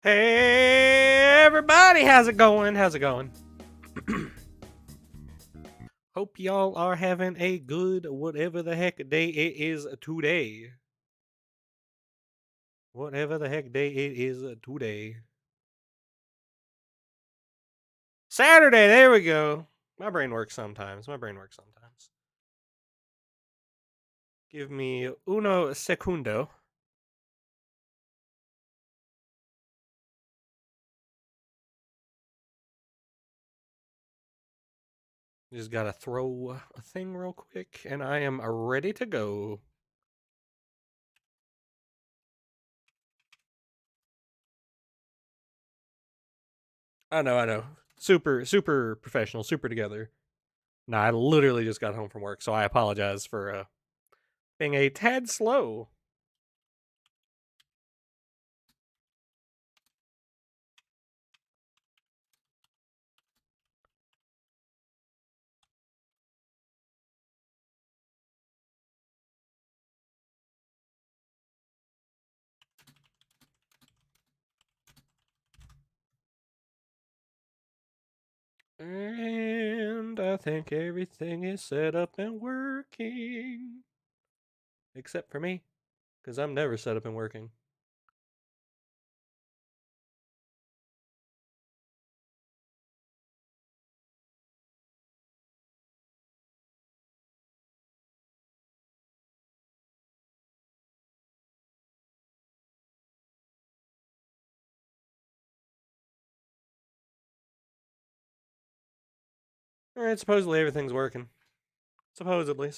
Hey everybody, how's it going? How's it going? Hope y'all are having a good whatever the heck day it is today. Whatever the heck day it is today. Saturday, there we go. My brain works sometimes. Give me uno secundo. Just gotta throw a thing real quick, and I am ready to go. I know. Super professional, super together. Nah, I literally just got home from work, so I apologize for being a tad slow. And I think everything is set up and working. Except for me, because I'm never set up and working. Alright, supposedly everything's working. Supposedly.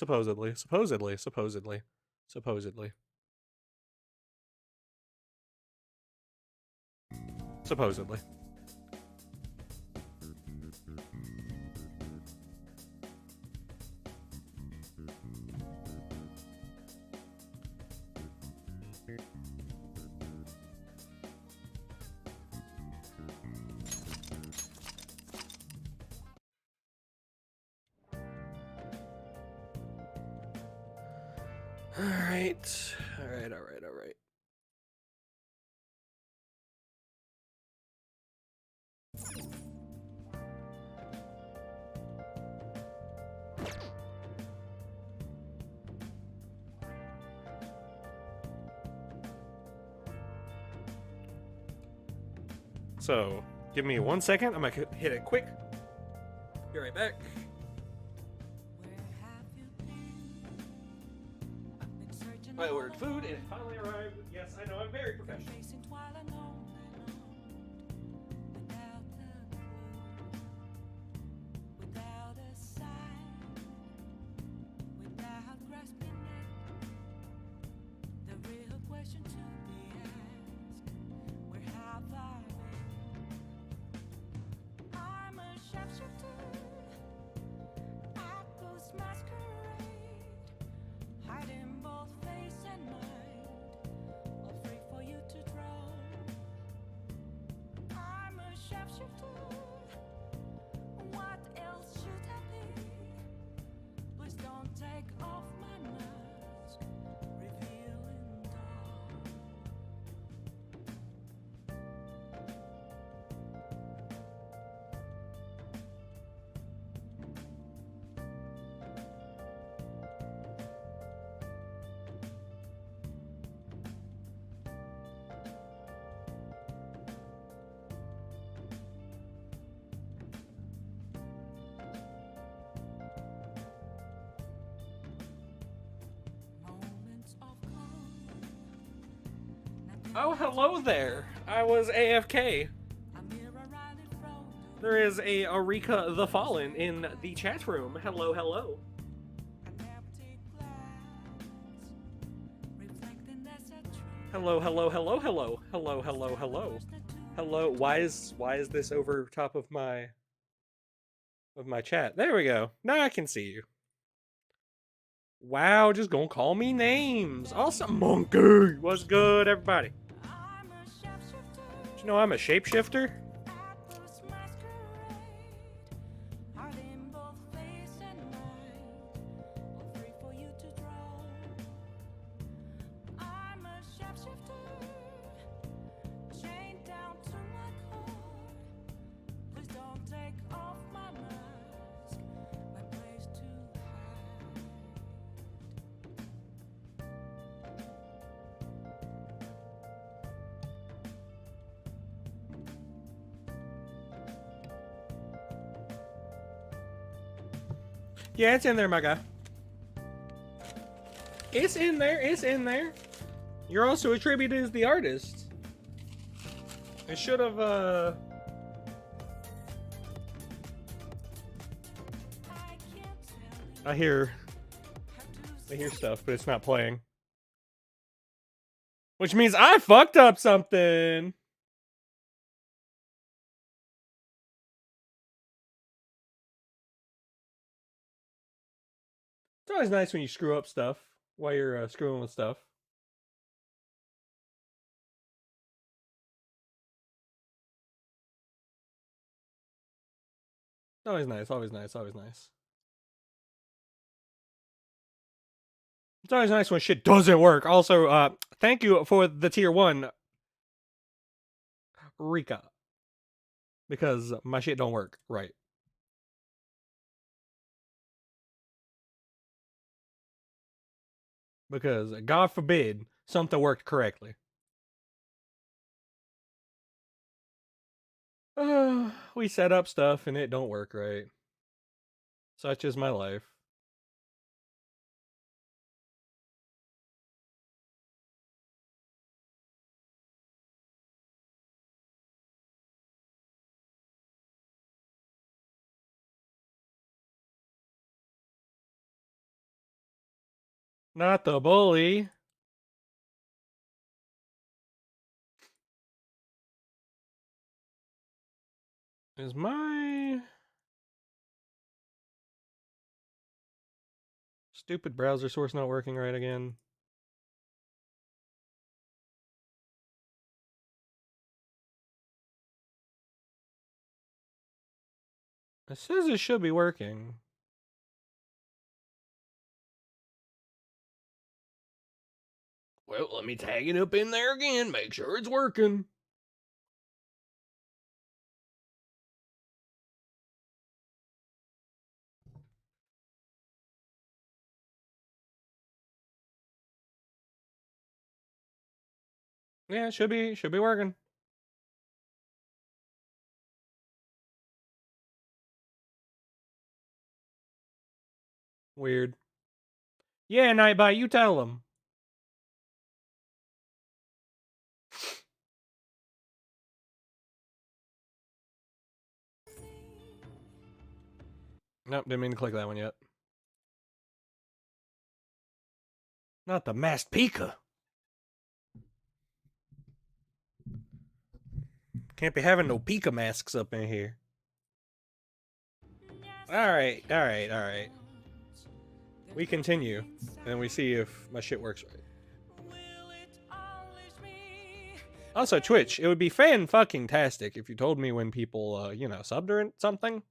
Alright. So, give me 1 second. I'm gonna hit it quick. Be right back. I ordered food and it finally arrived. Yes, I know, I'm very professional. Oh, hello there. I was AFK. There is a Arika the Fallen in the chat room. Hello. Hello. Why is this over top of my chat? There we go. Now I can see you. Wow, just gonna call me names. Awesome, monkey. What's good, everybody? Did you know I'm a shapeshifter? Yeah, it's in there, my guy. It's in there. It's in there. You're also attributed as the artist. It should have, I hear stuff, but it's not playing. Which means I fucked up something. It's always nice when you screw up stuff while you're screwing with stuff. Always nice, always nice, always nice. It's always nice when shit doesn't work. Also, thank you for the tier 1, Rika. Because my shit don't work right. Because, God forbid, something worked correctly. We set up stuff and it don't work right. Such is my life. Not the bully. Is my stupid browser source not working right again? It says it should be working. Well, let me tag it up in there again, make sure it's working. Yeah, it should be working. Weird. Yeah, Nightbot, you tell them. Nope, didn't mean to click that one yet. Not the masked Pika. Can't be having no Pika masks up in here. Alright. We continue, and we see if my shit works right. Also, Twitch, it would be fan-fucking-tastic if you told me when people, you know, subbed or something.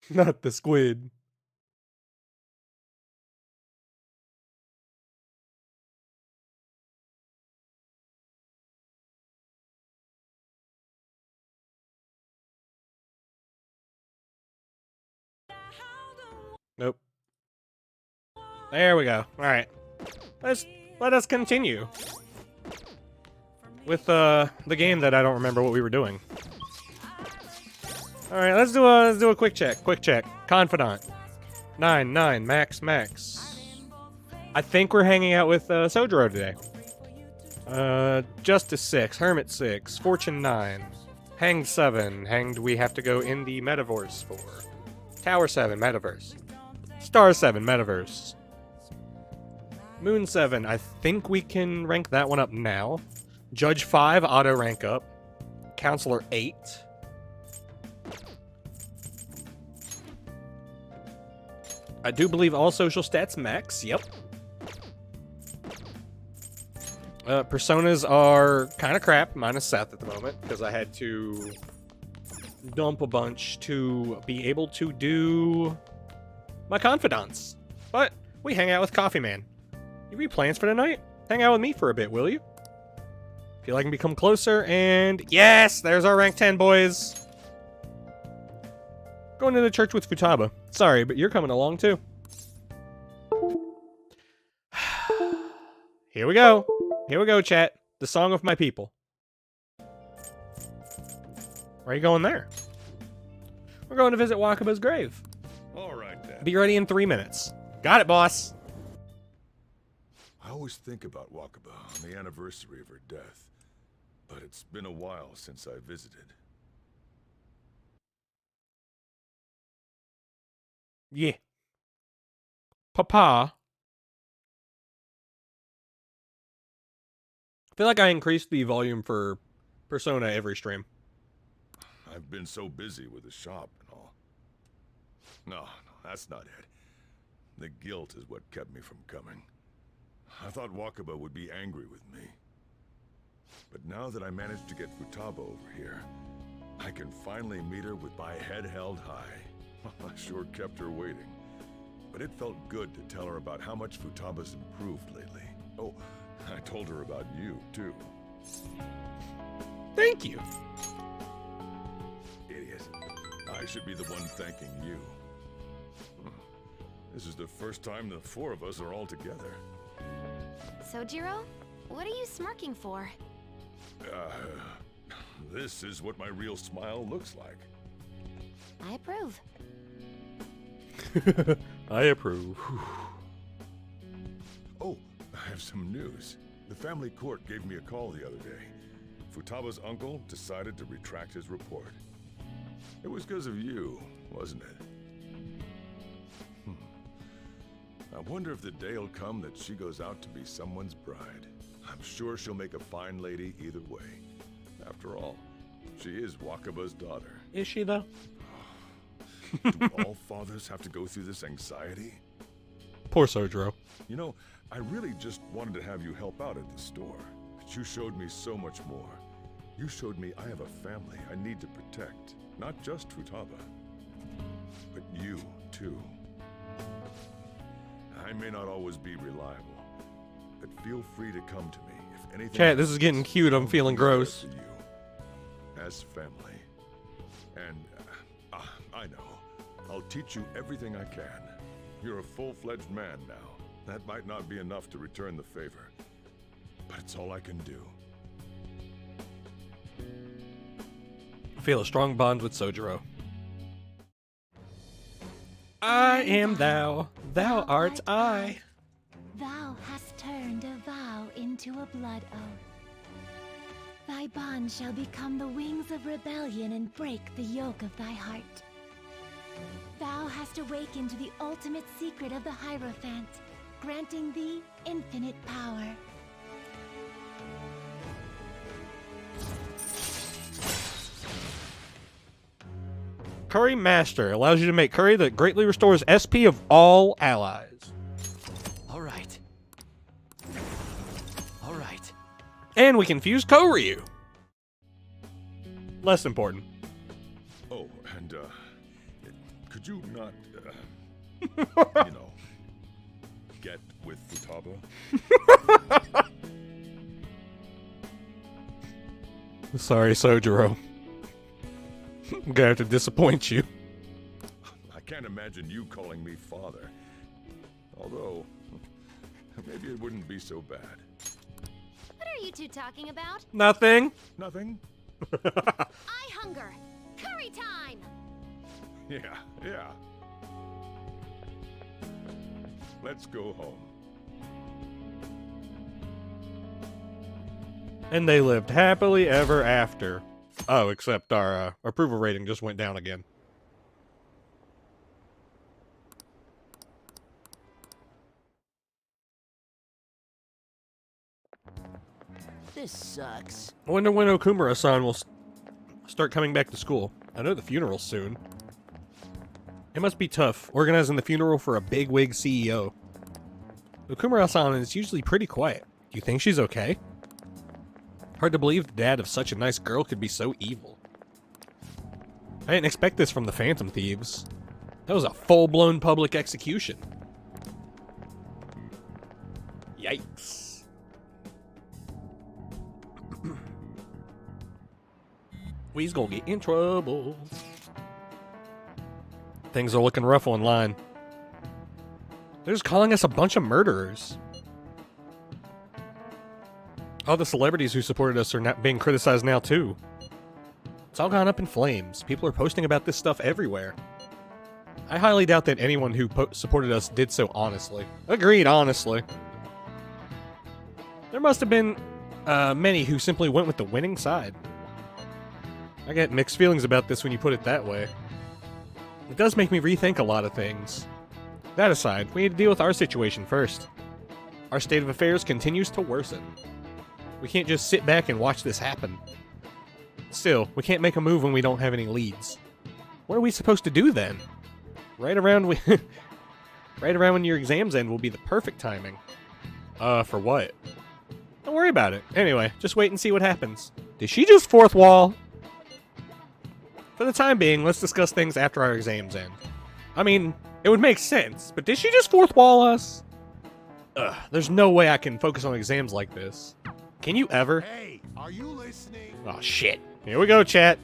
Not the squid. Nope. There we go. Alright. Let us continue with the game that I don't remember what we were doing. Alright, let's do a quick check. Confidant. 9, max. I think we're hanging out with Sojiro today. Justice 6, Hermit 6, Fortune 9, Hanged 7. Hanged we have to go in the metaverse for. Tower 7, metaverse. Star 7, metaverse. Moon 7, I think we can rank that one up now. Judge 5, auto rank up. Counselor 8. I do believe all social stats max, yep. Personas are kind of crap, minus Seth at the moment, because I had to dump a bunch to be able to do my confidants. But we hang out with Coffee Man. You have any plans for tonight? Hang out with me for a bit, will you? Feel I can become closer, and yes, there's our rank 10, boys. Going to the church with Futaba. Sorry, but you're coming along too. Here we go. Here we go, chat. The song of my people. Where are you going there? We're going to visit Wakaba's grave. All right, then. Be ready in 3 minutes. Got it, boss. I always think about Wakaba on the anniversary of her death, but it's been a while since I visited. Yeah. Papa. I feel like I increased the volume for Persona every stream. I've been so busy with the shop and all. No, that's not it. The guilt is what kept me from coming. I thought Wakaba would be angry with me. But now that I managed to get Futaba over here, I can finally meet her with my head held high. I sure kept her waiting. But it felt good to tell her about how much Futaba's improved lately. Oh, I told her about you, too. Thank you. Idiot. I should be the one thanking you. This is the first time the four of us are all together. Sojiro, what are you smirking for? This is what my real smile looks like. I approve. I approve. Oh, I have some news. The family court gave me a call the other day. Futaba's uncle decided to retract his report. It was because of you, wasn't it? I wonder if the day will come that she goes out to be someone's bride. I'm sure she'll make a fine lady either way. After all, she is Wakaba's daughter. Is she, though? Do all fathers have to go through this anxiety? Poor Sojiro. You know, I really just wanted to have you help out at the store. But you showed me so much more. You showed me I have a family I need to protect. Not just Futaba, but you, too. I may not always be reliable, but feel free to come to me if anything. Chat, this is getting cute. I'm feeling gross. You, as family. And I know. I'll teach you everything I can. You're a full-fledged man now. That might not be enough to return the favor, but it's all I can do. I feel a strong bond with Sojiro. I am thou, thou art I. Thou hast turned a vow into a blood oath. Thy bond shall become the wings of rebellion and break the yoke of thy heart. Thou hast awakened to the ultimate secret of the Hierophant, granting thee infinite power. Curry Master allows you to make curry that greatly restores SP of all allies. All right. All right. And we can fuse Koryu. Less important. Oh, and could you not, you know, get with Futaba? Sorry, Sojiro. I'm gonna have to disappoint you. I can't imagine you calling me father. Although, maybe it wouldn't be so bad. What are you two talking about? Nothing. Nothing? I hunger. Curry time! Yeah. Let's go home. And they lived happily ever after. Oh, except our approval rating just went down again. This sucks. I wonder when Okumura-san will start coming back to school. I know the funeral's soon. It must be tough, organizing the funeral for a bigwig CEO. Okumura-san is usually pretty quiet. Do you think she's okay? Hard to believe the dad of such a nice girl could be so evil. I didn't expect this from the Phantom Thieves. That was a full-blown public execution. Yikes. We's gonna get in trouble. Things are looking rough online. They're just calling us a bunch of murderers. All the celebrities who supported us are not being criticized now, too. It's all gone up in flames. People are posting about this stuff everywhere. I highly doubt that anyone who supported us did so honestly. Agreed, honestly. There must have been many who simply went with the winning side. I get mixed feelings about this when you put it that way. It does make me rethink a lot of things. That aside, we need to deal with our situation first. Our state of affairs continues to worsen. We can't just sit back and watch this happen. Still, we can't make a move when we don't have any leads. What are we supposed to do then? Right around when your exams end will be the perfect timing. For what? Don't worry about it. Anyway, just wait and see what happens. Did she just fourth wall? For the time being, let's discuss things after our exams end. I mean, it would make sense, but did she just fourth wall us? Ugh, there's no way I can focus on exams like this. Can you ever? Hey, are you listening? Oh, shit. Here we go, chat.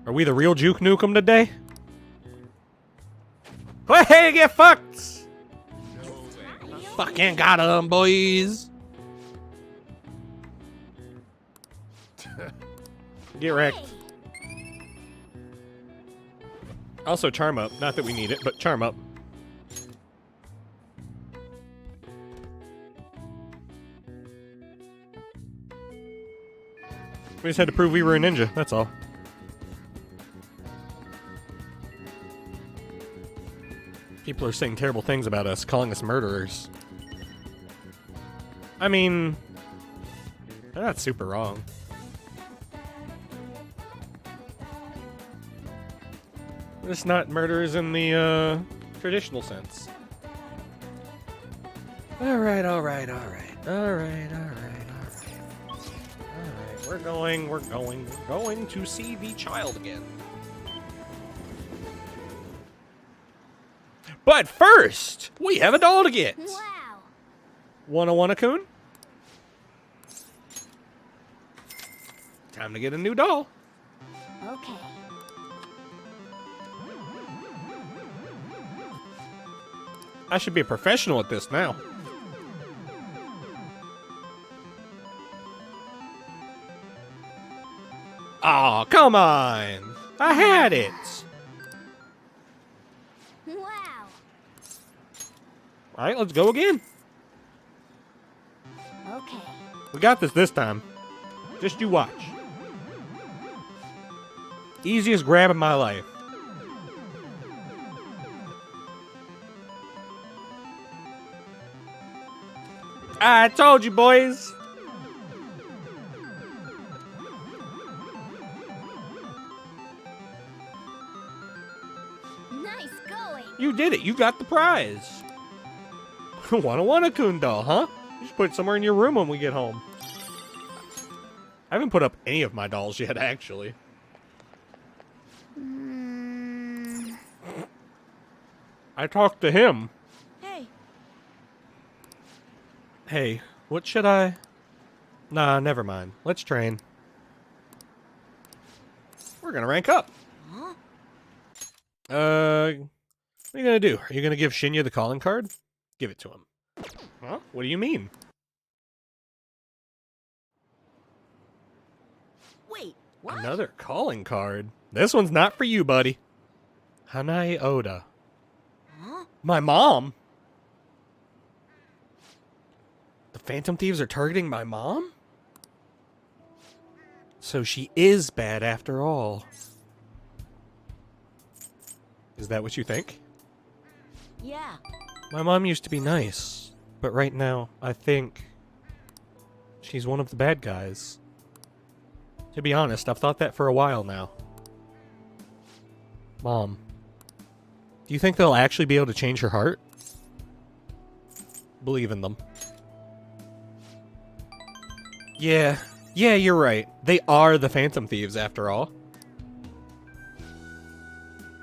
Are we the real Juke Nukem today? Hey, get fucked! Fucking got 'em, boys! Get wrecked. Also, charm up. Not that we need it, but charm up. We just had to prove we were a ninja, that's all. People are saying terrible things about us, calling us murderers. I mean, they're not super wrong. We're just not murderers in the traditional sense. Alright, alright, alright. Alright, alright, alright. Alright, we're going to see the child again. But first, we have a doll to get. Wow. Wanna-Kun? Time to get a new doll. Okay. I should be a professional at this now. Aw, come on! I had it! Wow. Alright, let's go again. Okay. We got this time. Just you watch. Easiest grab in my life. I told you, boys! Nice going. You did it. You got the prize. Wanna-Kun doll, huh? You should put it somewhere in your room when we get home. I haven't put up any of my dolls yet, actually. I talked to him. Hey. Hey, what should I... Nah, never mind. Let's train. We're gonna rank up. Huh? What are you gonna do? Are you gonna give Shinya the calling card? Give it to him. Huh? What do you mean? Wait, what? Another calling card? This one's not for you, buddy. Hanae Oda. Huh? My mom? The Phantom Thieves are targeting my mom? So she is bad after all. Is that what you think? Yeah. My mom used to be nice, but right now, I think she's one of the bad guys. To be honest, I've thought that for a while now. Mom, do you think they'll actually be able to change her heart? Believe in them. Yeah, you're right. They are the Phantom Thieves after all.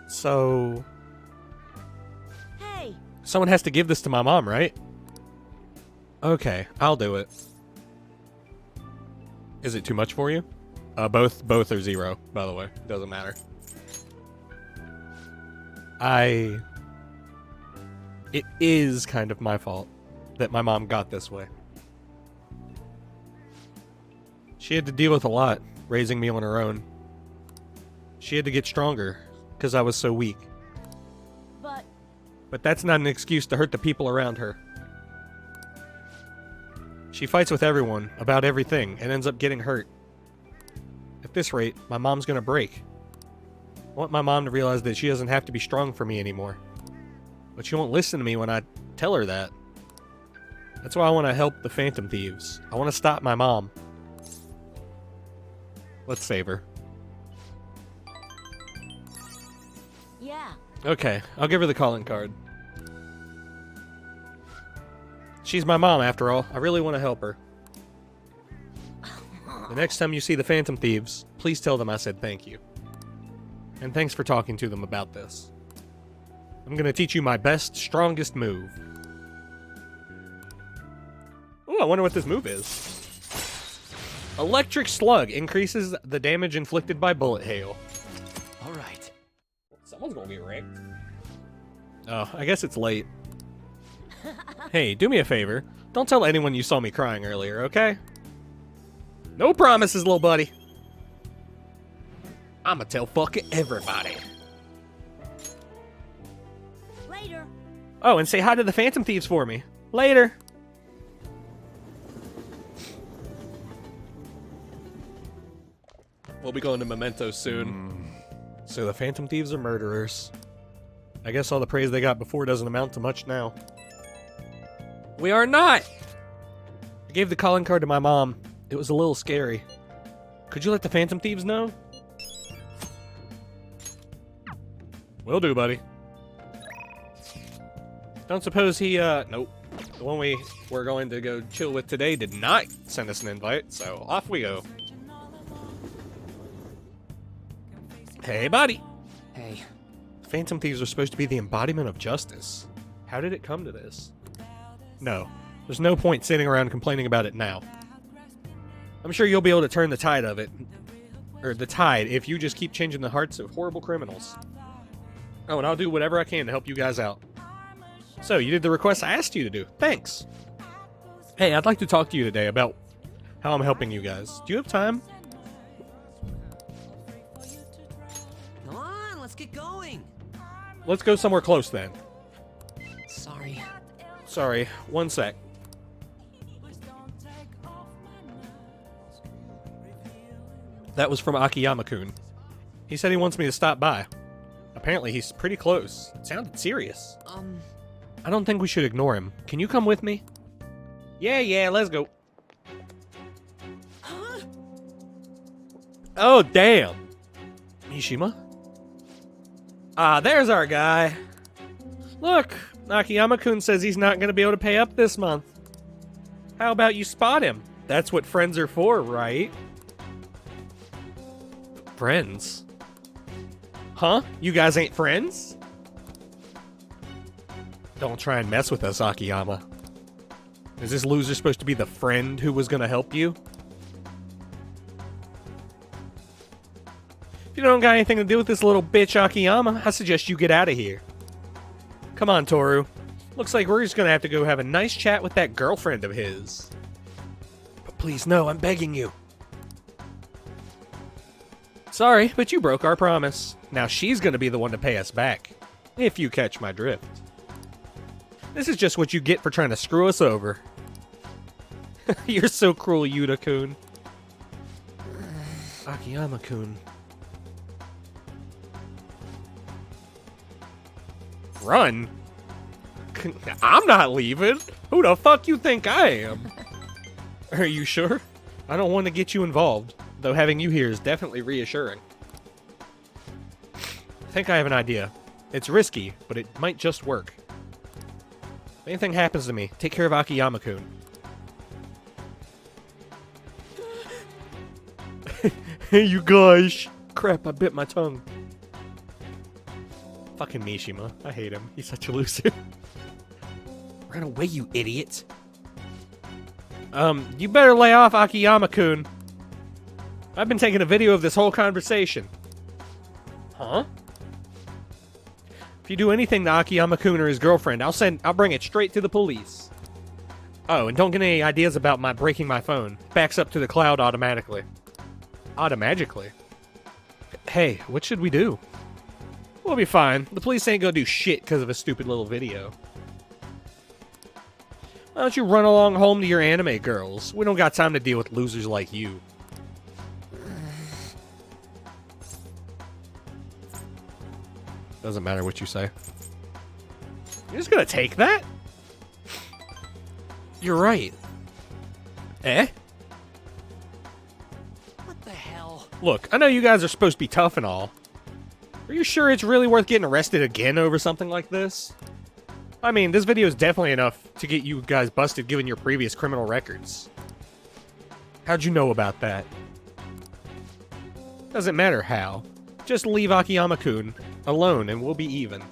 So... Hey. someone has to give this to my mom, right? Okay, I'll do it. Is it too much for you? Both are 0, by the way. Doesn't matter. It is kind of my fault that my mom got this way. She had to deal with a lot, raising me on her own. She had to get stronger, because I was so weak. But that's not an excuse to hurt the people around her. She fights with everyone, about everything, and ends up getting hurt. At this rate, my mom's gonna break. I want my mom to realize that she doesn't have to be strong for me anymore. But she won't listen to me when I tell her that. That's why I want to help the Phantom Thieves. I want to stop my mom. Let's save her. Yeah. Okay, I'll give her the calling card. She's my mom, after all. I really want to help her. The next time you see the Phantom Thieves, please tell them I said thank you. And thanks for talking to them about this. I'm gonna teach you my best, strongest move. Ooh, I wonder what this move is. Electric Slug increases the damage inflicted by bullet hail. Alright. Someone's gonna get wrecked. Oh, I guess it's late. Hey, do me a favor. Don't tell anyone you saw me crying earlier, okay? No promises, little buddy. I'ma tell fucking everybody. Later. Oh, and say hi to the Phantom Thieves for me. Later. We'll be going to Memento soon. So the Phantom Thieves are murderers. I guess all the praise they got before doesn't amount to much now. We are not! I gave the calling card to my mom. It was a little scary. Could you let the Phantom Thieves know? Will do, buddy. Don't suppose he, nope. The one we're going to go chill with today did not send us an invite, so off we go. Hey, buddy! Hey. Phantom Thieves are supposed to be the embodiment of justice. How did it come to this? No. There's no point sitting around complaining about it now. I'm sure you'll be able to turn the tide of it. Or the tide, if you just keep changing the hearts of horrible criminals. Oh, and I'll do whatever I can to help you guys out. So, you did the request I asked you to do. Thanks! Hey, I'd like to talk to you today about how I'm helping you guys. Do you have time? Come on, let's get going. Let's go somewhere close then. Sorry. Sorry, one sec. That was from Akiyama-kun. He said he wants me to stop by. Apparently he's pretty close. It sounded serious. I don't think we should ignore him. Can you come with me? Yeah, let's go. Huh? Oh, damn. Mishima? Ah, there's our guy. Look, Akiyama-kun says he's not going to be able to pay up this month. How about you spot him? That's what friends are for, right? Friends? Huh? You guys ain't friends? Don't try and mess with us, Akiyama. Is this loser supposed to be the friend who was gonna help you? If you don't got anything to do with this little bitch Akiyama, I suggest you get out of here. Come on, Toru. Looks like we're just gonna have to go have a nice chat with that girlfriend of his. But please, no, I'm begging you. Sorry, but you broke our promise. Now she's gonna be the one to pay us back. If you catch my drift. This is just what you get for trying to screw us over. You're so cruel, Yuta-kun. Akiyama-kun. Run? I'm not leaving. Who the fuck you think I am? Are you sure? I don't want to get you involved, though having you here is definitely reassuring. I think I have an idea. It's risky, but it might just work. If anything happens to me, take care of Akiyama-kun. Hey, you guys! Crap, I bit my tongue. Fucking Mishima. I hate him. He's such a loser. Run away, you idiot. You better lay off Akiyama-kun. I've been taking a video of this whole conversation. Huh? If you do anything to Akiyama-kun or his girlfriend, I'll bring it straight to the police. Oh, and don't get any ideas about my breaking my phone. Backs up to the cloud automatically. Automagically? Hey, what should we do? We'll be fine. The police ain't gonna do shit because of a stupid little video. Why don't you run along home to your anime girls? We don't got time to deal with losers like you. Doesn't matter what you say. You're just gonna take that? You're right. Eh? What the hell? Look, I know you guys are supposed to be tough and all. Are you sure it's really worth getting arrested again over something like this? I mean, this video is definitely enough to get you guys busted given your previous criminal records. How'd you know about that? Doesn't matter how. Just leave Akiyama-kun alone and we'll be even.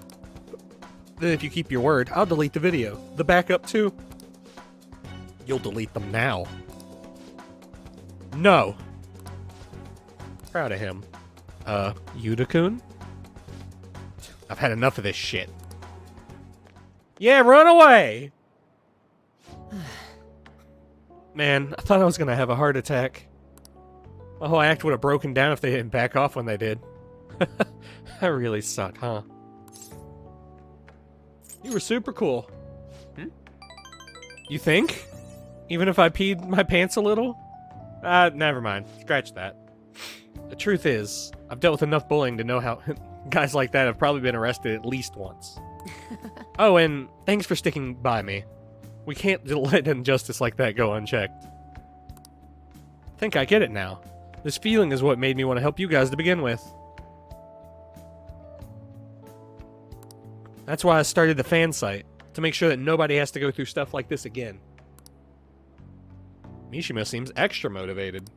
Then if you keep your word, I'll delete the video. The backup too. You'll delete them now. No. Proud of him. Yuta-kun? I've had enough of this shit. Yeah, run away! Man, I thought I was gonna have a heart attack. My whole act would have broken down if they didn't back off when they did. I really suck, huh? You were super cool. Hmm? You think? Even if I peed my pants a little? Never mind. Scratch that. The truth is, I've dealt with enough bullying to know how guys like that have probably been arrested at least once. Oh, and thanks for sticking by me. We can't let injustice like that go unchecked. I think I get it now. This feeling is what made me want to help you guys to begin with. That's why I started the fan site, to make sure that nobody has to go through stuff like this again. Mishima seems extra motivated.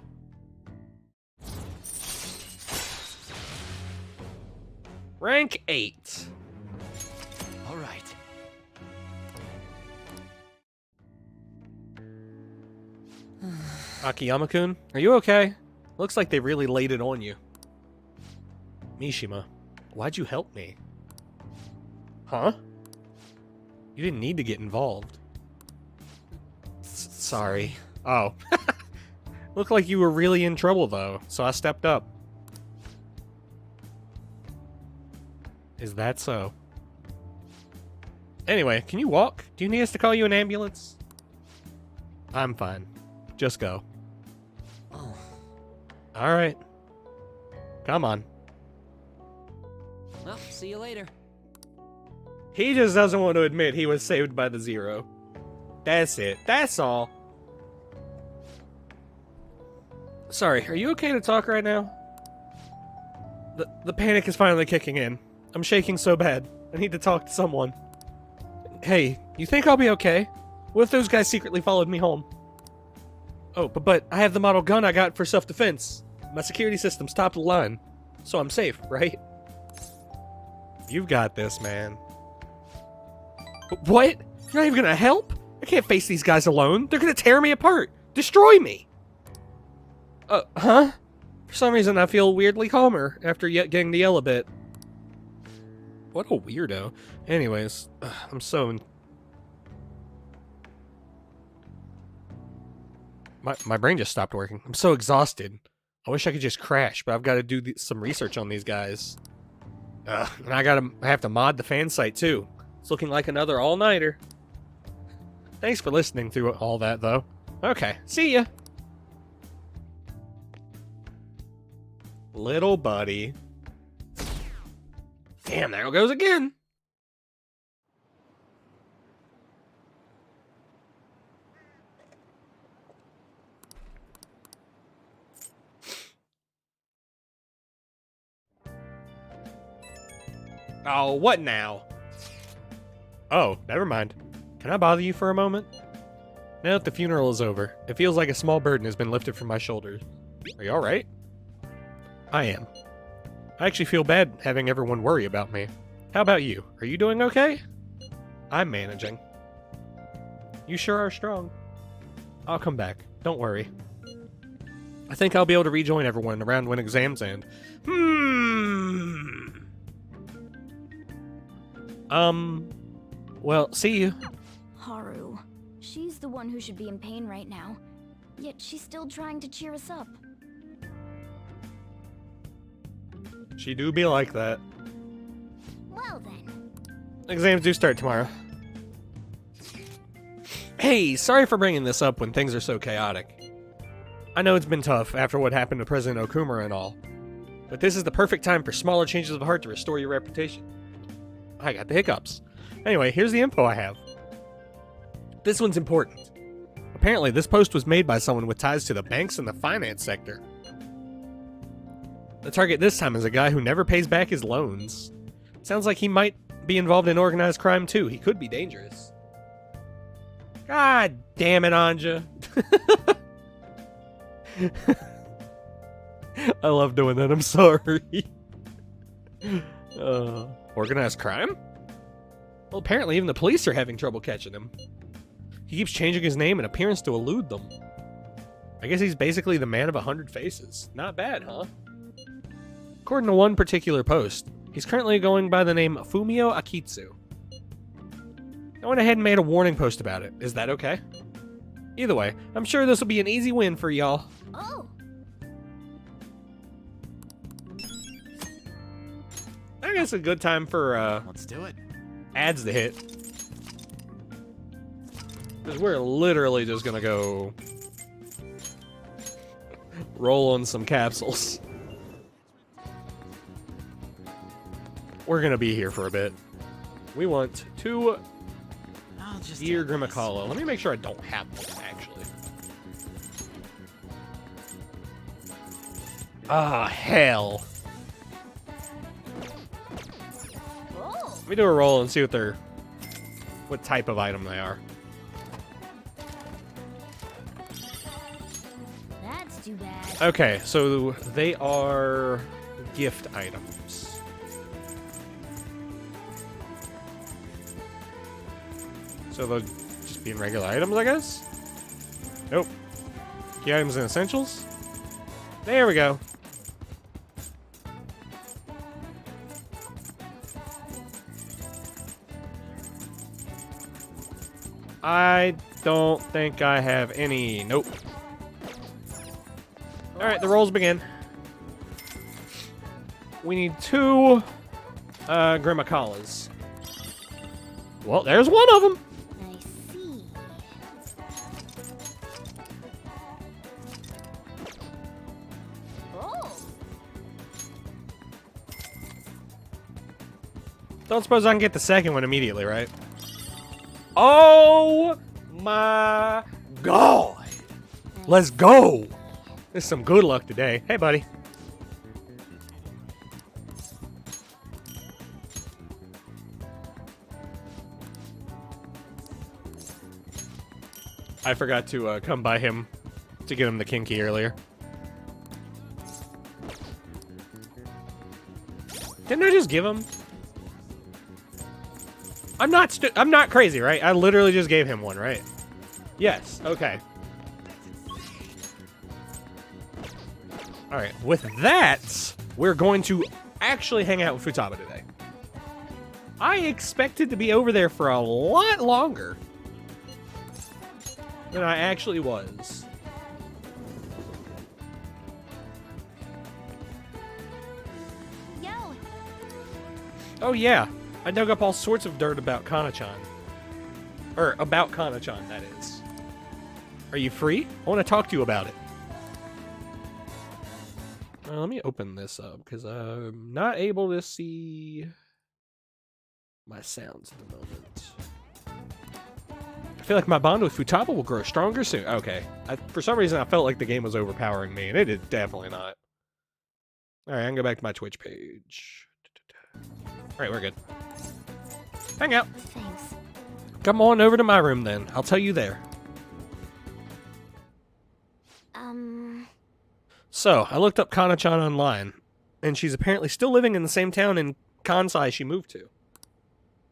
Rank 8. All right. Akiyama-kun, are you okay? Looks like they really laid it on you. Mishima, why'd you help me? Huh? You didn't need to get involved. Sorry. Oh. Looked like you were really in trouble, though, so I stepped up. Is that so? Anyway, can you walk? Do you need us to call you an ambulance? I'm fine. Just go. Oh. Alright. Come on. Well, see you later. He just doesn't want to admit he was saved by the Zero. That's it. That's all. Sorry, are you okay to talk right now? The panic is finally kicking in. I'm shaking so bad. I need to talk to someone. Hey, you think I'll be okay? What if those guys secretly followed me home? Oh, but I have the model gun I got for self-defense. My security system's top of the line. So I'm safe, right? You've got this, man. What? You're not even gonna help? I can't face these guys alone. They're gonna tear me apart. Destroy me! Huh? For some reason, I feel weirdly calmer after getting to yell a bit. What a weirdo. Anyways, I'm so... My brain just stopped working. I'm so exhausted. I wish I could just crash, but I've got to do some research on these guys. And I have to mod the fan site too. It's looking like another all-nighter. Thanks for listening through all that, though. Okay, see ya! Little buddy. Damn, there it goes again! Oh, what now? Oh, never mind. Can I bother you for a moment? Now that the funeral is over, it feels like a small burden has been lifted from my shoulders. Are you alright? I am. I actually feel bad having everyone worry about me. How about you? Are you doing okay? I'm managing. You sure are strong. I'll come back. Don't worry. I think I'll be able to rejoin everyone around when exams end. Well, see you. Haru. She's the one one who should be in pain right now. Yet she's still trying to cheer us up. She do be like that. Well then. Exams do start tomorrow. Hey, sorry for bringing this up when things are so chaotic. I know it's been tough after what happened to President Okumura and all, but this is the perfect time for smaller changes of heart to restore your reputation. I got the hiccups. Anyway, here's the info I have. This one's important. Apparently, this post was made by someone with ties to the banks and the finance sector. The target this time is a guy who never pays back his loans. Sounds like he might be involved in organized crime too. He could be dangerous. God damn it, Anja. I love doing that, I'm sorry. Organized crime? Well, apparently even the police are having trouble catching him. He keeps changing his name and appearance to elude them. I guess he's basically the man of 100 faces. Not bad, huh? According to one particular post, he's currently going by the name Fumio Akitsu. I went ahead and made a warning post about it. Is that okay? Either way, I'm sure this will be an easy win for y'all. Oh. I guess a good time for Let's do it. ads to hit. Because we're literally just gonna go roll on some capsules. We're gonna be here for a bit. We want 2 I'll just Dear take this. Grimacalo. Let me make sure I don't have one, actually. Ah, hell. Oh. Let me do a roll and see what type of item they are. That's too bad. Okay, so they are gift items. So they'll just be in regular items, I guess? Nope. Key items and essentials? There we go. I don't think I have any. Nope. Alright, the rolls begin. We need 2 Grimacalas. Well, there's one of them. I see. Oh. Don't suppose I can get the second one immediately, right? Oh my god! Let's go! This is some good luck today. Hey, buddy. I forgot to come by him to get him the king key earlier. Didn't I just give him? I'm not crazy, right? I literally just gave him one, right? Yes. Okay. All right. With that, we're going to actually hang out with Futaba today. I expected to be over there for a lot longer than I actually was. Yo. Oh yeah, I dug up all sorts of dirt about Kana-chan. Or about Kana-chan, that is. Are you free? I want to talk to you about it. Let me open this up, because I'm not able to see my sounds at the moment. I feel like my bond with Futaba will grow stronger soon. Okay. For some reason, I felt like the game was overpowering me, and it is definitely not. Alright, I can go back to my Twitch page. Alright, we're good. Hang out. Thanks. Come on over to my room, then. I'll tell you there. So, I looked up Kana-chan online, and she's apparently still living in the same town in Kansai she moved to.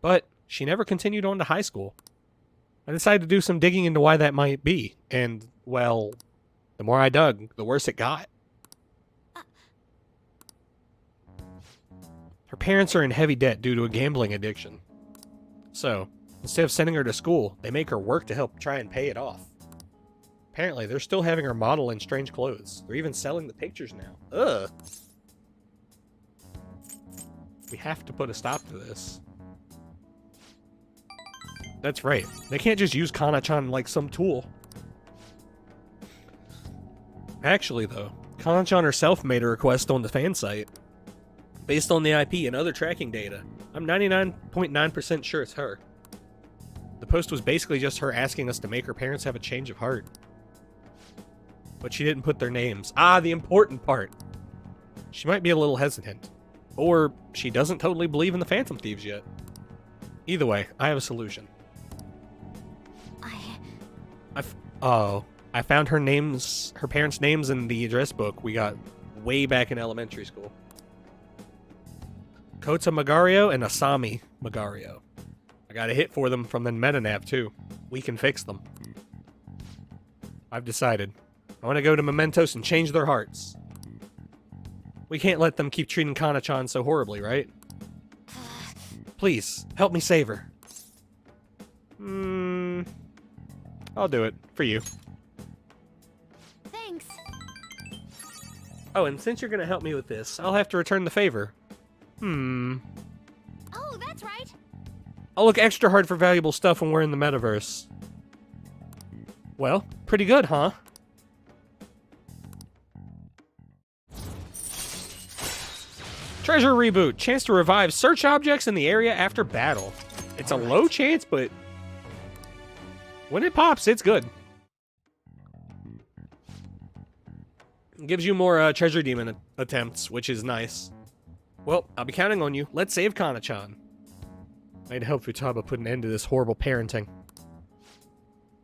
But she never continued on to high school. I decided to do some digging into why that might be, and, well, the more I dug, the worse it got. Her parents are in heavy debt due to a gambling addiction. So, Instead of sending her to school, they make her work to help try and pay it off. Apparently, they're still having her model in strange clothes. They're even selling the pictures now. Ugh. We have to put a stop to this. That's right. They can't just use Kana-chan like some tool. Actually, though, Kana-chan herself made a request on the fan site. Based on the IP and other tracking data, I'm 99.9% sure it's her. The post was basically just her asking us to make her parents have a change of heart. But she didn't put their names. Ah, the important part. She might be a little hesitant. Or she doesn't totally believe in the Phantom Thieves yet. Either way, I have a solution. I found her parents' names in the address book we got way back in elementary school. Kota Magario and Asami Magario. I got a hit for them from the MetaNav too. We can fix them. I've decided. I want to go to Mementos and change their hearts. We can't let them keep treating Kana-chan so horribly, right? Please, help me save her. I'll do it. For you. Thanks. Oh, and since you're gonna help me with this, I'll have to return the favor. Oh, that's right. I'll look extra hard for valuable stuff when we're in the metaverse. Well, pretty good, huh? Treasure reboot. Chance to revive search objects in the area after battle. It's a low chance, but when it pops, it's good. It gives you more treasure demon attempts, which is nice. Well, I'll be counting on you. Let's save Kana-chan. I'd help Futaba put an end to this horrible parenting.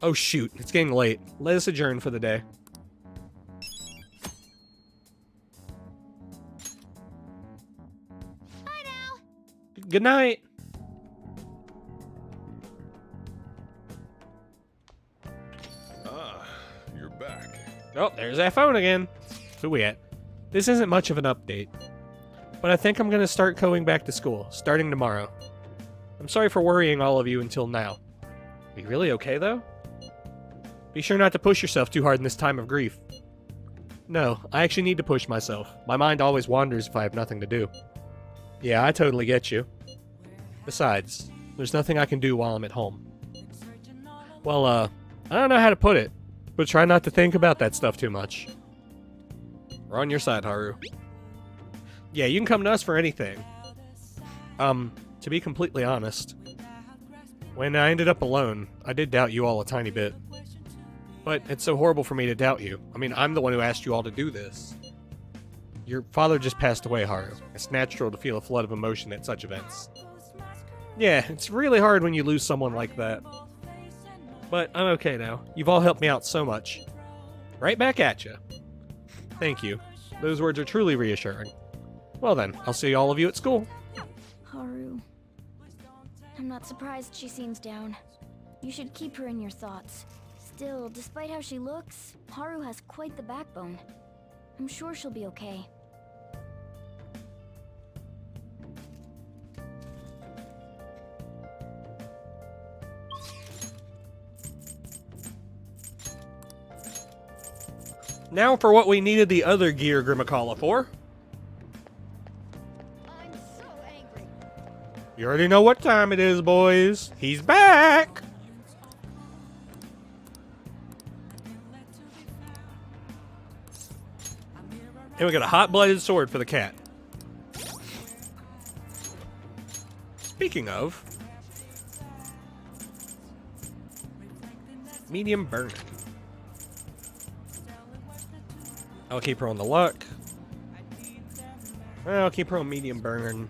Oh shoot, it's getting late. Let us adjourn for the day. Bye now. Good night. Ah, you're back. Oh, there's that phone again. Who we at? This isn't much of an update, but I think I'm gonna start going back to school, starting tomorrow. I'm sorry for worrying all of you until now. Are you really okay, though? Be sure not to push yourself too hard in this time of grief. No, I actually need to push myself. My mind always wanders if I have nothing to do. Yeah, I totally get you. Besides, there's nothing I can do while I'm at home. Well, I don't know how to put it, but try not to think about that stuff too much. We're on your side, Haru. Yeah, you can come to us for anything. To be completely honest, when I ended up alone, I did doubt you all a tiny bit. But it's so horrible for me to doubt you. I mean, I'm the one who asked you all to do this. Your father just passed away, Haru. It's natural to feel a flood of emotion at such events. Yeah, it's really hard when you lose someone like that. But I'm okay now. You've all helped me out so much. Right back at you. Thank you. Those words are truly reassuring. Well then, I'll see all of you at school. Haru. I'm not surprised she seems down. You should keep her in your thoughts. Still, despite how she looks, Haru has quite the backbone. I'm sure she'll be okay. Now for what we needed the other gear Grimacala for. I'm so angry. You already know what time it is, boys. He's back! And we got a hot-blooded sword for the cat. Speaking of... medium burn. I'll keep her on the luck. I'll keep her on medium burn.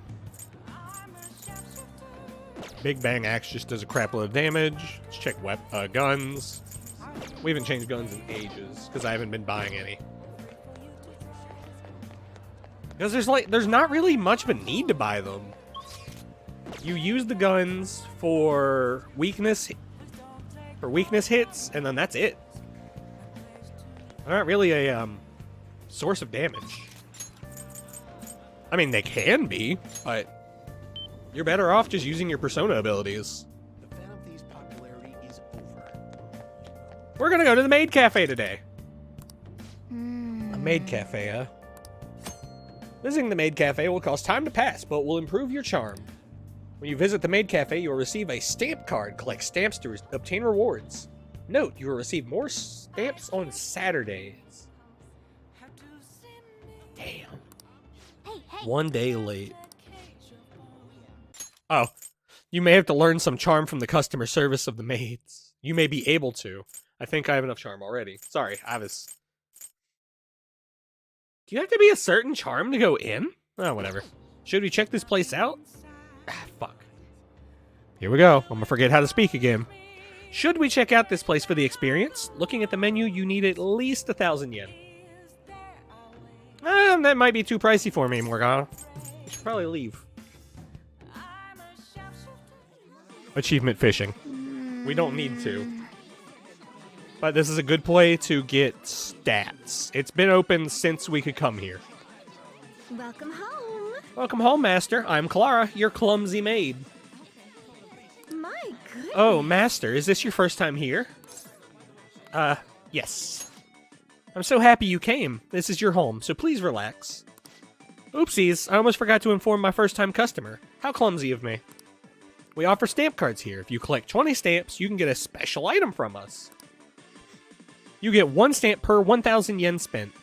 Big Bang Axe just does a crap load of damage. Let's check guns. We haven't changed guns in ages, because I haven't been buying any. Because there's not really much of a need to buy them. You use the guns for weakness hits, and then that's it. They're not really a source of damage. I mean, they can be, but you're better off just using your persona abilities. We're gonna go to the maid cafe today. Hmm. A maid cafe, huh? Visiting the maid cafe will cost time to pass, but will improve your charm. When you visit the maid cafe, you will receive a stamp card. Collect stamps to obtain rewards. Note, you will receive more stamps on Saturdays. Damn. Hey, hey. 1 day late. Oh, you may have to learn some charm from the customer service of the maids. You may be able to. I think I have enough charm already. Sorry, I was... Do you have to be a certain charm to go in? Oh, whatever. Should we check this place out? Ah, fuck. Here we go. I'm gonna forget how to speak again. Should we check out this place for the experience? Looking at the menu, you need at least 1,000 yen. That might be too pricey for me, Morgana. We should probably leave. Achievement fishing. We don't need to. But this is a good play to get stats. It's been open since we could come here. Welcome home. Welcome home, Master. I'm Clara, your clumsy maid. My goodness. Oh, Master, is this your first time here? Yes. I'm so happy you came. This is your home, so please relax. Oopsies, I almost forgot to inform my first-time customer. How clumsy of me. We offer stamp cards here. If you collect 20 stamps, you can get a special item from us. You get 1 stamp per 1,000 yen spent.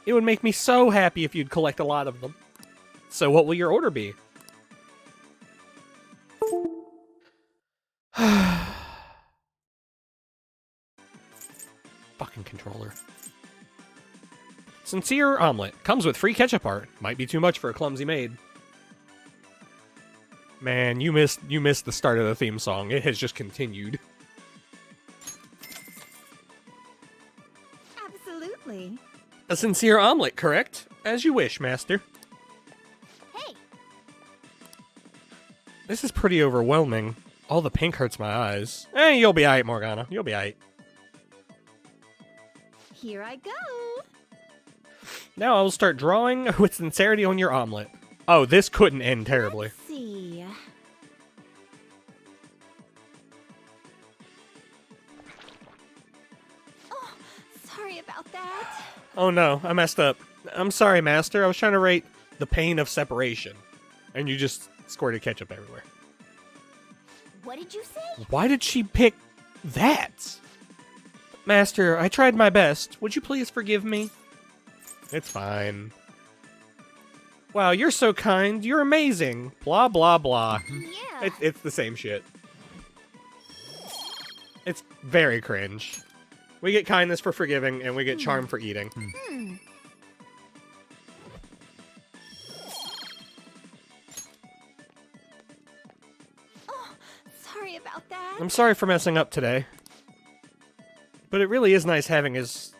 It would make me so happy if you'd collect a lot of them. So what will your order be? Fucking controller. Sincere omelet. Comes with free ketchup art. Might be too much for a clumsy maid. Man, you missed the start of the theme song. It has just continued. Absolutely. A sincere omelet, correct? As you wish, Master. Hey. This is pretty overwhelming. All the pink hurts my eyes. You'll be aight, Morgana. You'll be aight. Here I go. Now I will start drawing with sincerity on your omelet. Oh, this couldn't end terribly. Let's see. Oh, sorry about that. Oh no, I messed up. I'm sorry, Master. I was trying to rate the pain of separation. And you just squirted ketchup everywhere. What did you say? Why did she pick that? Master, I tried my best. Would you please forgive me? It's fine. Wow, you're so kind. You're amazing. Blah, blah, blah. Yeah. It's the same shit. It's very cringe. We get kindness for forgiving, and we get charm for eating. Oh, sorry about that. I'm sorry for messing up today. But it really is nice having his...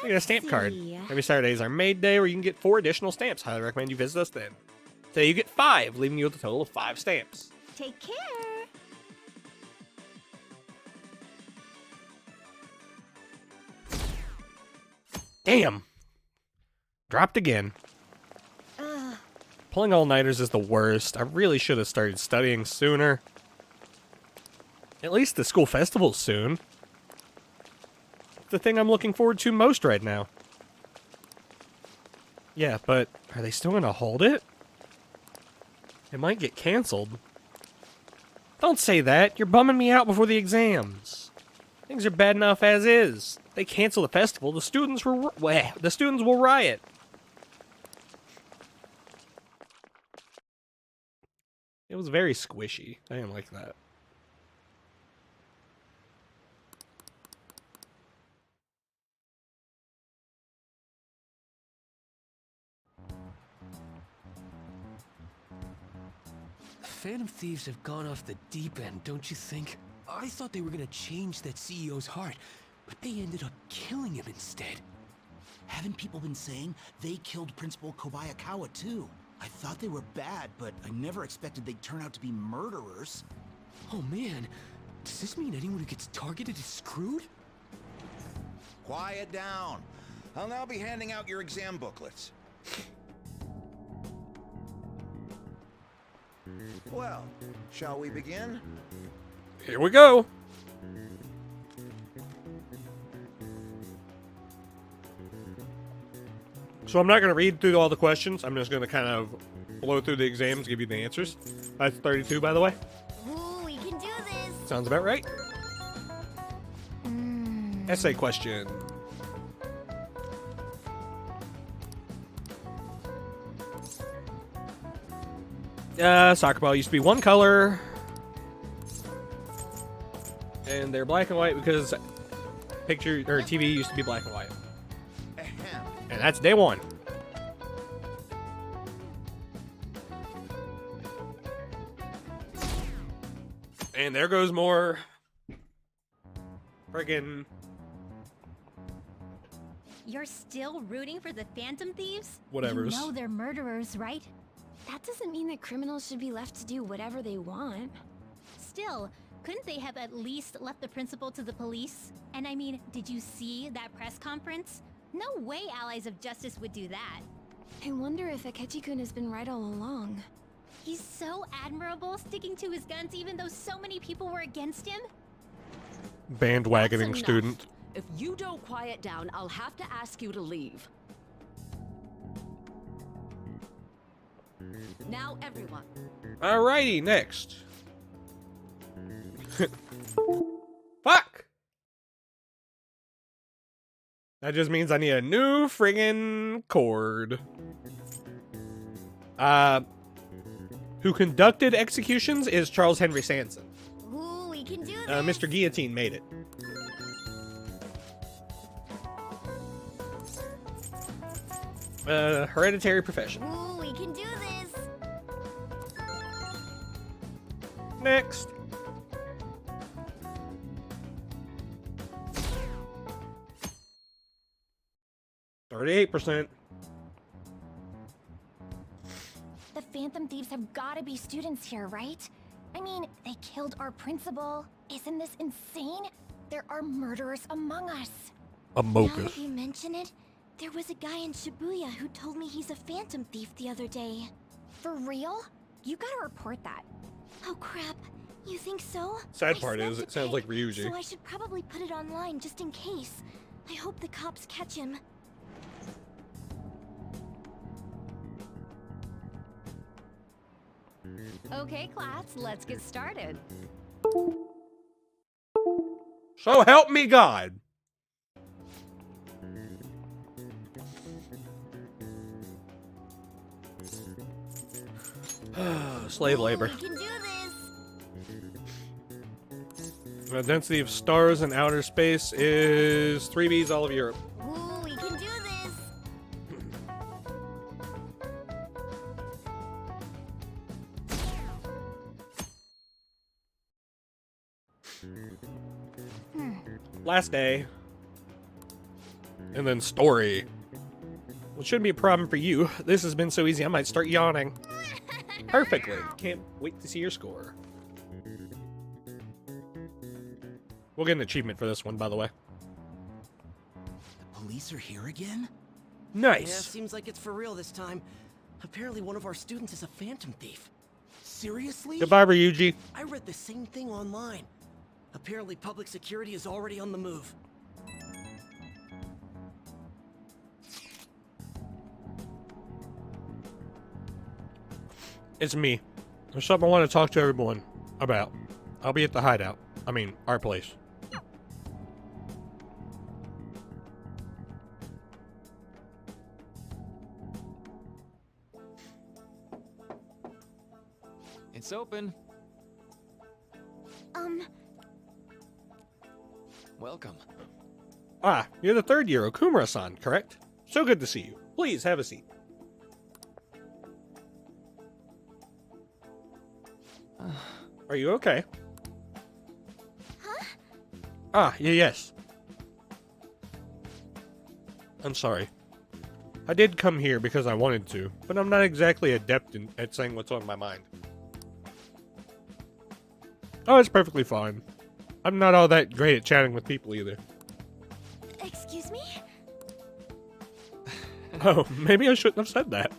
You get a stamp card. Every Saturday is our maid day where you can get 4 additional stamps. Highly recommend you visit us then. Today you get 5, leaving you with a total of 5 stamps. Take care. Damn! Dropped again. Pulling all-nighters is the worst. I really should have started studying sooner. At least the school festival's soon. The thing I'm looking forward to most right now. Yeah, but are they still gonna hold it? It might get canceled. Don't say that. You're bumming me out before the exams. Things are bad enough as is. They cancel the festival, the students will riot. It was very squishy. I didn't like that. Phantom thieves have gone off the deep end, don't you think? I thought they were gonna change that CEO's heart, but they ended up killing him instead. Haven't people been saying they killed Principal Kobayakawa too? I thought they were bad, but I never expected they'd turn out to be murderers. Oh man, does this mean anyone who gets targeted is screwed? Quiet down. I'll now be handing out your exam booklets. Well, shall we begin? Here we go. So I'm not going to read through all the questions. I'm just going to kind of blow through the exams, give you the answers. That's 32, by the way. Ooh, we can do this. Sounds about right. Essay question. Soccer ball used to be one color. And they're black and white because picture or TV used to be black and white. And that's day one. And there goes more friggin' You're still rooting for the Phantom Thieves? whatevers. You know they're murderers, right? That doesn't mean that criminals should be left to do whatever they want. Still, couldn't they have at least left the principal to the police? And I mean, did you see that press conference? No way Allies of Justice would do that. I wonder if Akechi-kun has been right all along. He's so admirable, sticking to his guns even though so many people were against him. Bandwagoning That's enough. student. If you don't quiet down, I'll have to ask you to leave. Now, everyone. Alrighty, next. Fuck! That just means I need a new friggin' chord. Who conducted executions is Charles Henry Sanson. Ooh, we can do this. Mr. Guillotine made it. Hereditary profession. Ooh, we can do this. Next. %. The Phantom Thieves have gotta be students here, right? I mean, they killed our principal. Isn't this insane? There are murderers among us. A Now mocus. that you mention it, there was a guy in Shibuya who told me he's a phantom thief the other day. For real? You gotta report that. Oh crap, you think so? Sad I part smelled is, a it sounds like pig, Ryuji. So I should probably put it online just in case. I hope the cops catch him. Okay, class, let's get started. So help me God. Slave labor. We can do this. The density of stars in outer space is 3Bs all of Europe. Ooh, we can do this. Last day. And then story. Well, it shouldn't be a problem for you. This has been so easy, I might start yawning. Perfectly. Can't wait to see your score. We'll get an achievement for this one, by the way. The police are here again? Yeah, Nice. seems like it's for real this time. Apparently one of our students is a phantom thief. Seriously? Goodbye, Ryuji. I read the same thing online. Apparently public security is already on the move. It's me. There's something I want to talk to everyone about. I'll be at the hideout. I mean, our place. It's open. Welcome. Ah, you're the third year, Okumura-san, correct? So good to see you. Please, have a seat. Are you okay? Huh? Ah, yes. I'm sorry. I did come here because I wanted to, but I'm not exactly adept at saying what's on my mind. Oh, it's perfectly fine. I'm not all that great at chatting with people either. Excuse me? Oh, maybe I shouldn't have said that.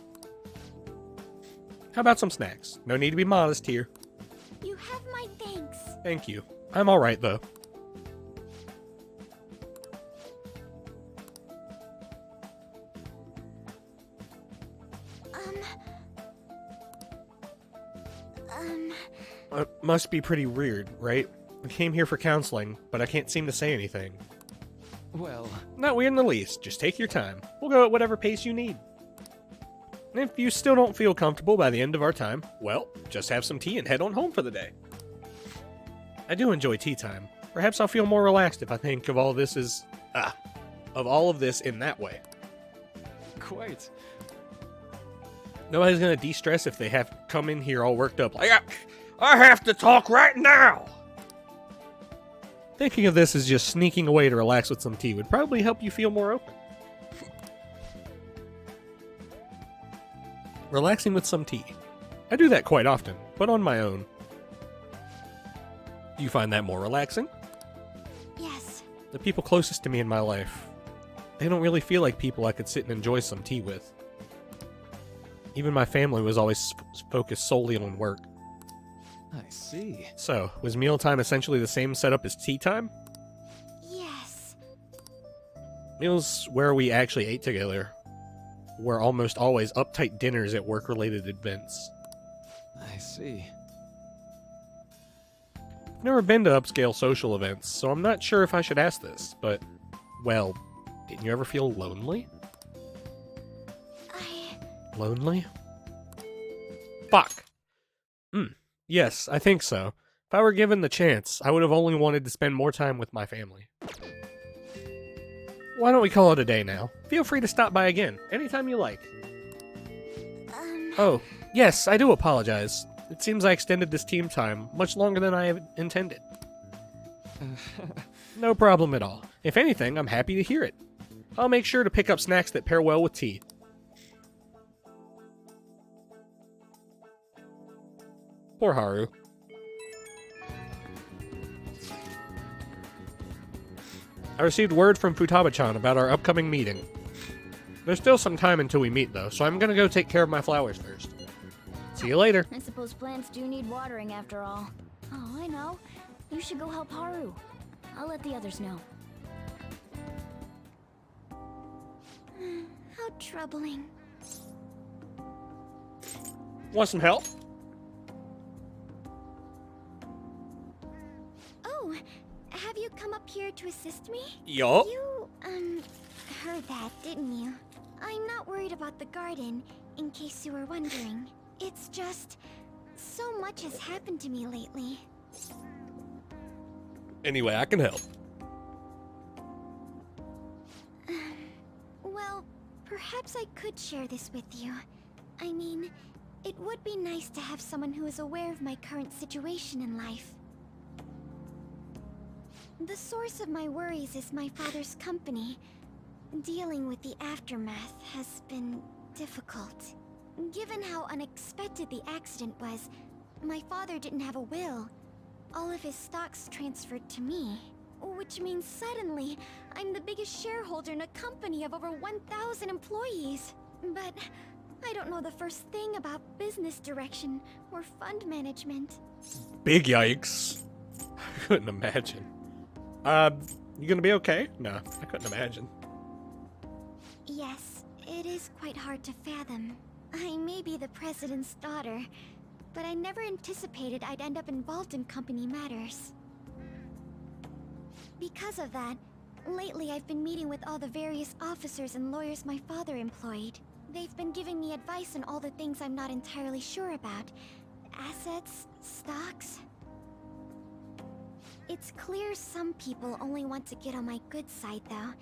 How about some snacks? No need to be modest here. You have my thanks. Thank you. I'm alright, though. It must be pretty weird, right? I came here for counseling, but I can't seem to say anything. Well, Not weird in the least. Just take your time. We'll go at whatever pace you need. And if you still don't feel comfortable by the end of our time, well, just have some tea and head on home for the day. I do enjoy tea time. Perhaps I'll feel more relaxed if I think of all of this in that way. quite. Nobody's gonna de-stress if they have to come in here all worked up like, I have to talk right now! Thinking of this as just sneaking away to relax with some tea would probably help you feel more open. Relaxing with some tea. I do that quite often, but on my own. Do you find that more relaxing? Yes. The people closest to me in my life, they don't really feel like people I could sit and enjoy some tea with. Even my family was always focused solely on work. I see. So, was mealtime essentially the same setup as tea time? Yes. Meals where we actually ate together were almost always uptight dinners at work-related events. I see. I've never been to upscale social events, so I'm not sure if I should ask this, but, well, didn't you ever feel lonely? Lonely? Fuck. Yes, I think so. If I were given the chance, I would have only wanted to spend more time with my family. Why don't we call it a day now? Feel free to stop by again, anytime you like. Oh, yes, I do apologize. It seems I extended this team time much longer than I had intended. No problem at all. If anything, I'm happy to hear it. I'll make sure to pick up snacks that pair well with tea. Poor Haru. I received word from Futaba-chan about our upcoming meeting. There's still some time until we meet, though, so I'm gonna go take care of my flowers first. See you later. I suppose plants do need watering after all. Oh, I know. You should go help Haru. I'll let the others know. How troubling. Want some help? Oh, have you come up here to assist me? Yup. You, heard that, didn't you? I'm not worried about the garden, in case you were wondering. It's just, so much has happened to me lately. Anyway, I can help. Well, perhaps I could share this with you. I mean, it would be nice to have someone who is aware of my current situation in life. The source of my worries is my father's company. Dealing with the aftermath has been difficult. Given how unexpected the accident was, my father didn't have a will. All of his stocks transferred to me. Which means suddenly, I'm the biggest shareholder in a company of over 1,000 employees. But I don't know the first thing about business direction or fund management. Big yikes. I couldn't imagine. You gonna be okay? No, I couldn't imagine. Yes, it is quite hard to fathom. I may be the president's daughter, but I never anticipated I'd end up involved in company matters. Because of that, lately I've been meeting with all the various officers and lawyers my father employed. They've been giving me advice on all the things I'm not entirely sure about. Assets, stocks. It's clear some people only want to get on my good side, though.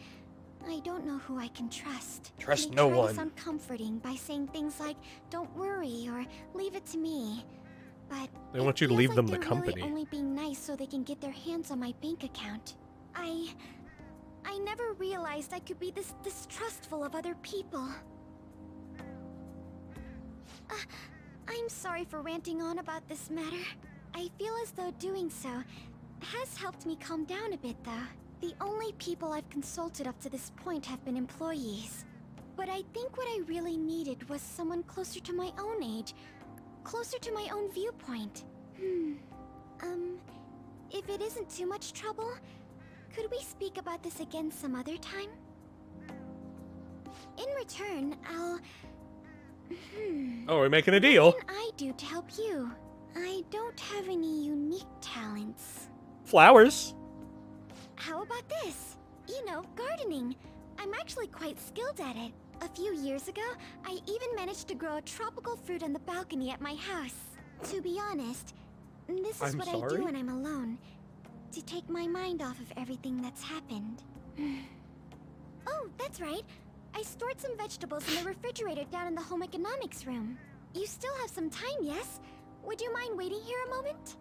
I don't know who I can trust. Trust they no try one. to sound comforting by saying things like, "Don't worry," or "Leave it to me." But They want you to it feels leave like them the they're company. Really only being nice so they can get their hands on my bank account. I never realized I could be this distrustful of other people. I'm sorry for ranting on about this matter. I feel as though doing so has helped me calm down a bit, though. The only people I've consulted up to this point have been employees. But I think what I really needed was someone closer to my own age, closer to my own viewpoint. If it isn't too much trouble, could we speak about this again some other time? In return, Oh, we're making a deal. What can I do to help you? I don't have any unique talents. Flowers. How about this? You know, gardening. I'm actually quite skilled at it. A few years ago, I even managed to grow a tropical fruit on the balcony at my house. To be honest, this is what I do when I'm alone. To take my mind off of everything that's happened. Oh, that's right. I stored some vegetables in the refrigerator down in the home economics room. You still have some time, yes? Would you mind waiting here a moment?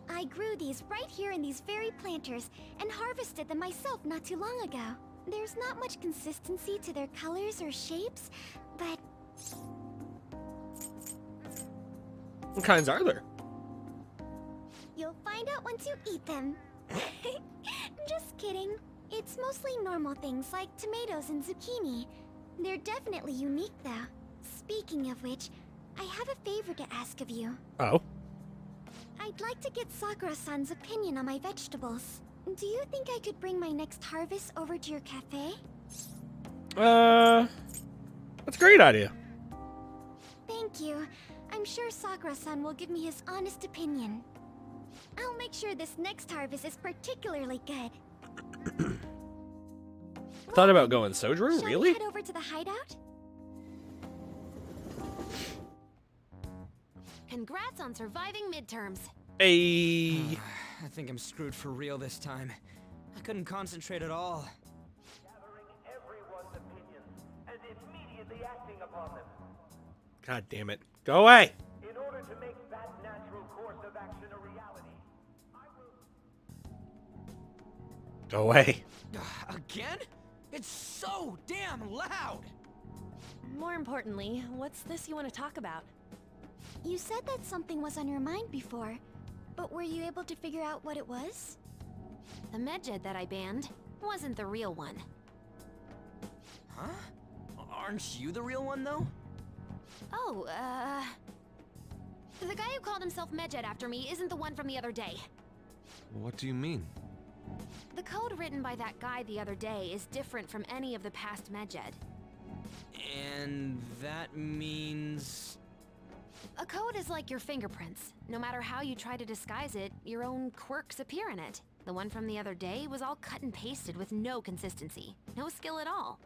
I grew these right here in these very planters and harvested them myself not too long ago. There's not much consistency to their colors or shapes, but... What kinds are there? You'll find out once you eat them. Just kidding. It's mostly normal things like tomatoes and zucchini. They're definitely unique though. Speaking of which, I have a favor to ask of you. Oh. I'd like to get Sakura-san's opinion on my vegetables. Do you think I could bring my next harvest over to your cafe? That's a great idea. Thank you. I'm sure Sakura-san will give me his honest opinion. I'll make sure this next harvest is particularly good. Thought about going Sojourn, Shall really? we head over to the hideout? Congrats on surviving midterms. Hey. I think I'm screwed for real this time. I couldn't concentrate at all. Gathering everyone's opinions and immediately acting upon them. God damn it. Go away. In order to make that natural course of action a reality, I will... Go away. Again? It's so damn loud! More importantly, what's this you want to talk about? You said that something was on your mind before, but were you able to figure out what it was? The medjed that I banned wasn't the real one. Huh? Aren't you the real one, though? Oh, the guy who called himself medjed after me isn't the one from the other day. What do you mean? The code written by that guy the other day is different from any of the past medjed. And that means... A code is like your fingerprints. No matter how you try to disguise it, your own quirks appear in it. The one from the other day was all cut and pasted with no consistency. No skill at all.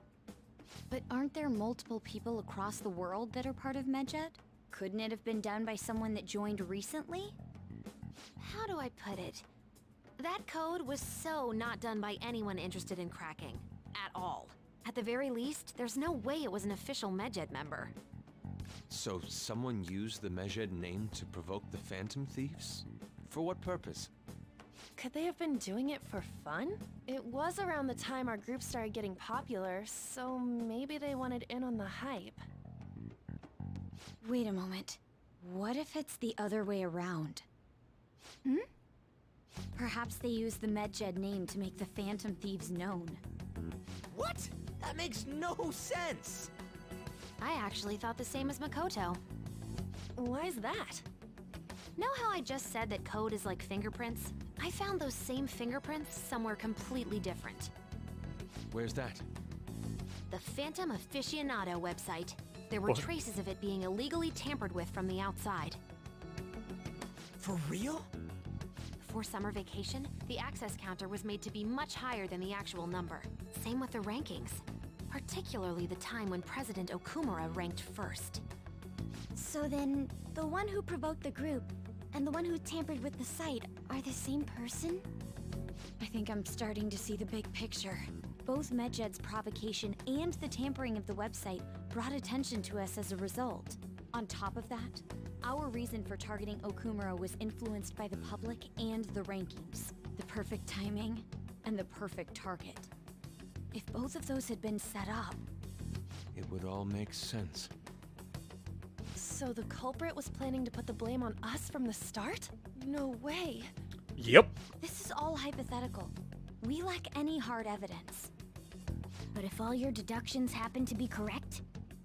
But aren't there multiple people across the world that are part of medjed? Couldn't it have been done by someone that joined recently? How do I put it? That code was so not done by anyone interested in cracking. At all. At the very least, there's no way it was an official medjed member. So someone used the medjed name to provoke the Phantom Thieves? For what purpose? Could they have been doing it for fun? It was around the time our group started getting popular, so maybe they wanted in on the hype. Wait a moment. What if it's the other way around? Perhaps they used the medjed name to make the Phantom Thieves known. What? That makes no sense! I actually thought the same as Makoto. Why's that? Know how I just said that code is like fingerprints? I found those same fingerprints somewhere completely different. Where's that? The Phantom Aficionado website. There were traces of it being illegally tampered with from the outside. For real? For summer vacation, the access counter was made to be much higher than the actual number. Same with the rankings. Particularly the time when President Okumura ranked first. So then, the one who provoked the group and the one who tampered with the site are the same person? I think I'm starting to see the big picture. Both medjed's provocation and the tampering of the website brought attention to us as a result. On top of that, our reason for targeting Okumura was influenced by the public and the rankings. The perfect timing and the perfect target. If both of those had been set up... It would all make sense. So the culprit was planning to put the blame on us from the start? No way. Yep. This is all hypothetical. We lack any hard evidence. But if all your deductions happen to be correct,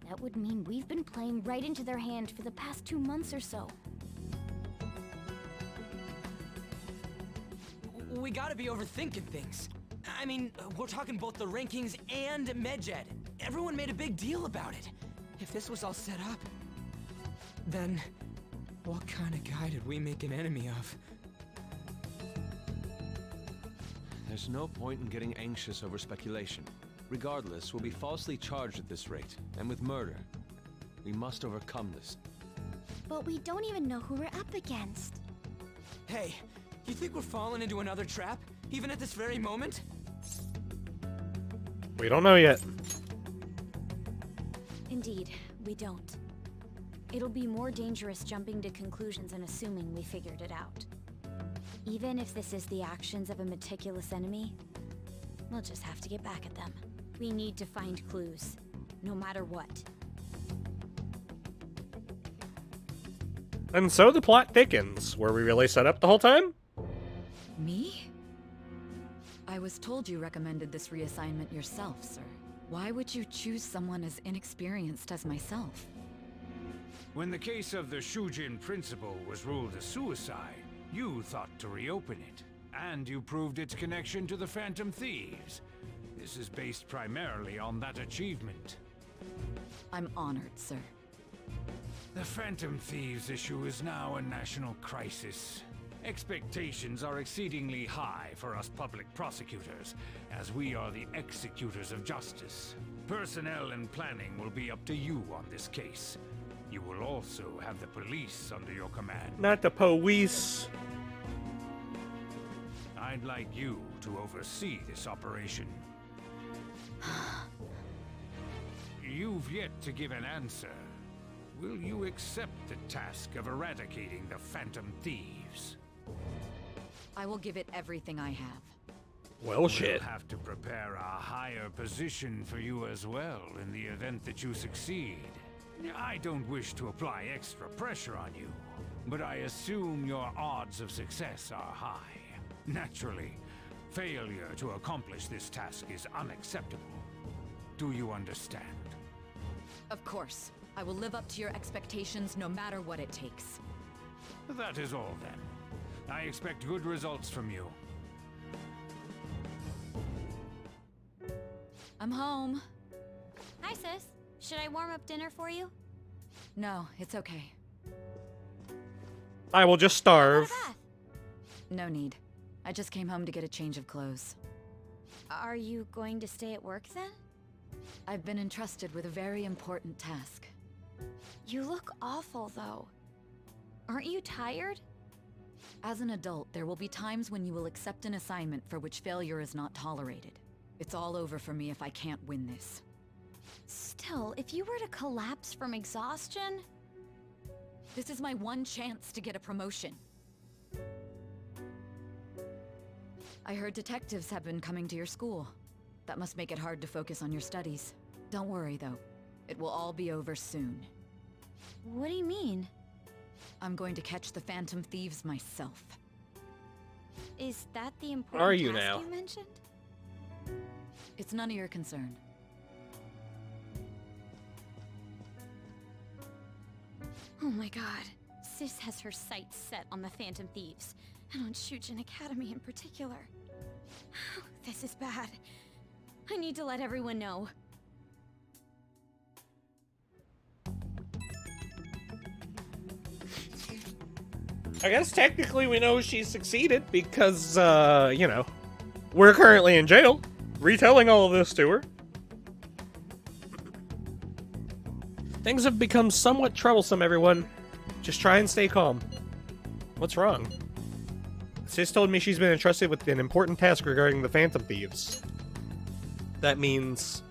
that would mean we've been playing right into their hand for the past 2 months or so. We gotta be overthinking things. I mean, we're talking both the rankings and Medjed. Everyone made a big deal about it. If this was all set up, then what kind of guy did we make an enemy of? There's no point in getting anxious over speculation. Regardless, we'll be falsely charged at this rate, and with murder. We must overcome this. But we don't even know who we're up against. Hey, you think we're falling into another trap, even at this very moment? We don't know yet. Indeed, we don't. It'll be more dangerous jumping to conclusions and assuming we figured it out. Even if this is the actions of a meticulous enemy, we'll just have to get back at them. We need to find clues, no matter what. And so the plot thickens. Were we really set up the whole time? Me? I was told you recommended this reassignment yourself, sir. Why would you choose someone as inexperienced as myself? When the case of the Shujin principal was ruled a suicide, you thought to reopen it, and you proved its connection to the Phantom Thieves. This is based primarily on that achievement. I'm honored, sir. The Phantom Thieves issue is now a national crisis. Expectations are exceedingly high for us public prosecutors, as we are the executors of justice. Personnel and planning will be up to you on this case. You will also have the police under your command. Not the police. I'd like you to oversee this operation. You've yet to give an answer. Will you accept the task of eradicating the Phantom Thieves? I will give it everything I have. Well, shit. We'll have to prepare a higher position for you as well in the event that you succeed. I don't wish to apply extra pressure on you, but I assume your odds of success are high. Naturally, failure to accomplish this task is unacceptable. Do you understand? Of course. I will live up to your expectations no matter what it takes. That is all then. I expect good results from you. I'm home. Hi, sis. Should I warm up dinner for you? No, it's okay. I will just starve. No need. I just came home to get a change of clothes. Are you going to stay at work then? I've been entrusted with a very important task. You look awful, though. Aren't you tired? As an adult, there will be times when you will accept an assignment for which failure is not tolerated. It's all over for me if I can't win this. Still, if you were to collapse from exhaustion... This is my one chance to get a promotion. I heard detectives have been coming to your school. That must make it hard to focus on your studies. Don't worry, though. It will all be over soon. What do you mean? I'm going to catch the Phantom Thieves myself. Is that the important Are you task now? you mentioned? It's none of your concern. Oh my god. Sis has her sights set on the Phantom Thieves, and on Shujin Academy in particular. This is bad. I need to let everyone know. I guess technically we know she succeeded because, you know, we're currently in jail, retelling all of this to her. Things have become somewhat troublesome, everyone. Just try and stay calm. What's wrong? Sis told me she's been entrusted with an important task regarding the Phantom Thieves. That means...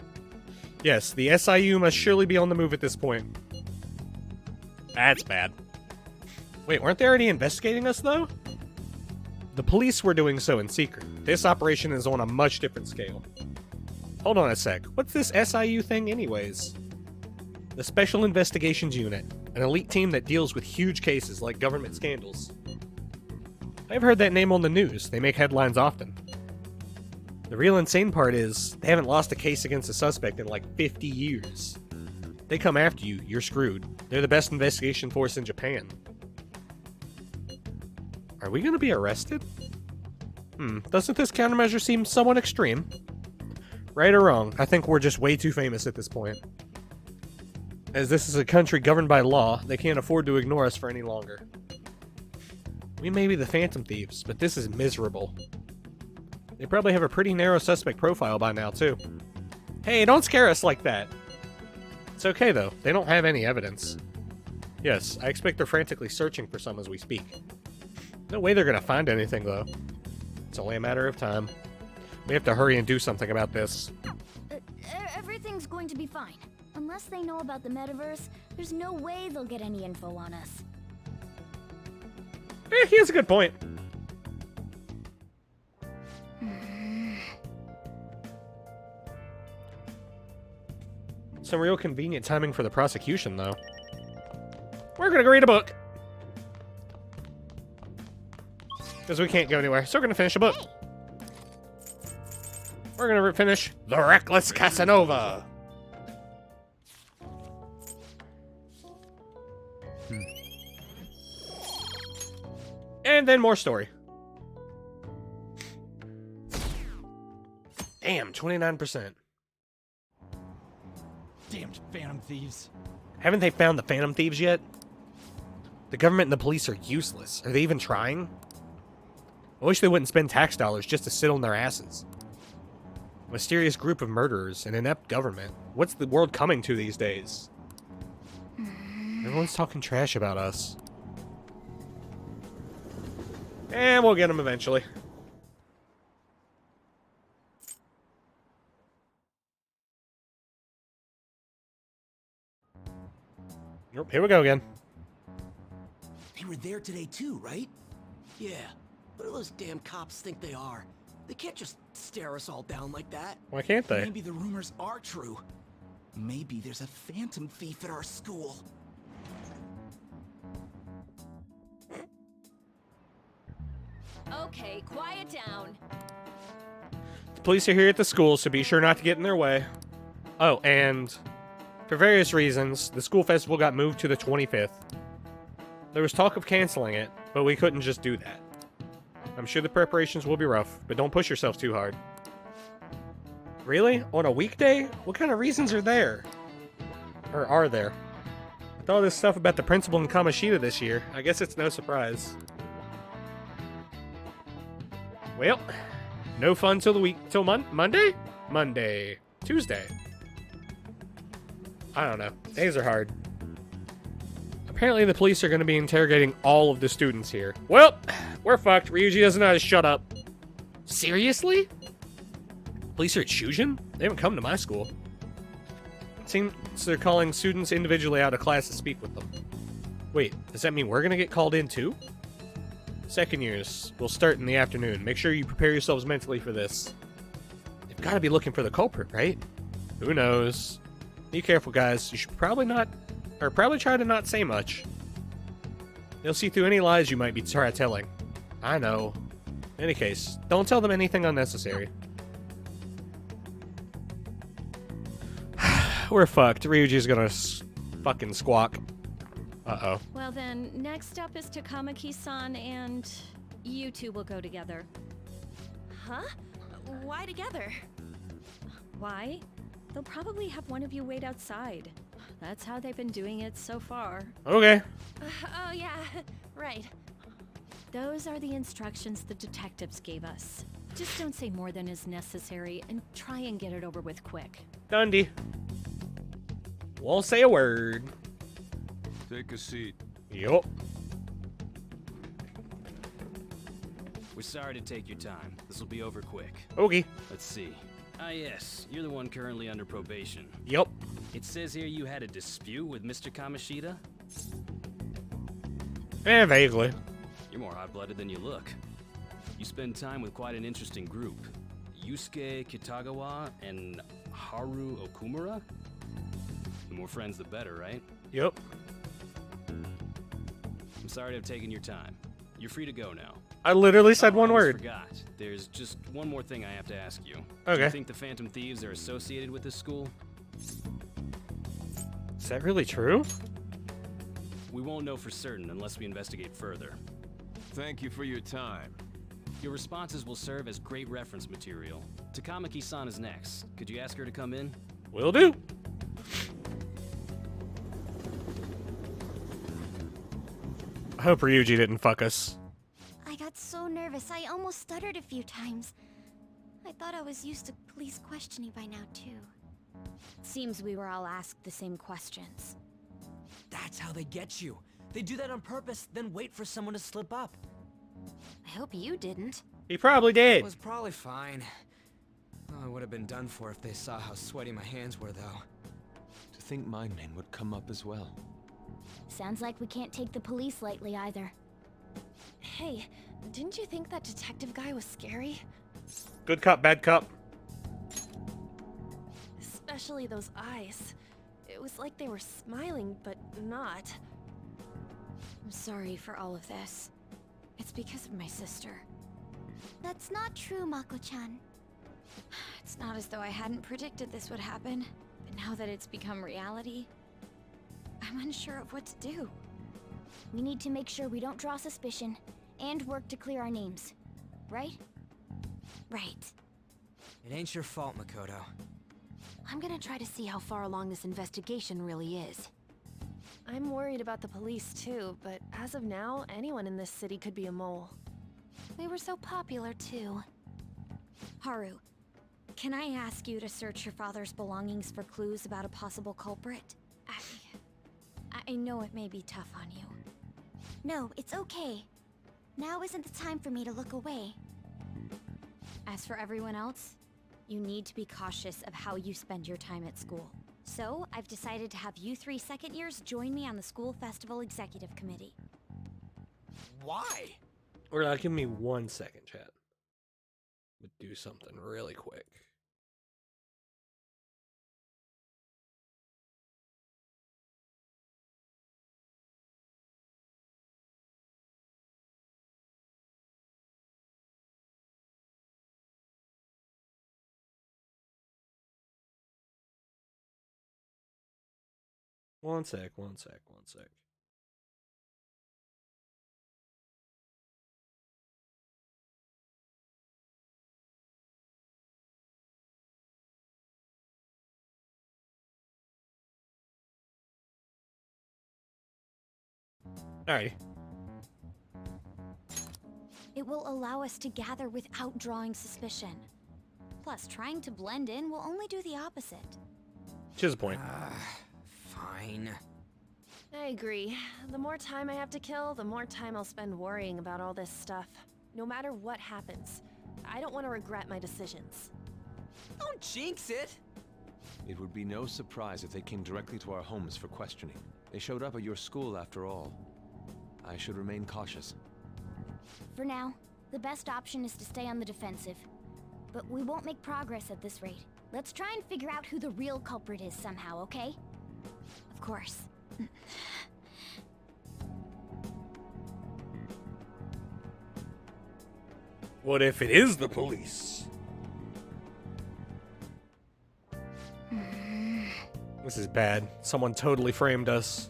yes, the SIU must surely be on the move at this point. That's bad. Wait, weren't they already investigating us, though? The police were doing so in secret. This operation is on a much different scale. Hold on a sec. What's this SIU thing anyways? The Special Investigations Unit, an elite team that deals with huge cases like government scandals. I've heard that name on the news. They make headlines often. The real insane part is, they haven't lost a case against a suspect in like 50 years. They come after you, you're screwed. They're the best investigation force in Japan. Are we gonna be arrested? Doesn't this countermeasure seem somewhat extreme? Right or wrong, I think we're just way too famous at this point. As this is a country governed by law, they can't afford to ignore us for any longer. We may be the Phantom Thieves, but this is miserable. They probably have a pretty narrow suspect profile by now, too. Hey, don't scare us like that! It's okay, though. They don't have any evidence. Yes, I expect they're frantically searching for some as we speak. No way they're gonna find anything, though. It's only a matter of time. We have to hurry and do something about this. Everything's going to be fine. Unless they know about the metaverse, there's no way they'll get any info on us. He has a good point. Some real convenient timing for the prosecution, though. We're gonna go read a book. Because we can't go anywhere, so we're gonna finish a book. We're gonna finish The Reckless Casanova. And then more story. Damn, 29%. Damned Phantom Thieves. Haven't they found the Phantom Thieves yet? The government and the police are useless. Are they even trying? I wish they wouldn't spend tax dollars just to sit on their asses. A mysterious group of murderers, an inept government. What's the world coming to these days? Everyone's talking trash about us. And we'll get them eventually. Nope, here we go again. They were there today too, right? Yeah, what do those damn cops think they are? They can't just stare us all down like that. Why can't they? Maybe the rumors are true. Maybe there's a phantom thief at our school. Okay, quiet down. The police are here at the school, so be sure not to get in their way. Oh, and for various reasons, the school festival got moved to the 25th. There was talk of canceling it, but we couldn't just do that. I'm sure the preparations will be rough, but don't push yourself too hard. Really? On a weekday? What kind of reasons are there? Or are there? With all this stuff about the principal and Kamoshida this year, I guess it's no surprise. Well, no fun till Monday? Monday. Tuesday. I don't know. Days are hard. Apparently the police are going to be interrogating all of the students here. Well, we're fucked. Ryuji doesn't know how to shut up. Seriously? Police are at Shujin? They haven't come to my school. Seems they're calling students individually out of class to speak with them. Wait, does that mean we're going to get called in too? Second years will start in the afternoon. Make sure you prepare yourselves mentally for this. They've got to be looking for the culprit, right? Who knows? Be careful, guys. You should probably try to not say much. They'll see through any lies you might be telling. I know. In any case, don't tell them anything unnecessary. We're fucked. Ryuji's gonna fucking squawk. Uh-oh. Well then, next up is Takamaki-san, and you two will go together. Huh? Why together? Why? They'll probably have one of you wait outside. That's how they've been doing it so far. Okay. Oh yeah, right. Those are the instructions the detectives gave us. Just don't say more than is necessary, and try and get it over with quick. Dundee. Won't say a word. Take a seat. Yup. We're sorry to take your time. This will be over quick. Okay. Let's see. Ah, yes. You're the one currently under probation. Yup. It says here you had a dispute with Mr. Kamoshida? Vaguely. You're more hot-blooded than you look. You spend time with quite an interesting group. Yusuke Kitagawa and Haru Okumura? The more friends, the better, right? Yup. I'm sorry to have taken your time. You're free to go now. I literally said one I almost word. Forgot. There's just one more thing I have to ask you. Okay. Do you think the Phantom Thieves are associated with this school? Is that really true? We won't know for certain unless we investigate further. Thank you for your time. Your responses will serve as great reference material. Takamaki-san is next. Could you ask her to come in? Will do. I hope Ryuji didn't fuck us. I got so nervous, I almost stuttered a few times. I thought I was used to police questioning by now, too. Seems we were all asked the same questions. That's how they get you. They do that on purpose, then wait for someone to slip up. I hope you didn't. He probably did. It was probably fine. Oh, I would have been done for if they saw how sweaty my hands were, though. To think my name would come up as well. Sounds like we can't take the police lightly either. Hey, didn't you think that detective guy was scary? Good cop, bad cop. Especially those eyes. It was like they were smiling, but not. I'm sorry for all of this. It's because of my sister. That's not true, Mako-chan. It's not as though I hadn't predicted this would happen, but now that it's become reality, I'm unsure of what to do. We need to make sure we don't draw suspicion, and work to clear our names. Right? Right. It ain't your fault, Makoto. I'm gonna try to see how far along this investigation really is. I'm worried about the police too, but as of now, anyone in this city could be a mole. We were so popular too. Haru, can I ask you to search your father's belongings for clues about a possible culprit? I know it may be tough on you. No, it's okay. Now isn't the time for me to look away. As for everyone else, you need to be cautious of how you spend your time at school. So, I've decided to have you 3 second years join me on the school festival executive committee. Why? Or give me 1 second, chat. But do something really quick. One sec. Alright. It will allow us to gather without drawing suspicion. Plus, trying to blend in will only do the opposite. Which is a point. Fine. I agree. The more time I have to kill, the more time I'll spend worrying about all this stuff. No matter what happens, I don't want to regret my decisions. Don't jinx it! It would be no surprise if they came directly to our homes for questioning. They showed up at your school after all. I should remain cautious. For now, the best option is to stay on the defensive. But we won't make progress at this rate. Let's try and figure out who the real culprit is somehow, okay? Of course. What if it is the police? This is bad. Someone totally framed us.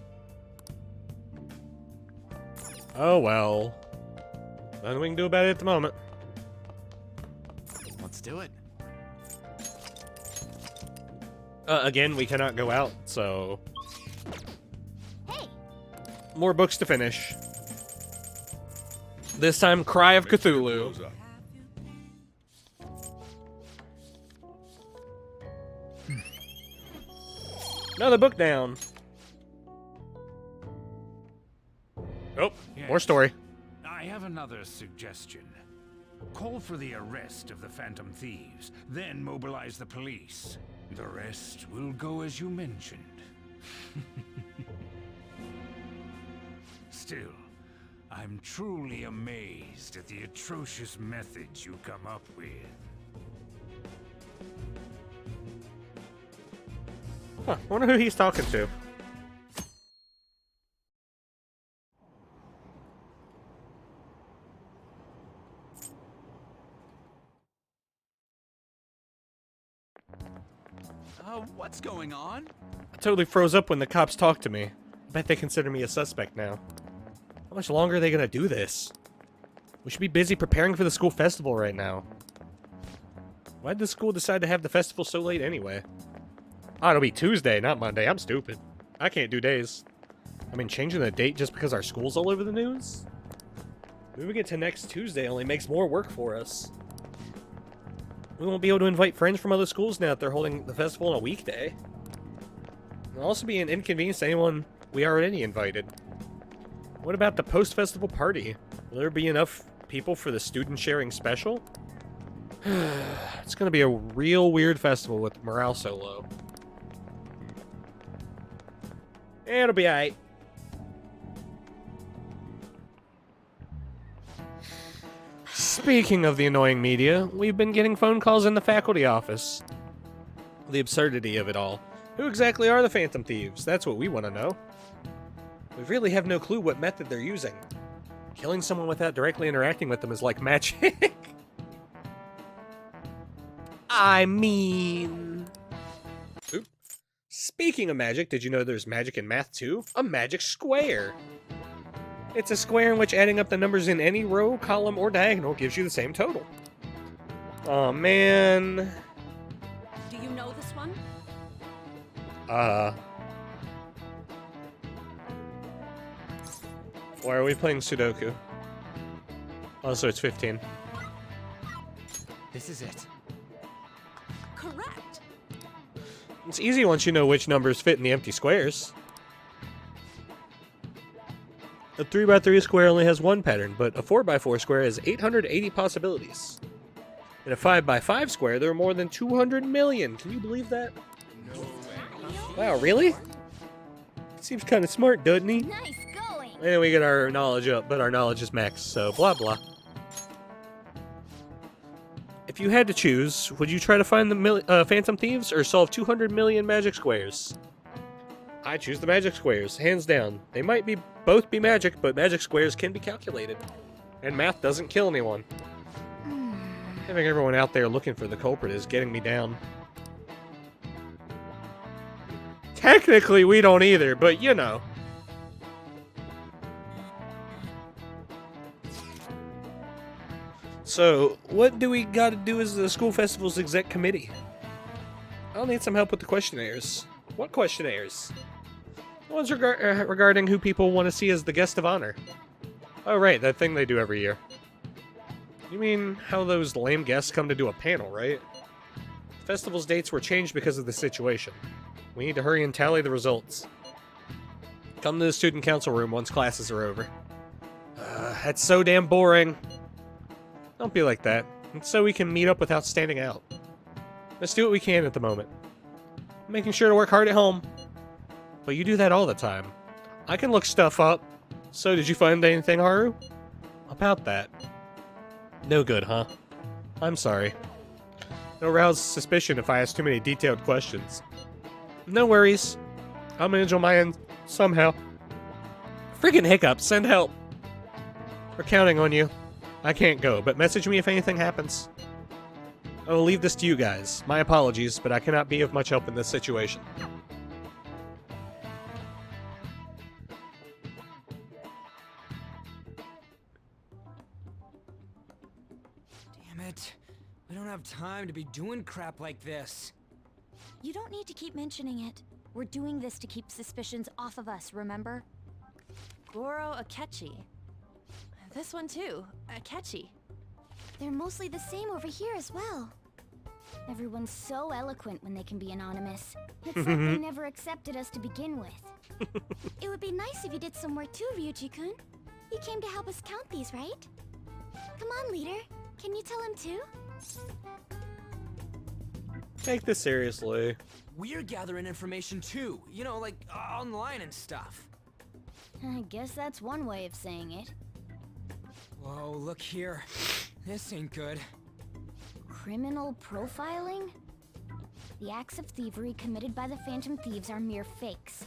Oh well. Nothing we can do about it at the moment. Let's do it. Again, we cannot go out, so... Hey! More books to finish. This time, Cry of Cthulhu. Another book down. Oh, Yes. more story. I have another suggestion. Call for the arrest of the Phantom Thieves, then mobilize the police. The rest will go as you mentioned. Still, I'm truly amazed at the atrocious methods you come up with. Huh, wonder who he's talking to. What's going on? I totally froze up when the cops talked to me. I bet they consider me a suspect now. How much longer are they gonna do this? We should be busy preparing for the school festival right now. Why'd the school decide to have the festival so late anyway? Oh, it'll be Tuesday, not Monday. I'm stupid. I can't do days. I mean, changing the date just because our school's all over the news? Moving we get to next Tuesday only makes more work for us. We won't be able to invite friends from other schools now that they're holding the festival on a weekday. It'll also be an inconvenience to anyone we already invited. What about the post-festival party? Will there be enough people for the student sharing special? It's gonna be a real weird festival with morale so low. It'll be alright. Speaking of the annoying media, we've been getting phone calls in the faculty office. The absurdity of it all. Who exactly are the Phantom Thieves? That's what we want to know. We really have no clue what method they're using. Killing someone without directly interacting with them is like magic. I mean... Oop. Speaking of magic, did you know there's magic in math too? A magic square. It's a square in which adding up the numbers in any row, column, or diagonal gives you the same total. Oh man. Do you know this one? Why are we playing Sudoku? Also, it's 15. This is it. Correct. It's easy once you know which numbers fit in the empty squares. A 3x3 square only has one pattern, but a 4x4 square has 880 possibilities. In a 5x5 square, there are more than 200 million. Can you believe that? No way. Wow, really? Seems kind of smart, doesn't he? Nice going. And we get our knowledge up, but our knowledge is maxed, so blah blah. If you had to choose, would you try to find the Phantom Thieves or solve 200 million magic squares? I choose the magic squares, hands down. They might both be magic, but magic squares can be calculated. And math doesn't kill anyone. Having everyone out there looking for the culprit is getting me down. Technically, we don't either, but you know. So, what do we gotta do as the school festival's exec committee? I'll need some help with the questionnaires. What questionnaires? The ones regarding who people want to see as the guest of honor. Oh right, that thing they do every year. You mean how those lame guests come to do a panel, right? The festival's dates were changed because of the situation. We need to hurry and tally the results. Come to the student council room once classes are over. That's so damn boring. Don't be like that. It's so we can meet up without standing out. Let's do what we can at the moment. I'm making sure to work hard at home. But you do that all the time. I can look stuff up. So did you find anything, Haru? About that. No good, huh? I'm sorry. It'll rouse suspicion if I ask too many detailed questions. No worries. I'll manage on my end somehow. Friggin' hiccups, send help. We're counting on you. I can't go, but message me if anything happens. I will leave this to you guys. My apologies, but I cannot be of much help in this situation. Damn it. We don't have time to be doing crap like this. You don't need to keep mentioning it. We're doing this to keep suspicions off of us, remember? Goro Akechi. This one too, Akechi. They're mostly the same over here as well. Everyone's so eloquent when they can be anonymous. It's like they never accepted us to begin with. It would be nice if you did some work too, Ryuji-kun. You came to help us count these, right? Come on, leader. Can you tell him too? Take this seriously. We're gathering information too, you know, like online and stuff. I guess that's one way of saying it. Whoa, look here. This ain't good. Criminal profiling? The acts of thievery committed by the Phantom Thieves are mere fakes.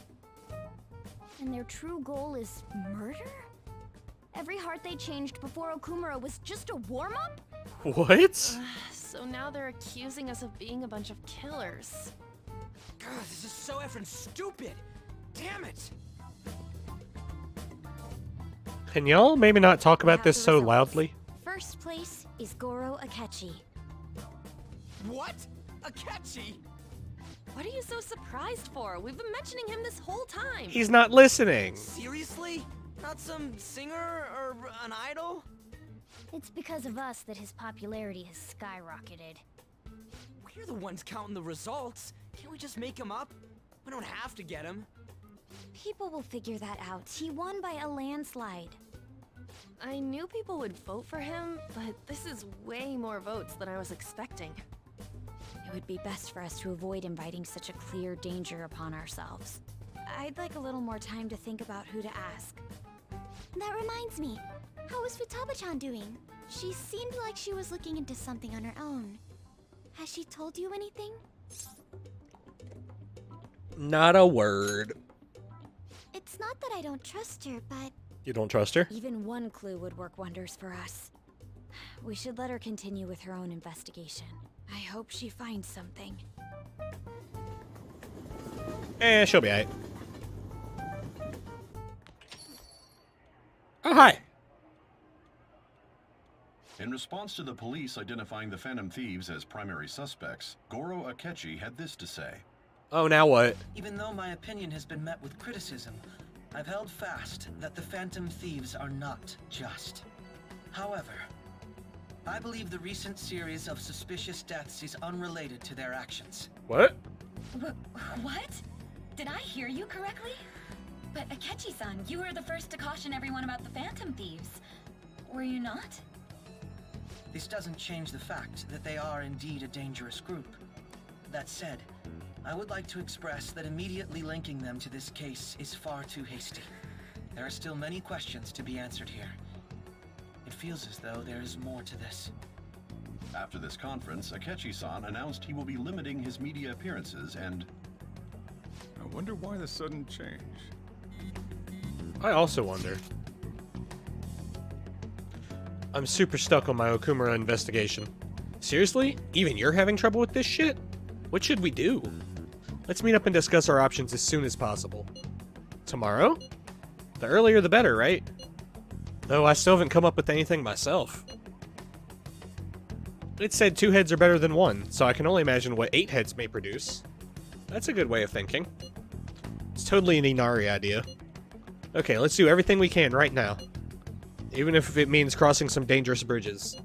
And their true goal is murder? Every heart they changed before Okumura was just a warm-up? What? So now they're accusing us of being a bunch of killers. God, this is so effing stupid! Damn it! Can y'all maybe not talk about this so loudly? first place is Goro Akechi. What? Akechi? What are you so surprised for? We've been mentioning him this whole time. He's not listening. Seriously? Not some singer or an idol? It's because of us that his popularity has skyrocketed. We're the ones counting the results. Can't we just make him up? We don't have to get him. People will figure that out. He won by a landslide. I knew people would vote for him, but this is way more votes than I was expecting. It would be best for us to avoid inviting such a clear danger upon ourselves. I'd like a little more time to think about who to ask. That reminds me. How is Futaba-chan doing? She seemed like she was looking into something on her own. Has she told you anything? Not a word. It's not that I don't trust her, but... You don't trust her? Even one clue would work wonders for us. We should let her continue with her own investigation. I hope she finds something. She'll be alright. Oh, hi. In response to the police identifying the Phantom Thieves as primary suspects, Goro Akechi had this to say. Oh, now what? Even though my opinion has been met with criticism, I've held fast that the Phantom Thieves are not just. However, I believe the recent series of suspicious deaths is unrelated to their actions. What? What? Did I hear you correctly? But Akechi-san, you were the first to caution everyone about the Phantom Thieves. Were you not? This doesn't change the fact that they are indeed a dangerous group. That said, I would like to express that immediately linking them to this case is far too hasty. There are still many questions to be answered here. It feels as though there is more to this. After this conference, Akechi-san announced he will be limiting his media appearances and... I wonder why the sudden change. I also wonder. I'm super stuck on my Okumura investigation. Seriously? Even you're having trouble with this shit? What should we do? Let's meet up and discuss our options as soon as possible. Tomorrow? The earlier the better, right? Though I still haven't come up with anything myself. It said 2 heads are better than 1, so I can only imagine what 8 heads may produce. That's a good way of thinking. It's totally an Inari idea. Okay, let's do everything we can right now. Even if it means crossing some dangerous bridges.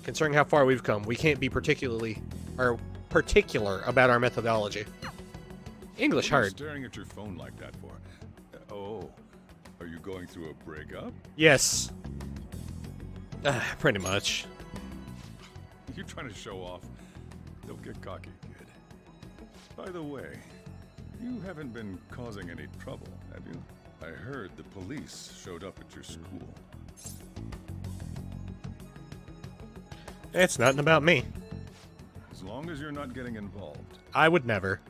Considering how far we've come, we can't be particular about our methodology. English What are you hard. staring at your phone like that for? Oh, are you going through a breakup? Yes. Pretty much. You trying to show off? Don't get cocky, kid. By the way, you haven't been causing any trouble, have you? I heard the police showed up at your school. It's nothing about me. As long as you're not getting involved. I would never.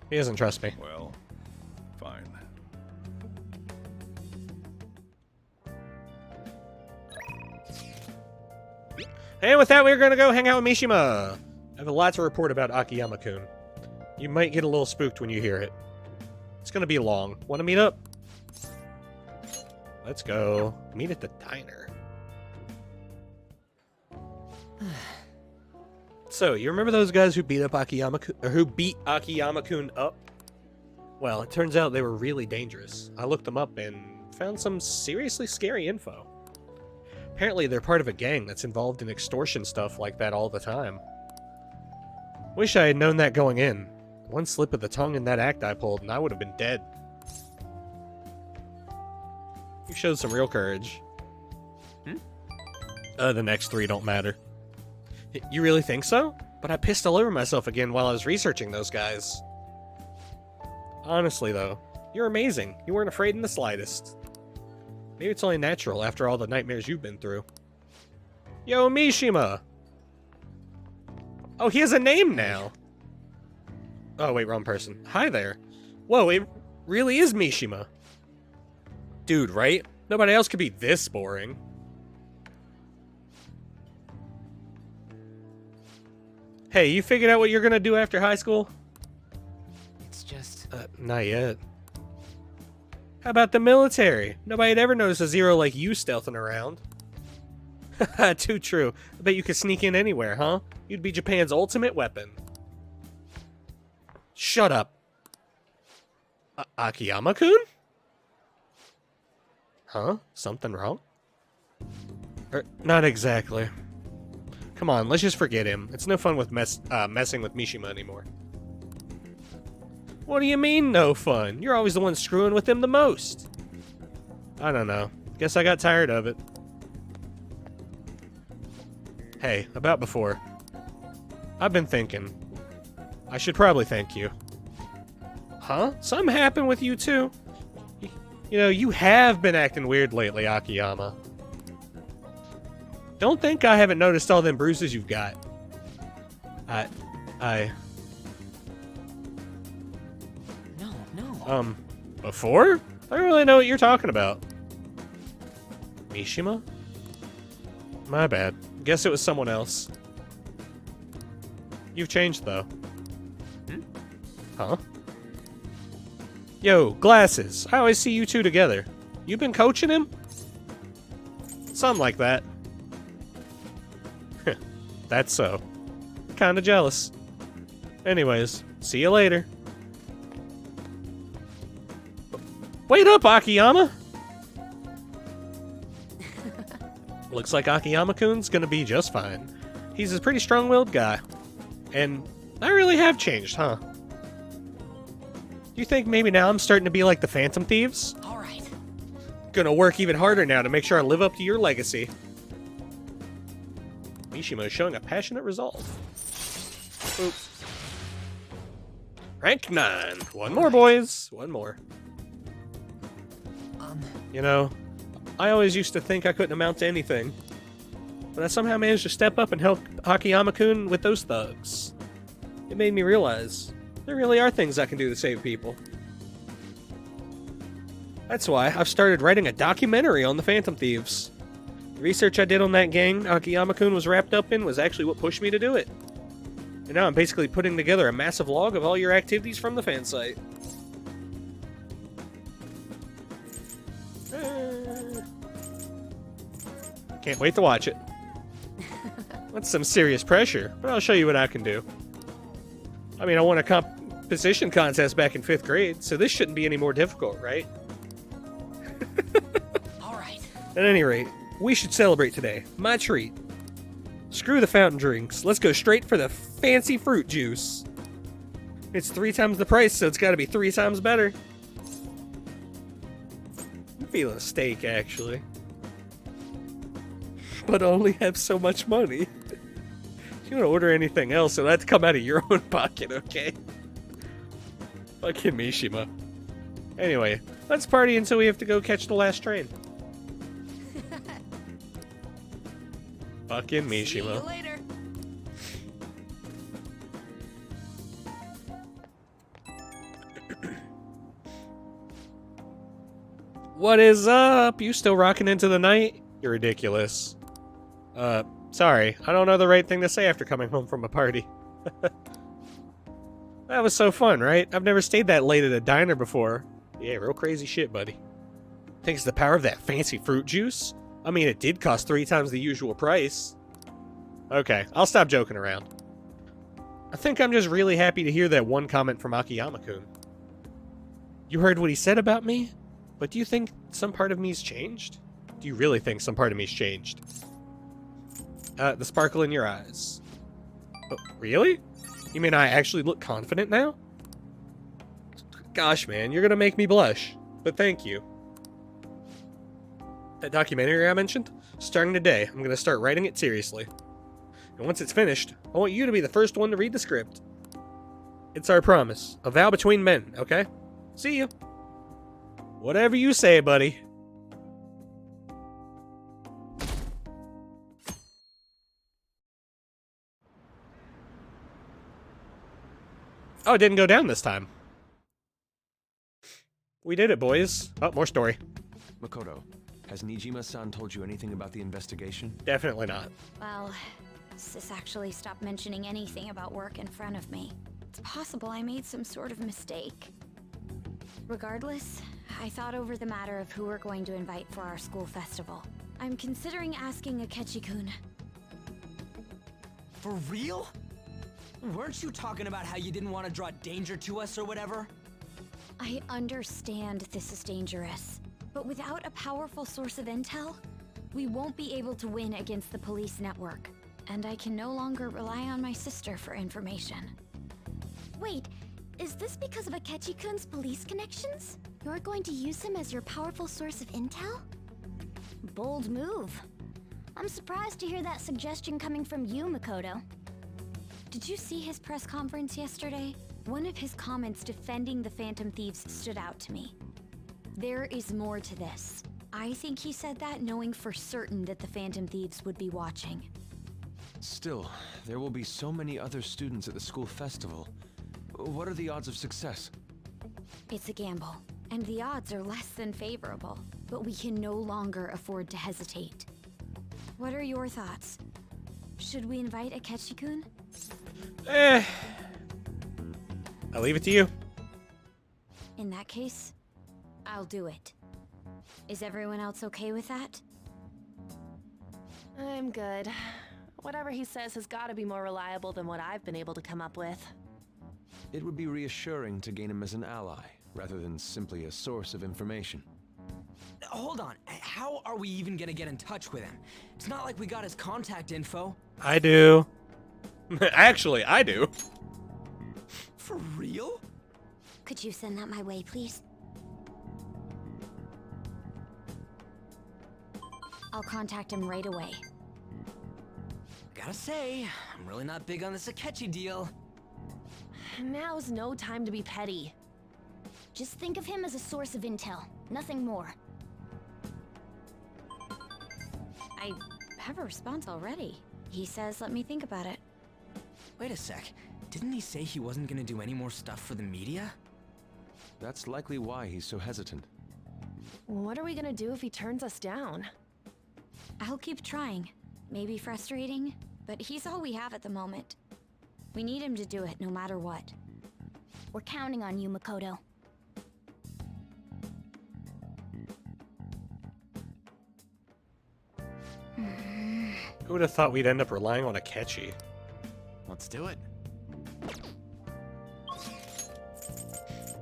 He doesn't trust me. Well, fine. And with that, we're gonna go hang out with Mishima. I have a lot to report about Akiyama-kun. You might get a little spooked when you hear it. It's gonna be long. Wanna meet up? Let's go. Meet at the diner. So, you remember those guys who beat up Akiyama-kun, or who beat Akiyama-kun up? Well, it turns out they were really dangerous. I looked them up and found some seriously scary info. Apparently, they're part of a gang that's involved in extortion stuff like that all the time. Wish I had known that going in. One slip of the tongue in that act I pulled, and I would have been dead. You showed some real courage. The next 3 don't matter. You really think so? But I pissed all over myself again while I was researching those guys. Honestly, though, you're amazing. You weren't afraid in the slightest. Maybe it's only natural after all the nightmares you've been through. Yo, Mishima! Oh, he has a name now! Oh, wait, wrong person. Hi there. Whoa, it really is Mishima. Dude, right? Nobody else could be this boring. Hey, you figured out what you're gonna do after high school? It's just... Not yet. How about the military? Nobody'd ever notice a zero like you stealthing around. Too true. I bet you could sneak in anywhere, huh? You'd be Japan's ultimate weapon. Shut up. Akiyama-kun? Huh? Something wrong? Not exactly. Come on, let's just forget him. It's no fun with messing with Mishima anymore. What do you mean, no fun? You're always the one screwing with him the most. I don't know. Guess I got tired of it. Hey, about before. I've been thinking. I should probably thank you. Huh? Something happened with you too? You know, you have been acting weird lately, Akiyama. Don't think I haven't noticed all them bruises you've got. No. Before? I don't really know what you're talking about. Mishima? My bad. Guess it was someone else. You've changed, though. Huh? Yo, glasses. I always see you two together. You been coaching him? Something like that. That's so. Kinda jealous. Anyways, see you later. Wait up, Akiyama! Looks like Akiyama-kun's gonna be just fine. He's a pretty strong-willed guy. And I really have changed, huh? Do you think maybe now I'm starting to be like the Phantom Thieves? Alright. Gonna work even harder now to make sure I live up to your legacy. Mishima is showing a passionate resolve. Oops. Rank 9. One more, boys. One more. You know, I always used to think I couldn't amount to anything. But I somehow managed to step up and help Akiyama-kun with those thugs. It made me realize there really are things I can do to save people. That's why I've started writing a documentary on the Phantom Thieves. The research I did on that gang Akiyama-kun was wrapped up in was actually what pushed me to do it. And now I'm basically putting together a massive log of all your activities from the fan site. Can't wait to watch it. That's some serious pressure, but I'll show you what I can do. I mean, I won a composition contest back in 5th grade, so this shouldn't be any more difficult, right? Alright. At any rate, we should celebrate today. My treat. Screw the fountain drinks. Let's go straight for the fancy fruit juice. It's 3 times the price, so it's gotta be 3 times better. I'm feeling a steak, actually. But I only have so much money. If you want to order anything else, it'll have to come out of your own pocket, okay? Fucking Mishima. Anyway, let's party until we have to go catch the last train. Fucking Mishima. See you later. What is up? You still rocking into the night? You're ridiculous. Sorry. I don't know the right thing to say after coming home from a party. That was so fun, right? I've never stayed that late at a diner before. Yeah, real crazy shit, buddy. Thanks to the power of that fancy fruit juice? I mean, it did cost 3 times the usual price. Okay, I'll stop joking around. I think I'm just really happy to hear that one comment from Akiyama-kun. You heard what he said about me? But do you think some part of me's changed? Do you really think some part of me's changed? The sparkle in your eyes. Oh, really? You mean I actually look confident now? Gosh, man, you're gonna make me blush. But thank you. That documentary I mentioned? Starting today, I'm gonna start writing it seriously. And once it's finished, I want you to be the first one to read the script. It's our promise. A vow between men, okay? See you. Whatever you say, buddy. Oh, it didn't go down this time. We did it, boys. Oh, more story. Makoto, has Nijima-san told you anything about the investigation? Definitely not. Well, Sis actually stopped mentioning anything about work in front of me. It's possible I made some sort of mistake. Regardless, I thought over the matter of who we're going to invite for our school festival. I'm considering asking Akechi-kun. For real? Weren't you talking about how you didn't want to draw danger to us or whatever? I understand this is dangerous, but without a powerful source of intel, we won't be able to win against the police network. And I can no longer rely on my sister for information. Wait, is this because of Akechi-kun's police connections? You're going to use him as your powerful source of intel? Bold move. I'm surprised to hear that suggestion coming from you, Makoto. Did you see his press conference yesterday? One of his comments defending the Phantom Thieves stood out to me. There is more to this. I think he said that knowing for certain that the Phantom Thieves would be watching. Still, there will be so many other students at the school festival. What are the odds of success? It's a gamble, and the odds are less than favorable, but we can no longer afford to hesitate. What are your thoughts? Should we invite Akechi-kun? I'll leave it to you. In that case, I'll do it. Is everyone else okay with that? I'm good. Whatever he says has got to be more reliable than what I've been able to come up with. It would be reassuring to gain him as an ally, rather than simply a source of information. Hold on, how are we even gonna get in touch with him? It's not like we got his contact info. I do. Actually, I do. For real? Could you send that my way, please? I'll contact him right away. Gotta say, I'm really not big on this Akechi deal. Now's no time to be petty. Just think of him as a source of intel, nothing more. I have a response already. He says let me think about it. Wait a sec. Didn't he say he wasn't gonna do any more stuff for the media? That's likely why he's so hesitant. What are we gonna do if he turns us down? I'll keep trying. Maybe frustrating, but he's all we have at the moment. We need him to do it no matter what. We're counting on you, Makoto. Who would have thought we'd end up relying on Akechi? Let's do it.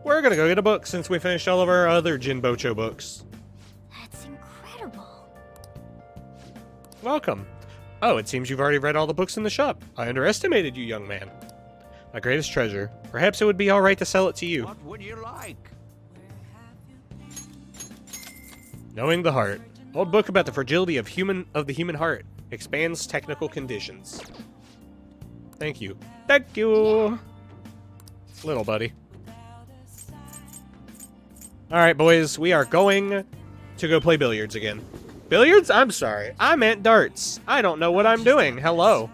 We're gonna go get a book since we finished all of our other Jinbocho books. That's incredible. Welcome. Oh, it seems you've already read all the books in the shop. I underestimated you, young man. My greatest treasure. Perhaps it would be alright to sell it to you. What would you like? Knowing the Heart. Old book about the fragility of the human heart. Expands technical conditions. Thank you. Thank you! Little buddy. Alright, boys. We are going to go play billiards again. Billiards? I'm sorry. I meant darts. I don't know what I'm doing. Hello.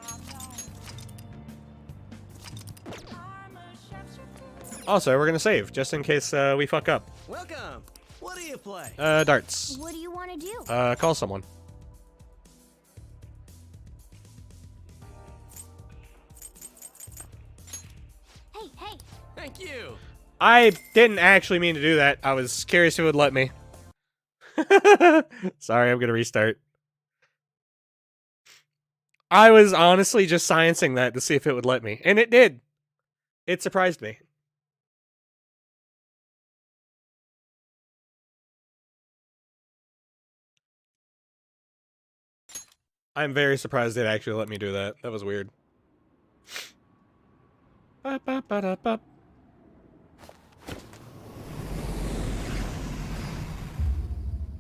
Also, we're gonna save, just in case we fuck up. Welcome. What do you play? Darts. What do you want to do? Call someone. Hey, hey. Thank you. I didn't actually mean to do that. I was curious who would let me. Sorry, I'm gonna restart. I was honestly just sciencing that to see if it would let me, and it did. It surprised me. I'm very surprised it actually let me do that. That was weird. Ba-ba-ba-da-ba.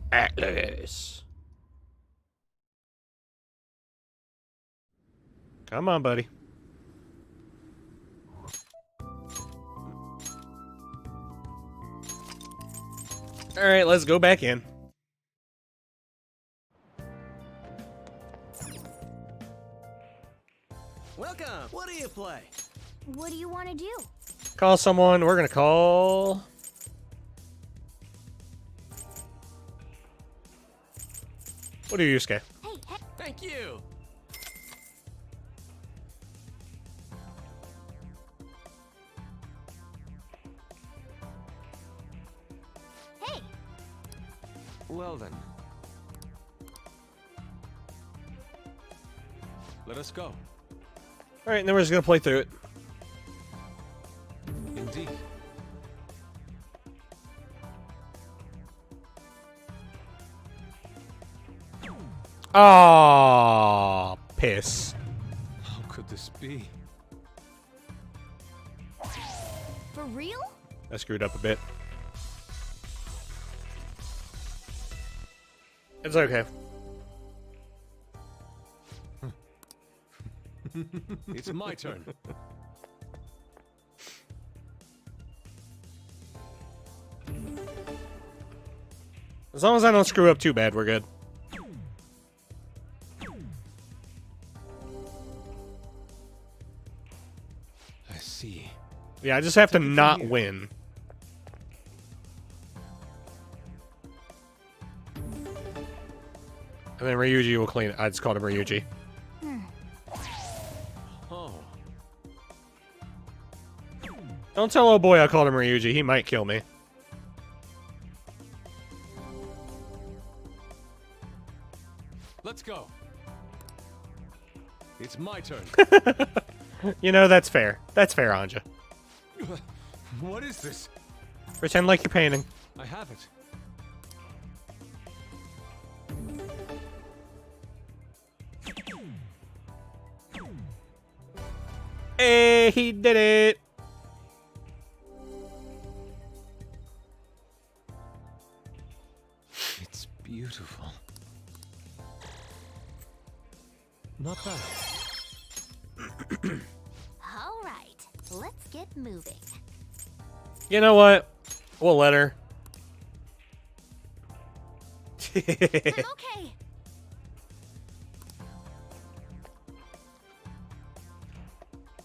Atlas. Come on, buddy. Alright, let's go back in. Welcome. What do you play? What do you want to do? Call someone. We're gonna call... What do you, Yusuke? Hey, hey. Thank you. Hey. Well then. Let us go. Alright, and then we're just gonna play through it. Indeed. Oh, piss. How could this be? For real? I screwed up a bit. It's okay. It's my turn. As long as I don't screw up too bad, we're good. I see. Yeah, I just have to not win. And then Ryuji will clean it. I just called him Ryuji. Oh. Don't tell old boy I called him Ryuji. He might kill me. Let's go. It's my turn. You know, that's fair. That's fair, Anja. What is this? Pretend like you're painting. I have it. Hey, he did it. It's beautiful. Not bad. All right, let's get moving. You know what? We'll let her. I'm okay.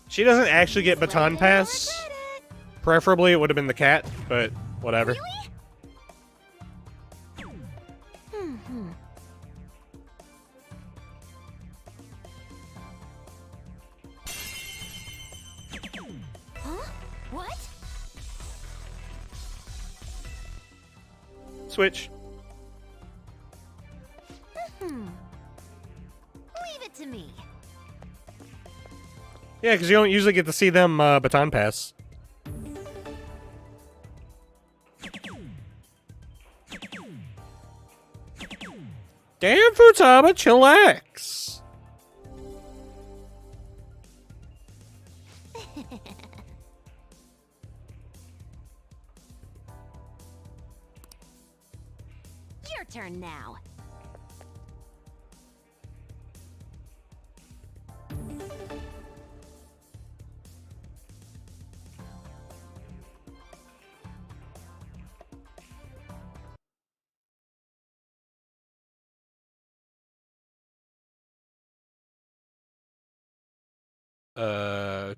She doesn't actually get baton pass. Preferably it would have been the cat, but whatever. Huh? What? Switch. Leave it to me. Yeah, because you don't usually get to see them baton pass. Damn, Futaba, chillax. Your turn now.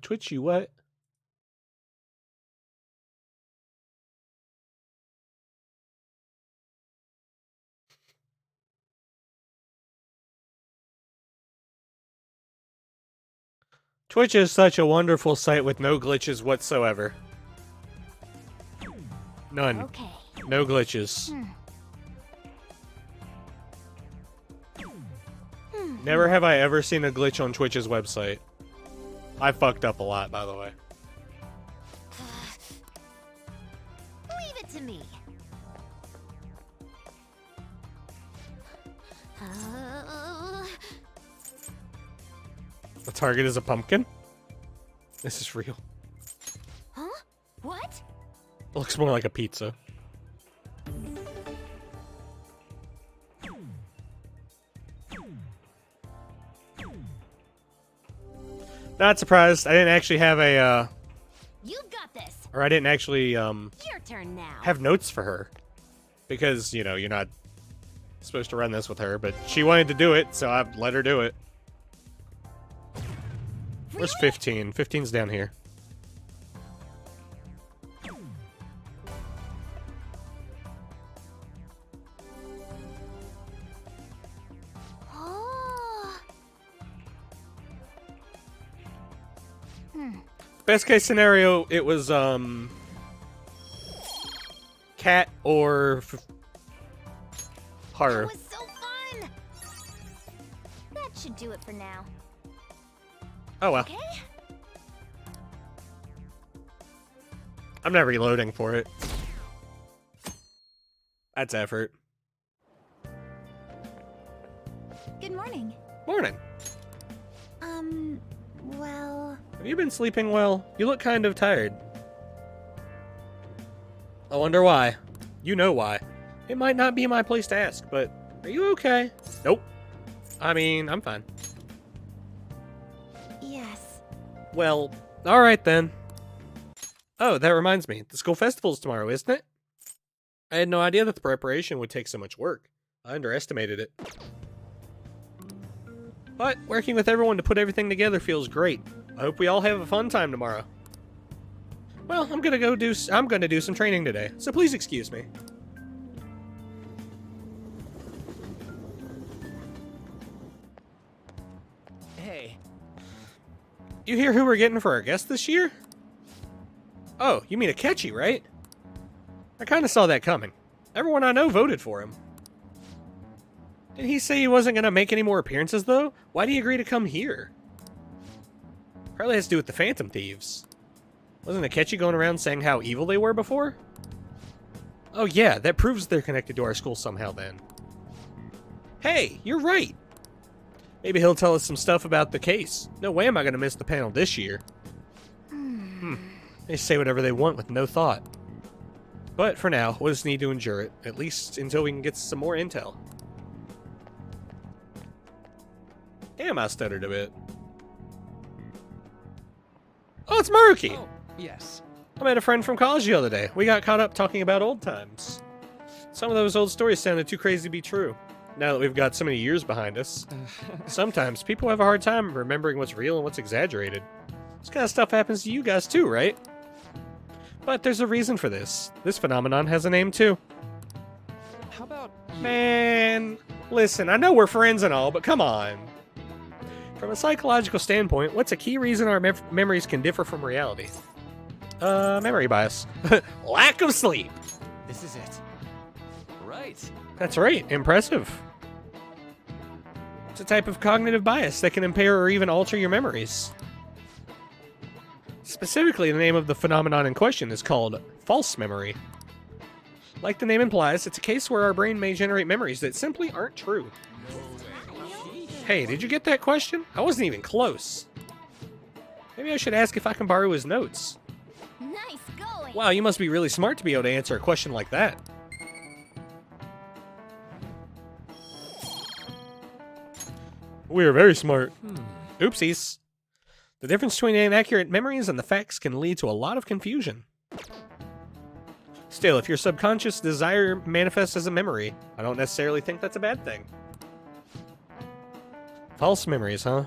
Twitch, you what? Twitch is such a wonderful site with no glitches whatsoever. None. Okay. No glitches. Never have I ever seen a glitch on Twitch's website. I fucked up a lot, by the way. Leave it to me. The target is a pumpkin? This is real. Huh? What? It looks more like a pizza. Not surprised. I didn't actually have a, You've got this. or I didn't actually, Your turn now. have notes for her. Because, you know, you're not supposed to run this with her, but she wanted to do it, so I let her do it. Where's 15? 15's down here. Oh. Best case scenario, it was, Cat or Haru. That was so fun! That should do it for now. Oh well. Okay? I'm not reloading for it. That's effort. Good morning. Morning. Well... Have you been sleeping well? You look kind of tired. I wonder why. You know why. It might not be my place to ask, but are you okay? Nope. I mean, I'm fine. Yes. Well, alright then. Oh, that reminds me. The school festival's tomorrow, isn't it? I had no idea that the preparation would take so much work. I underestimated it. But working with everyone to put everything together feels great. I hope we all have a fun time tomorrow. Well, I'm gonna do some training today, so please excuse me. Hey. You hear who we're getting for our guest this year? Oh, you mean Akechi, right? I kinda saw that coming. Everyone I know voted for him. Did he say he wasn't gonna make any more appearances, though? Why'd he agree to come here? Probably has to do with the Phantom Thieves. Wasn't Akechi going around saying how evil they were before? Oh yeah, that proves they're connected to our school somehow then. Hey, you're right! Maybe he'll tell us some stuff about the case. No way am I gonna miss the panel this year. They say whatever they want with no thought. But for now, we'll just need to endure it, at least until we can get some more intel. Damn, I stuttered a bit. Oh, it's Maruki! Oh, yes. I met a friend from college the other day. We got caught up talking about old times. Some of those old stories sounded too crazy to be true. Now that we've got so many years behind us. Sometimes people have a hard time remembering what's real and what's exaggerated. This kind of stuff happens to you guys too, right? But there's a reason for this. This phenomenon has a name too. How about... Man, listen, I know we're friends and all, but come on. From a psychological standpoint, what's a key reason our memories can differ from reality? Memory bias. Lack of sleep. This is it. Right. That's right. Impressive. It's a type of cognitive bias that can impair or even alter your memories. Specifically, the name of the phenomenon in question is called false memory. Like the name implies, it's a case where our brain may generate memories that simply aren't true. Hey, did you get that question? I wasn't even close. Maybe I should ask if I can borrow his notes. Nice going. Wow, you must be really smart to be able to answer a question like that. We are very smart. Oopsies. The difference between inaccurate memories and the facts can lead to a lot of confusion. Still, if your subconscious desire manifests as a memory, I don't necessarily think that's a bad thing. False memories, huh?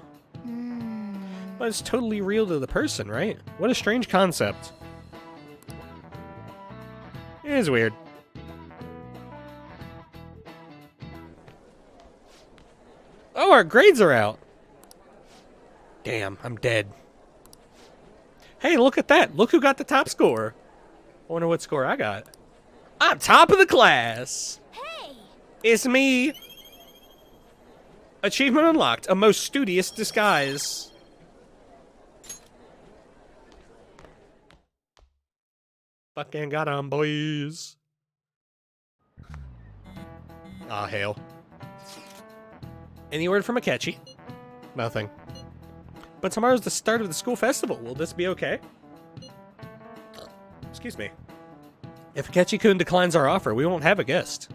But it's totally real to the person, right? What a strange concept. It is weird. Oh, our grades are out! Damn, I'm dead. Hey, look at that! Look who got the top score! I wonder what score I got. I'm top of the class! Hey! It's me! Achievement unlocked, a most studious disguise. Fucking got 'em, boys. Ah, hell. Any word from Akechi? Nothing. But tomorrow's the start of the school festival. Will this be okay? Excuse me. If Akechi-kun declines our offer, we won't have a guest.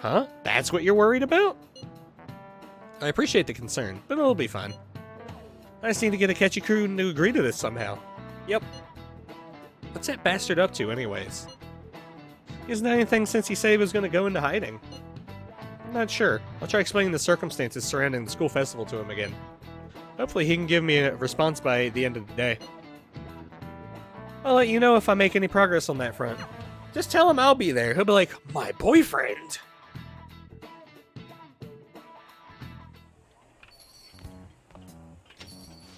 Huh? That's what you're worried about? I appreciate the concern, but it'll be fine. I just need to get Akechi-kun to agree to this somehow. Yep. What's that bastard up to, anyways? He hasn't done anything since he said he was going to go into hiding. I'm not sure. I'll try explaining the circumstances surrounding the school festival to him again. Hopefully he can give me a response by the end of the day. I'll let you know if I make any progress on that front. Just tell him I'll be there. He'll be like, my boyfriend!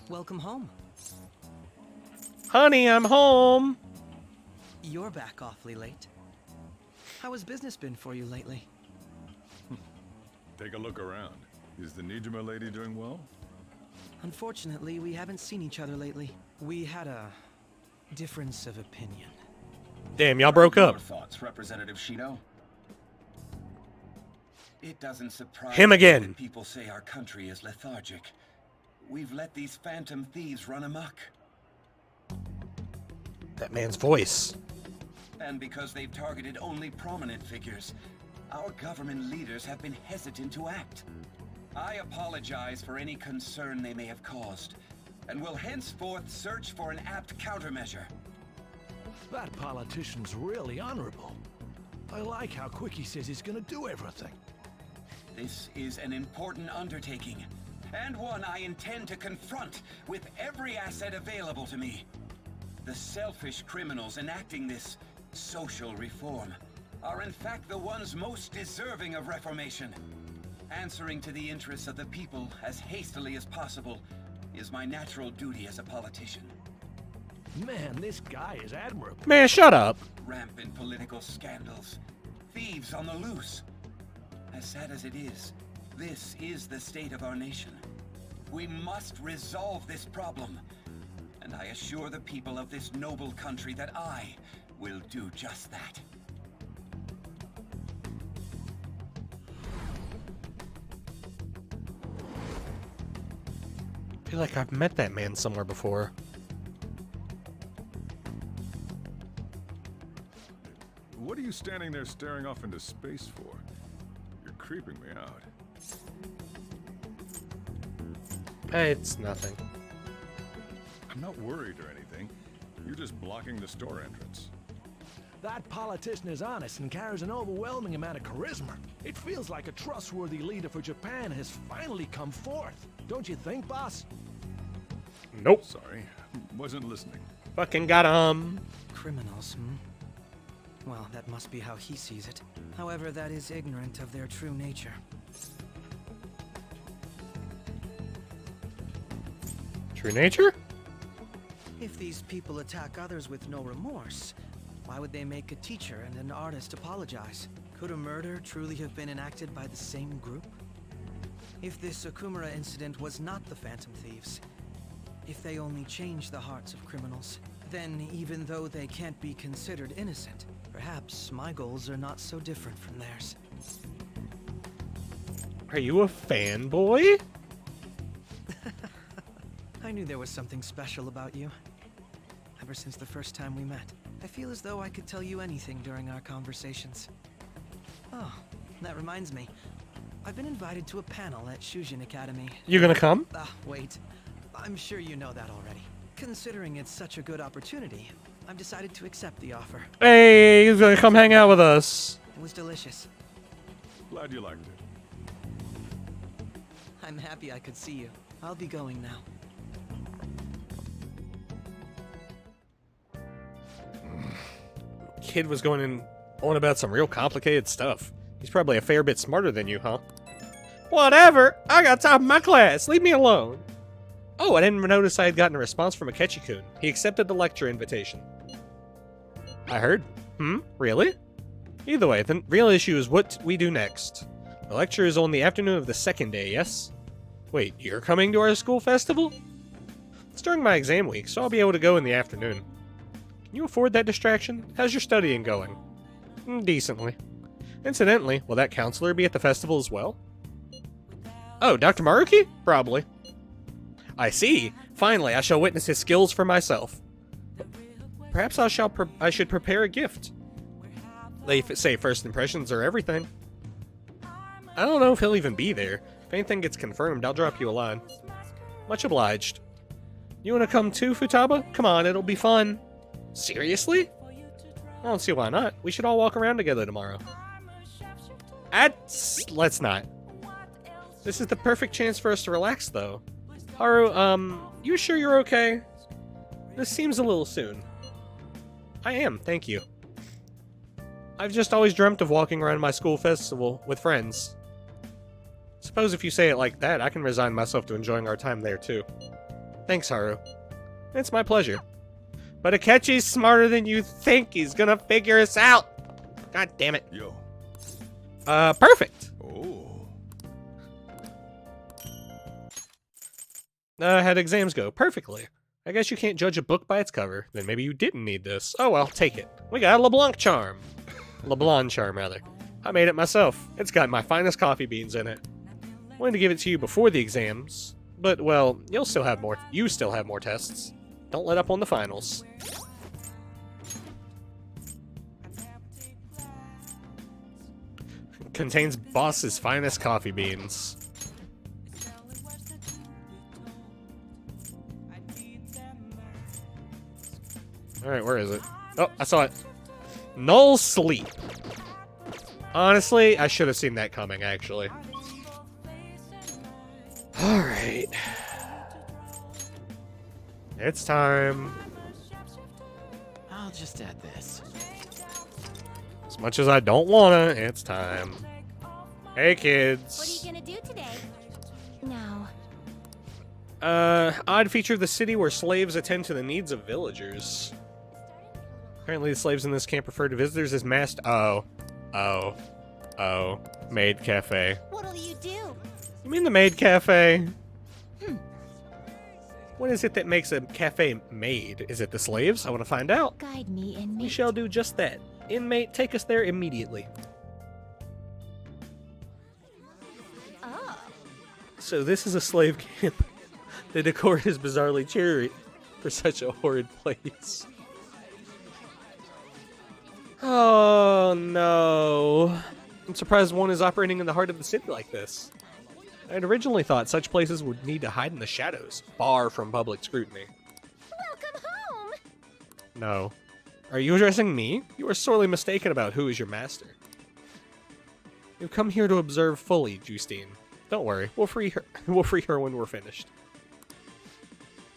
Welcome home. Honey, I'm home! You're back awfully late. How has business been for you lately? Take a look around. Is the Nijima lady doing well? Unfortunately, we haven't seen each other lately. We had a difference of opinion. Damn, y'all broke up. Your thoughts, Representative Shido? It doesn't surprise Him me again. that people say our country is lethargic. We've let these phantom thieves run amok. That man's voice. And because they've targeted only prominent figures, our government leaders have been hesitant to act. I apologize for any concern they may have caused, and will henceforth search for an apt countermeasure. That politician's really honorable. I like how quick he says he's gonna do everything. This is an important undertaking, and one I intend to confront with every asset available to me. The selfish criminals enacting this social reform are in fact the ones most deserving of reformation. Answering to the interests of the people as hastily as possible is my natural duty as a politician. Man, this guy is admirable. Man, shut up. Rampant political scandals, thieves on the loose. As sad as it is, this is the state of our nation. We must resolve this problem, and I assure the people of this noble country that I will do just that. I feel like I've met that man somewhere before. What are you standing there staring off into space for? You're creeping me out. It's nothing. I'm not worried or anything. You're just blocking the store entrance. That politician is honest and carries an overwhelming amount of charisma. It feels like a trustworthy leader for Japan has finally come forth. Don't you think, boss? Nope. Sorry, wasn't listening. Fucking got Criminals, Well, that must be how he sees it. However, that is ignorant of their true nature. True nature? If these people attack others with no remorse, why would they make a teacher and an artist apologize? Could a murder truly have been enacted by the same group? If this Okumura incident was not the Phantom Thieves, if they only changed the hearts of criminals, then even though they can't be considered innocent, perhaps my goals are not so different from theirs. Are you a fanboy? I knew there was something special about you. Ever since the first time we met, I feel as though I could tell you anything during our conversations. Oh, that reminds me. I've been invited to a panel at Shujin Academy. You gonna come? Wait. I'm sure you know that already. Considering it's such a good opportunity, I've decided to accept the offer. Hey, he's gonna come hang out with us. It was delicious. Glad you liked it. I'm happy I could see you. I'll be going now. Kid was going on about some real complicated stuff. He's probably a fair bit smarter than you, huh? Whatever! I got top of my class! Leave me alone! Oh, I didn't notice I had gotten a response from Akechi-kun. He accepted the lecture invitation. I heard. Really? Either way, the real issue is what we do next. The lecture is on the afternoon of the second day, yes? Wait, you're coming to our school festival? It's during my exam week, so I'll be able to go in the afternoon. Can you afford that distraction? How's your studying going? Decently. Incidentally, will that counselor be at the festival as well? Oh, Dr. Maruki? Probably. I see. Finally, I shall witness his skills for myself. Perhaps I should prepare a gift. They say first impressions are everything. I don't know if he'll even be there. If anything gets confirmed, I'll drop you a line. Much obliged. You wanna come too, Futaba? Come on, it'll be fun. Seriously? I don't see why not. We should all walk around together tomorrow. Let's not. This is the perfect chance for us to relax, though. Haru, you sure you're okay? This seems a little soon. I am, thank you. I've just always dreamt of walking around my school festival with friends. Suppose if you say it like that, I can resign myself to enjoying our time there, too. Thanks, Haru. It's my pleasure. But Akechi's smarter than you think. He's gonna figure us out. God damn it. Yo. Perfect. How'd exams go? Perfectly. I guess you can't judge a book by its cover. Then maybe you didn't need this. Oh well, take it. We got a LeBlanc charm. LeBlanc charm, rather. I made it myself. It's got my finest coffee beans in it. Wanted to give it to you before the exams, but well, you still have more tests. Don't let up on the finals. Contains boss's finest coffee beans. Alright, where is it? Oh, I saw it. Null Sleep. Honestly, I should have seen that coming, actually. Alright. It's time. I'll just add this. As much as I don't wanna, it's time. Hey, kids. What are you gonna do today? No. Odd feature of the city where slaves attend to the needs of villagers. Apparently the slaves in this camp refer to visitors as masked. Oh. Maid cafe. What'll you do? You mean the maid cafe? What is it that makes a cafe maid? Is it the slaves? I want to find out. Guide me, inmate. We shall do just that. Inmate, take us there immediately. Oh. So this is a slave camp. The decor is bizarrely cheery for such a horrid place. Oh no. I'm surprised one is operating in the heart of the city like this. I had originally thought such places would need to hide in the shadows, far from public scrutiny. Welcome home! No. Are you addressing me? You are sorely mistaken about who is your master. You've come here to observe fully, Justine. Don't worry, we'll free her. We'll free her when we're finished.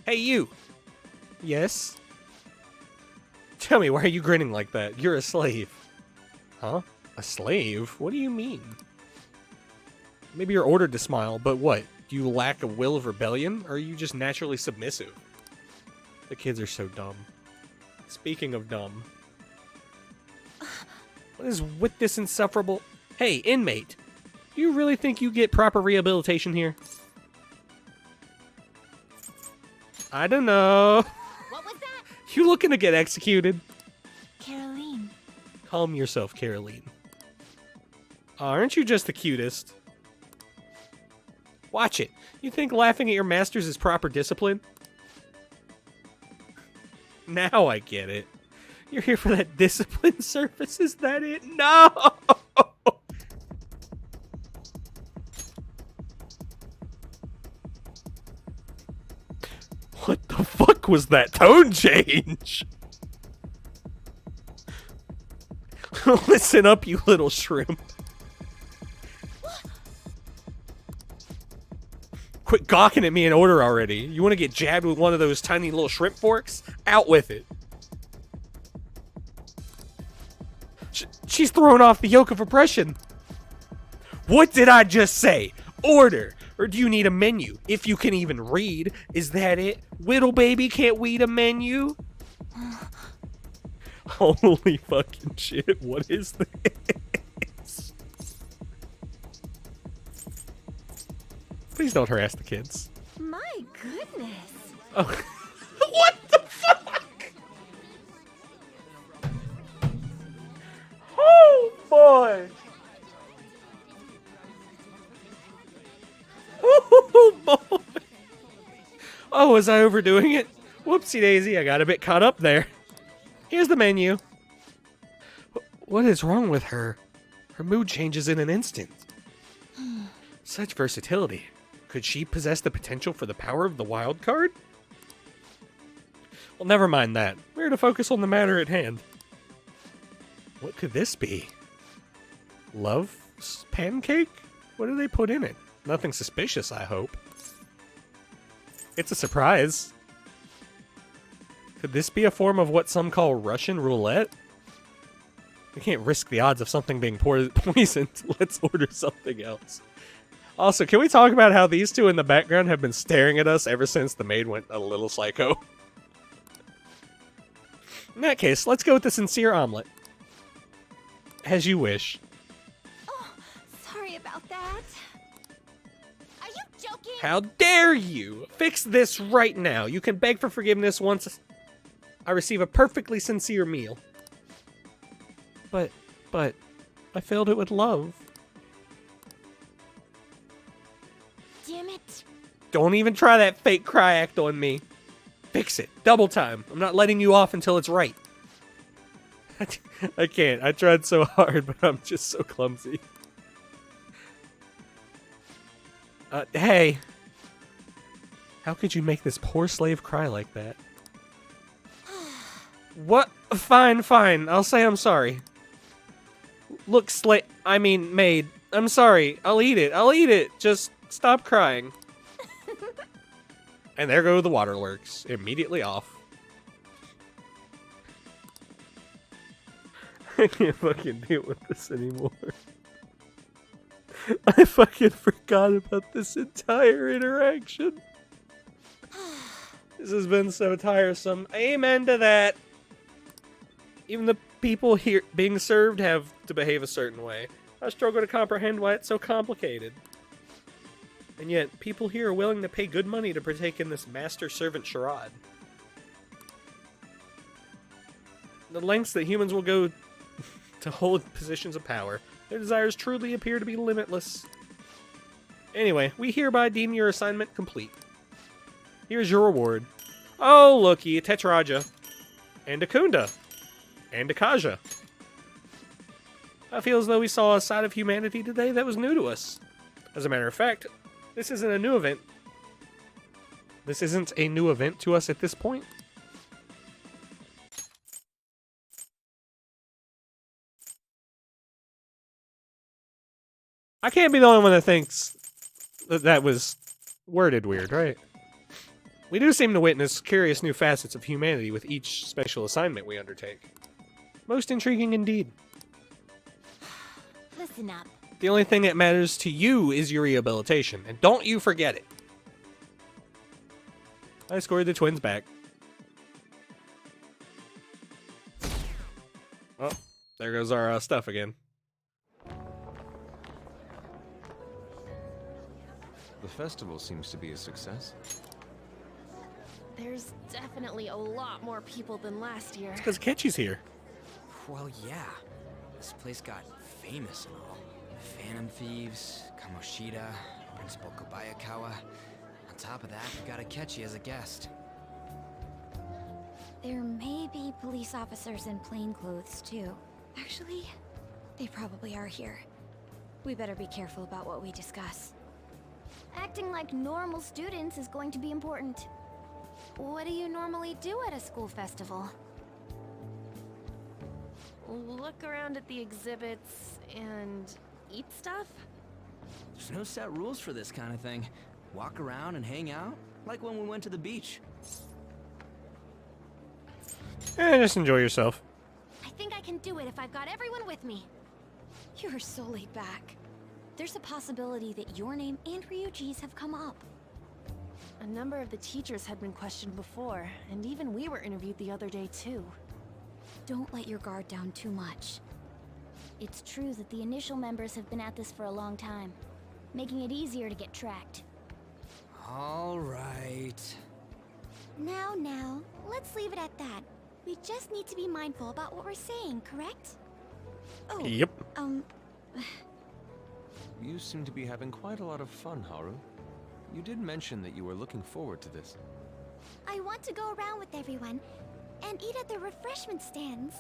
Hey, you! Yes? Tell me, why are you grinning like that? You're a slave. Huh? A slave? What do you mean? Maybe you're ordered to smile, but what? Do you lack a will of rebellion, or are you just naturally submissive? The kids are so dumb. Speaking of dumb. What is with this insufferable... Hey, inmate! Do you really think you get proper rehabilitation here? I don't know. What was that? You looking to get executed? Caroline. Calm yourself, Caroline. Aren't you just the cutest? Watch it. You think laughing at your masters is proper discipline? Now I get it. You're here for that discipline service, is that it? No! What the fuck was that tone change? Listen up, you little shrimp. Quit gawking at me in order already. You want to get jabbed with one of those tiny little shrimp forks? Out with it. She's throwing off the yoke of oppression. What did I just say? Order. Or do you need a menu? If you can even read. Is that it? Whittle baby can't read a menu? Holy fucking shit. What is this? Please don't harass the kids. My goodness. Oh. What the fuck? Oh boy. Oh boy. Oh, was I overdoing it? Whoopsie daisy, I got a bit caught up there. Here's the menu. What is wrong with her? Her mood changes in an instant. Such versatility. Could she possess the potential for the power of the wild card? Well, never mind that. We're here to focus on the matter at hand. What could this be? Love pancake? What do they put in it? Nothing suspicious, I hope. It's a surprise. Could this be a form of what some call Russian roulette? We can't risk the odds of something being poisoned. Let's order something else. Also, can we talk about how these two in the background have been staring at us ever since the maid went a little psycho? In that case, let's go with the sincere omelet. As you wish. Oh, sorry about that. Are you joking? How dare you? Fix this right now. You can beg for forgiveness once I receive a perfectly sincere meal. But, I failed it with love. Damn it. Don't even try that fake cry act on me. Fix it. Double time. I'm not letting you off until it's right. I can't. I tried so hard, but I'm just so clumsy. Hey. How could you make this poor slave cry like that? What? Fine, fine. I'll say I'm sorry. Look, maid. I'm sorry. I'll eat it. I'll eat it. Just stop crying. And there go the waterworks. Immediately off. I can't fucking deal with this anymore. I fucking forgot about this entire interaction. This has been so tiresome. Amen to that. Even the people here being served have to behave a certain way. I struggle to comprehend why it's so complicated. And yet, people here are willing to pay good money to partake in this master-servant charade. The lengths that humans will go to hold positions of power. Their desires truly appear to be limitless. Anyway, we hereby deem your assignment complete. Here's your reward. Oh, looky, a Tetraja. And a Kunda. And a Kaja. I feel as though we saw a side of humanity today that was new to us. As a matter of fact, this isn't a new event. This isn't a new event to us at this point. I can't be the only one that thinks that that was worded weird, right? We do seem to witness curious new facets of humanity with each special assignment we undertake. Most intriguing indeed. Listen up. The only thing that matters to you is your rehabilitation, and don't you forget it. I scored the twins back. Oh, there goes our stuff again. The festival seems to be a success. There's definitely a lot more people than last year. It's because Ketchy's here. Well, yeah. This place got famous and all. Phantom Thieves, Kamoshida, Principal Kobayakawa. On top of that, we got Akechi as a guest. There may be police officers in plainclothes, too. Actually, they probably are here. We better be careful about what we discuss. Acting like normal students is going to be important. What do you normally do at a school festival? Look around at the exhibits and eat stuff? There's no set rules for this kind of thing. Walk around and hang out, like when we went to the beach. Just enjoy yourself. I think I can do it if I've got everyone with me. You're so laid back. There's a possibility that your name and Ryuji's have come up. A number of the teachers had been questioned before, and even we were interviewed the other day too. Don't let your guard down too much. It's true that the initial members have been at this for a long time, making it easier to get tracked. All right. Now, let's leave it at that. We just need to be mindful about what we're saying, correct? Oh, yep. You seem to be having quite a lot of fun, Haru. You did mention that you were looking forward to this. I want to go around with everyone and eat at the refreshment stands.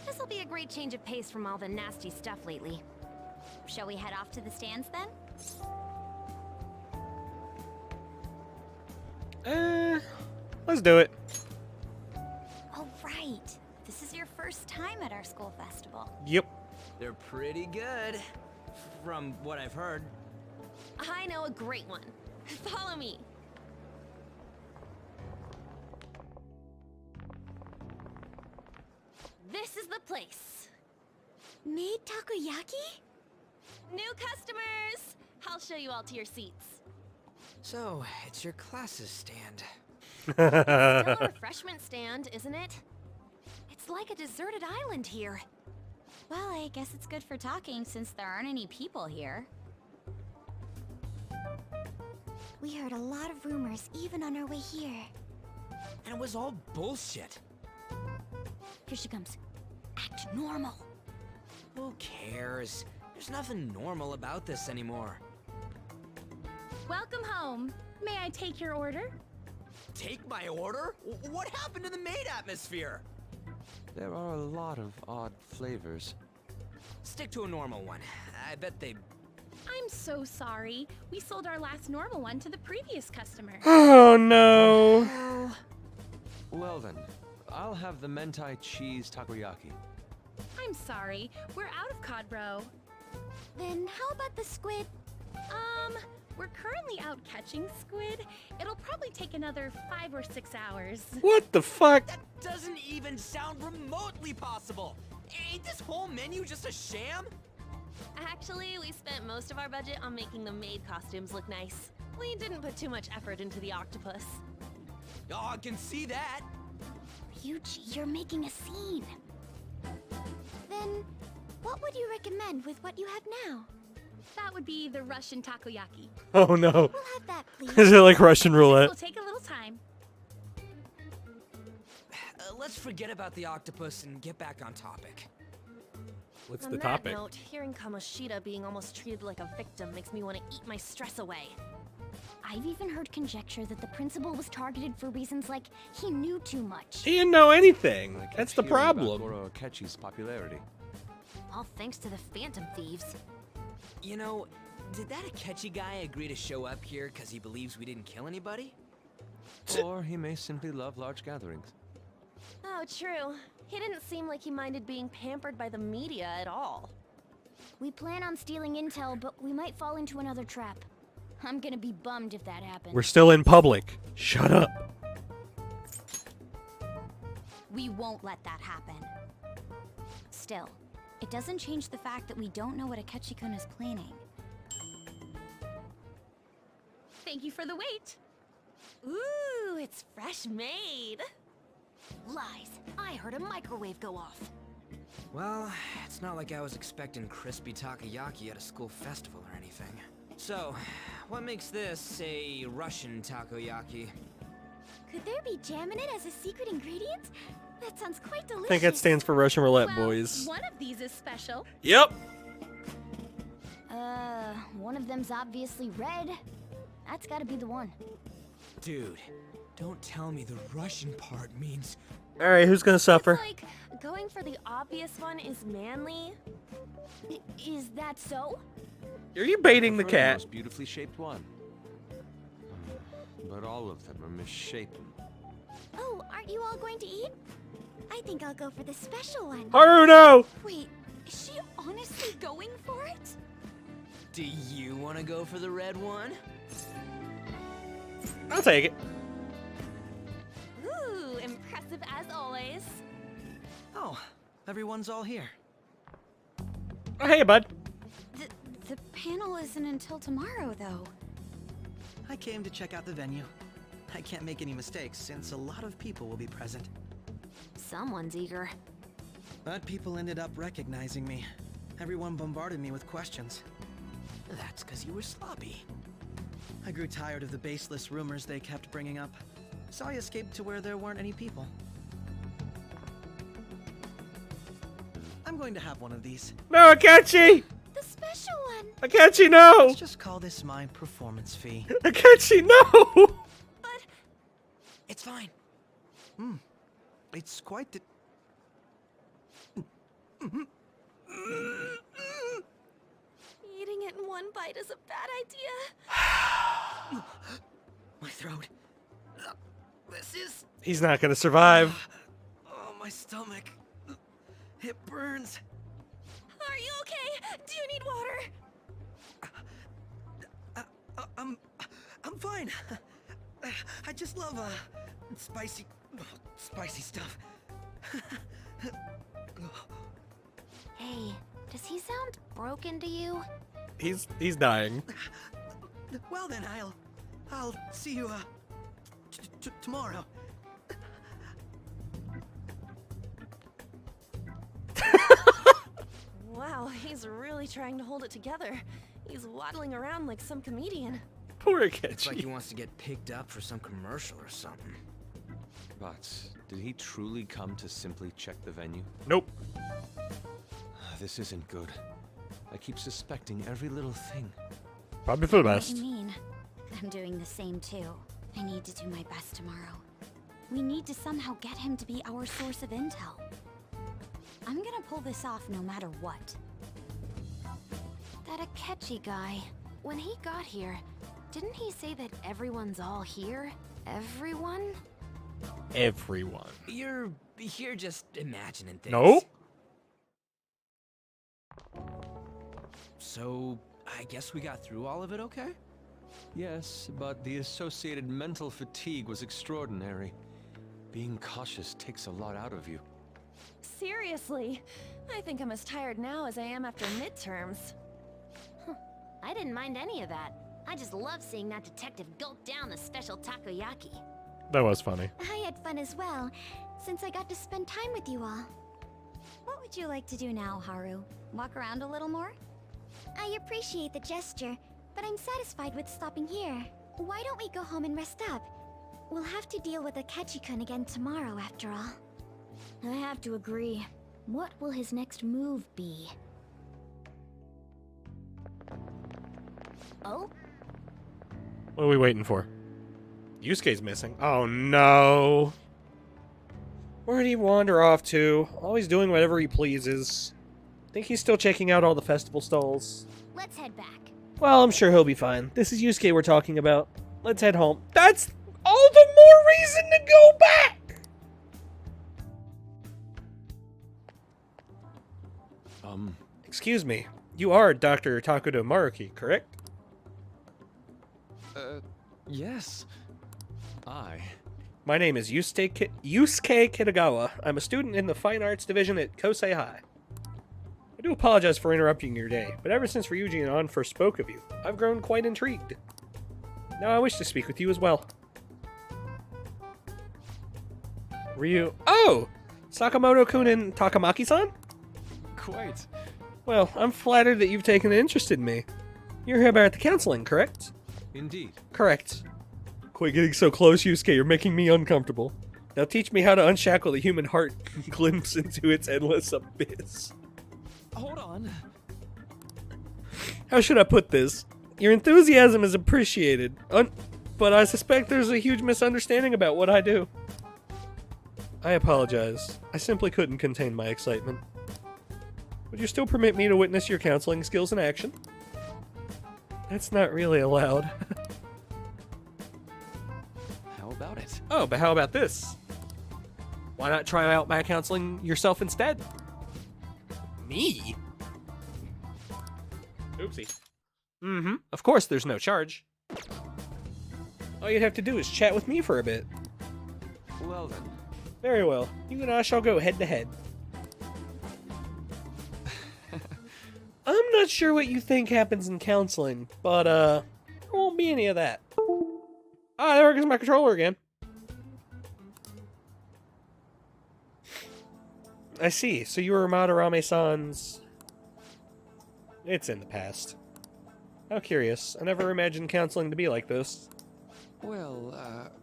This'll be a great change of pace from all the nasty stuff lately. Shall we head off to the stands then? Let's do it. Oh, right. This is your first time at our school festival. Yep. They're pretty good, from what I've heard. I know a great one. Follow me. This is the place. Made takoyaki? New customers! I'll show you all to your seats. So, it's your class's stand. Still a refreshment stand, isn't it? It's like a deserted island here. Well, I guess it's good for talking since there aren't any people here. We heard a lot of rumors, even on our way here. And it was all bullshit. Here she comes. Act normal. Who cares? There's nothing normal about this anymore. Welcome home. May I take your order? Take my order? What happened to the maid atmosphere? There are a lot of odd flavors. Stick to a normal one. I bet they... I'm so sorry. We sold our last normal one to the previous customer. Oh no. Well then, I'll have the mentai cheese takoyaki. I'm sorry. We're out of cod bro. Then how about the squid? We're currently out catching squid. It'll probably take another 5 or 6 hours. What the fuck? That doesn't even sound remotely possible. Ain't this whole menu just a sham? Actually, we spent most of our budget on making the maid costumes look nice. We didn't put too much effort into the octopus. Oh, I can see that. Ryuji, you're making a scene. Then, what would you recommend with what you have now? That would be the Russian takoyaki. Oh no. We'll have that, please. Is it like Russian roulette? It'll take a little time. Let's forget about the octopus and get back on topic. What's On the that topic? note, hearing Kamoshida being almost treated like a victim makes me want to eat my stress away. I've even heard conjecture that the principal was targeted for reasons like he knew too much. He didn't know anything. I kept That's the hearing about problem. Goro Akechi's popularity. All thanks to the Phantom Thieves. You know, did that Akechi guy agree to show up here because he believes we didn't kill anybody? Or he may simply love large gatherings. Oh, true. He didn't seem like he minded being pampered by the media at all. We plan on stealing intel, but we might fall into another trap. I'm gonna be bummed if that happens. We're still in public. Shut up. We won't let that happen. Still, it doesn't change the fact that we don't know what Akechi-kun is planning. Thank you for the wait. Ooh, it's fresh made. Lies. I heard a microwave go off. Well, it's not like I was expecting crispy takoyaki at a school festival or anything. So, what makes this a Russian takoyaki? Could there be jam in it as a secret ingredient? That sounds quite delicious. I think that stands for Russian roulette, Well, boys. one of these is special. Yep. One of them's obviously red. That's gotta be the one. Dude, don't tell me the Russian part means... Alright, who's gonna suffer? Like, going for the obvious one is manly. Is that so? Are you baiting the Prefer cat? most beautifully shaped one. But all of them are misshapen. Oh, aren't you all going to eat? I think I'll go for the special one. Haru, no! Wait, is she honestly going for it? Do you want to go for the red one? I'll take it. Ooh, impressive as always. Oh, everyone's all here. Oh, hey, bud. The panel isn't until tomorrow, though. I came to check out the venue. I can't make any mistakes since a lot of people will be present. Someone's eager. But people ended up recognizing me. Everyone bombarded me with questions. That's because you were sloppy. I grew tired of the baseless rumors they kept bringing up, so I escaped to where there weren't any people. I'm going to have one of these. No, Akechi! The special one! Akechi, no! Let's just call this my performance fee. Akechi, no! But... It's fine. It's quite the... Eating it in one bite is a bad idea. My throat. This is... He's not gonna survive. Oh, my stomach. It burns. Are you okay? Do you need water? I'm fine. I just love spicy stuff. Hey, does he sound broken to you? He's dying. Well then, I'll see you tomorrow. Wow, he's really trying to hold it together. He's waddling around like some comedian. Poor It's like Akechi. he wants to get picked up for some commercial or something. But did he truly come to simply check the venue? Nope. This isn't good. I keep suspecting every little thing. Probably for the What best. do you mean? I'm doing the same too. I need to do my best tomorrow. We need to somehow get him to be our source of intel. I'm gonna pull this off no matter what. That Akechi guy, when he got here, didn't he say that everyone's all here? Everyone? Everyone. You're just imagining things. No? So, I guess we got through all of it okay? Yes, but the associated mental fatigue was extraordinary. Being cautious takes a lot out of you. Seriously, I think I'm as tired now as I am after midterms. I didn't mind any of that. I just love seeing that detective gulp down the special takoyaki. That was funny. I had fun as well, since I got to spend time with you all. What would you like to do now, Haru? Walk around a little more? I appreciate the gesture, but I'm satisfied with stopping here. Why don't we go home and rest up? We'll have to deal with Akechi-kun again tomorrow, after all. I have to agree. What will his next move be? Oh? What are we waiting for? Yusuke's missing. Oh no. Where'd he wander off to? Always doing whatever he pleases. Think he's still checking out all the festival stalls. Let's head back. Well, I'm sure he'll be fine. This is Yusuke we're talking about. Let's head home. That's all the more reason to go back! Excuse me. You are Dr. Takudo Maruki, correct? Yes. My name is Yusuke Kitagawa. I'm a student in the Fine Arts Division at Kosei High. I do apologize for interrupting your day, but ever since Ryuji and An first spoke of you, I've grown quite intrigued. Now I wish to speak with you as well. Ryu... Oh! Sakamoto-kun and Takamaki-san? Quite. Well, I'm flattered that you've taken an interest in me. You're here about the counseling, correct? Indeed. Correct. Quit getting so close, Yusuke. You're making me uncomfortable. Now teach me how to unshackle the human heart and glimpse into its endless abyss. Hold on. How should I put this? Your enthusiasm is appreciated, but I suspect there's a huge misunderstanding about what I do. I apologize. I simply couldn't contain my excitement. Would you still permit me to witness your counseling skills in action? That's not really allowed. How about it? Oh, but how about this? Why not try out my counseling yourself instead? Me? Oopsie. Mm-hmm. Of course, there's no charge. All you'd have to do is chat with me for a bit. Well then. Very well. You and I shall go head to head. I'm not sure what you think happens in counseling, but there won't be any of that. Ah, there goes my controller again. I see. So you were Madarame-san's... It's in the past. How curious. I never imagined counseling to be like this. Well,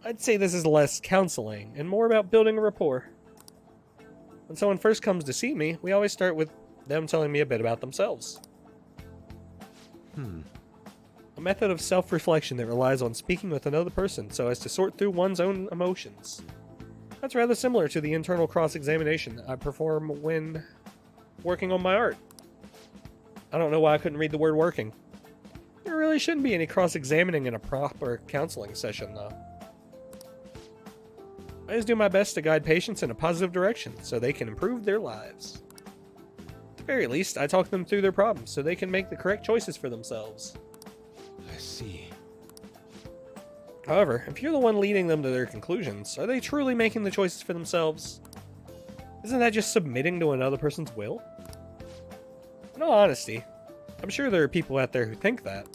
I'd say this is less counseling and more about building a rapport. When someone first comes to see me, we always start with them telling me a bit about themselves. A method of self-reflection that relies on speaking with another person so as to sort through one's own emotions. That's rather similar to the internal cross-examination I perform when working on my art. I don't know why I couldn't read the word working. There really shouldn't be any cross-examining in a proper counseling session, though. I just do my best to guide patients in a positive direction so they can improve their lives. At the very least, I talk them through their problems so they can make the correct choices for themselves. I see. However, if you're the one leading them to their conclusions, are they truly making the choices for themselves? Isn't that just submitting to another person's will? In all honesty, I'm sure there are people out there who think that.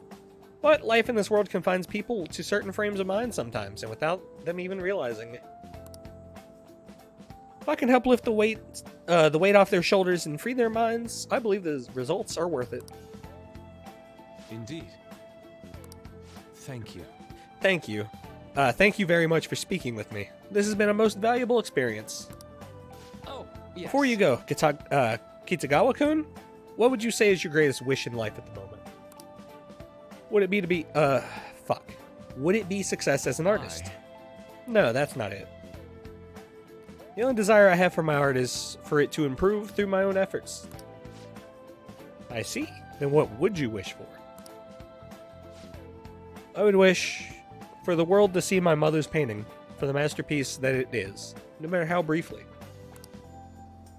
But life in this world confines people to certain frames of mind sometimes, and without them even realizing it. If I can help lift the weight off their shoulders and free their minds, I believe the results are worth it. Indeed. Thank you. Thank you. Thank you very much for speaking with me. This has been a most valuable experience. Oh, yes. Before you go, Kitagawa-kun, what would you say is your greatest wish in life at the moment? Would it be to be, fuck. Would it be success as an artist? No, that's not it. The only desire I have for my art is for it to improve through my own efforts. I see. Then what would you wish for? I would wish for the world to see my mother's painting for the masterpiece that it is, no matter how briefly.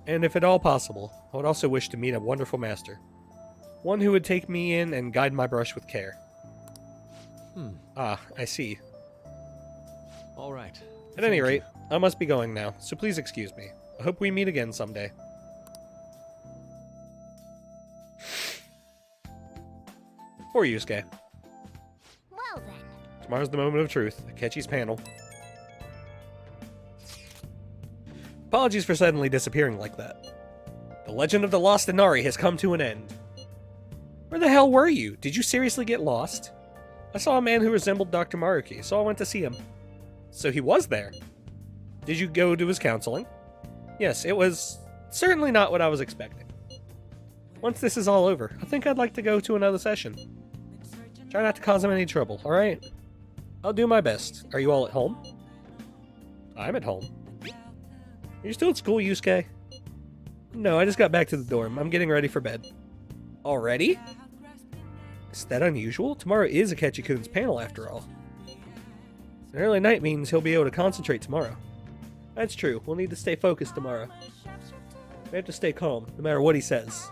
And if at all possible, I would also wish to meet a wonderful master. One who would take me in and guide my brush with care. Ah, I see. All right. At any rate, I must be going now, so please excuse me. I hope we meet again someday. Or Yusuke. Well then. Tomorrow's the moment of truth. Akechi's panel. Apologies for suddenly disappearing like that. The legend of the lost Inari has come to an end. Where the hell were you? Did you seriously get lost? I saw a man who resembled Dr. Maruki, so I went to see him. So he was there. Did you go to his counseling? Yes, it was certainly not what I was expecting. Once this is all over, I think I'd like to go to another session. Try not to cause him any trouble, alright? I'll do my best. Are you all at home? I'm at home. Are you still at school, Yusuke? No, I just got back to the dorm. I'm getting ready for bed. Already? Is that unusual? Tomorrow is Akechi-kun's panel, after all. An early night means he'll be able to concentrate tomorrow. That's true. We'll need to stay focused tomorrow. We have to stay calm, no matter what he says.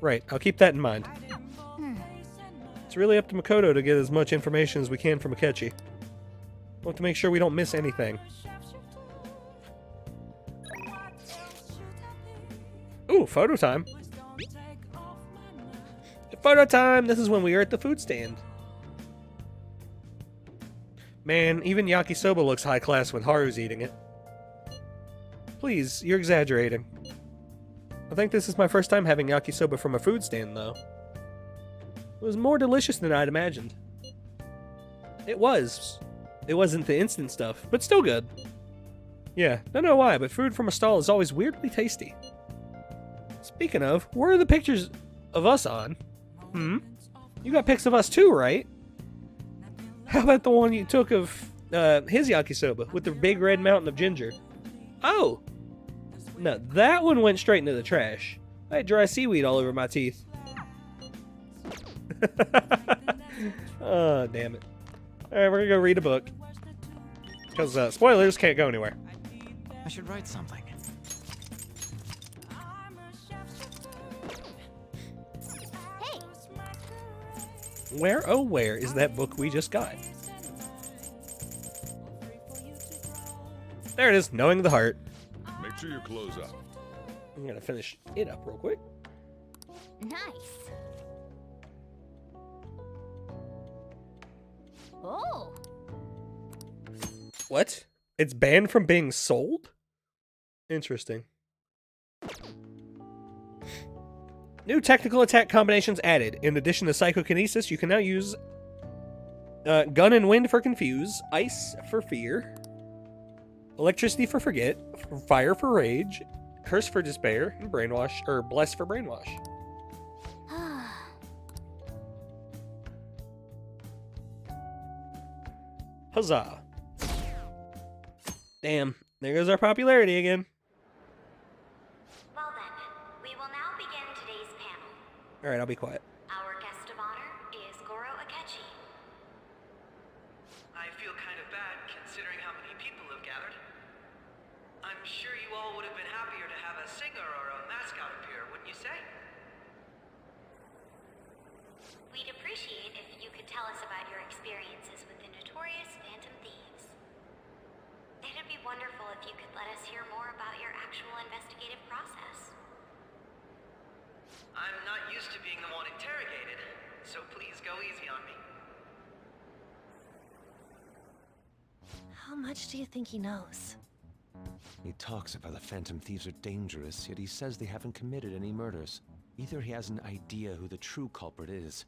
Right, I'll keep that in mind. It's really up to Makoto to get as much information as we can from Akechi. We'll have to make sure we don't miss anything. Ooh, photo time. Photo time! This is when we are at the food stand. Man, even yakisoba looks high class when Haru's eating it. Please, you're exaggerating. I think this is my first time having yakisoba from a food stand, though. It was more delicious than I'd imagined. It was. It wasn't the instant stuff, but still good. Yeah, don't know why, but food from a stall is always weirdly tasty. Speaking of, where are the pictures of us on? You got pics of us too, right? How about the one you took of his yakisoba with the big red mountain of ginger? Oh! No, that one went straight into the trash. I had dry seaweed all over my teeth. Oh, damn it. Alright, we're gonna go read a book. Because, spoilers, can't go anywhere. I should write something. Where, oh where, is that book we just got? There it is, Knowing the Heart. Make sure you close up. I'm gonna finish it up real quick. Nice. Oh. What? It's banned from being sold? Interesting. New technical attack combinations added. In addition to psychokinesis, you can now use gun and wind for confuse, ice for fear, electricity for forget, fire for rage, curse for despair, and brainwash, or bless for brainwash. Huzzah. Damn, there goes our popularity again. Well then, we will now begin today's panel. Alright, I'll be quiet. Our guest of honor is Goro Akechi. I feel kind of bad considering how many people have gathered. I'm sure you all would have been happier to have a singer or a mascot appear, wouldn't you say? We'd appreciate if you could tell us about your experiences with the notorious Phantom Thieves. It'd be wonderful if you could let us hear more about your actual investigative process. I'm not used to being the one interrogated, so please go easy on me. How much do you think he knows? He talks about the Phantom Thieves are dangerous, yet he says they haven't committed any murders. Either he has an idea who the true culprit is,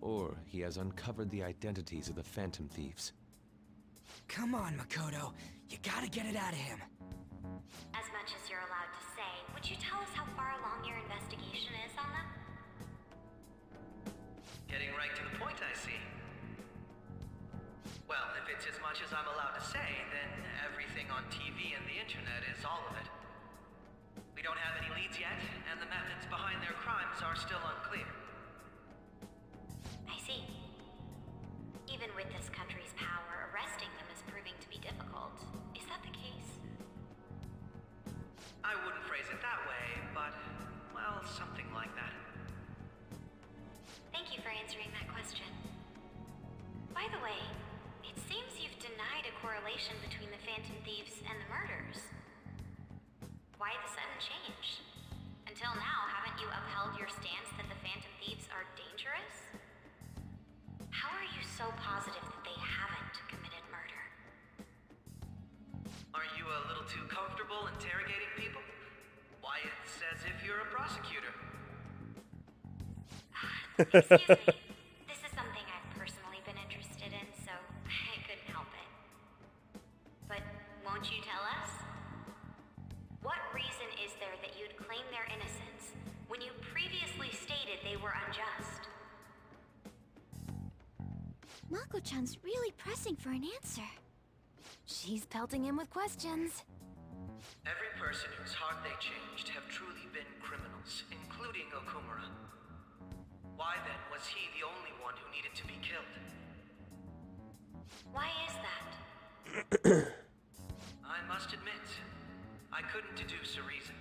or he has uncovered the identities of the Phantom Thieves. Come on, Makoto. You gotta get it out of him. As much as you're allowed to say, would you tell us how far along your investigation is on them? Getting right to the point, I see. Well, if it's as much as I'm allowed to say, then everything on TV and the internet is all of it. We don't have any leads yet, and the methods behind their crimes are still unclear. I see. Even with this country's power, arresting them is proving to be difficult. Is that the case? I wouldn't phrase it that way, but, well, something like that. Thank you for answering that question. By the way, it seems you've denied a correlation between the Phantom Thieves and the murders. Why the sudden change? Until now, haven't you upheld your stance that the Phantom Thieves are dangerous? How are you so positive that they haven't committed murder? Are you a little too comfortable interrogating people? Why, it's as if you're a prosecutor. Excuse me. This is something I've personally been interested in, so I couldn't help it. But won't you tell us? What reason is there that you'd claim their innocence when you previously stated they were unjust? Mako-chan's really pressing for an answer. She's pelting him with questions. Every person whose heart they changed have truly been criminals, including Okumura. Why then was he the only one who needed to be killed? Why is that? I must admit, I couldn't deduce a reason.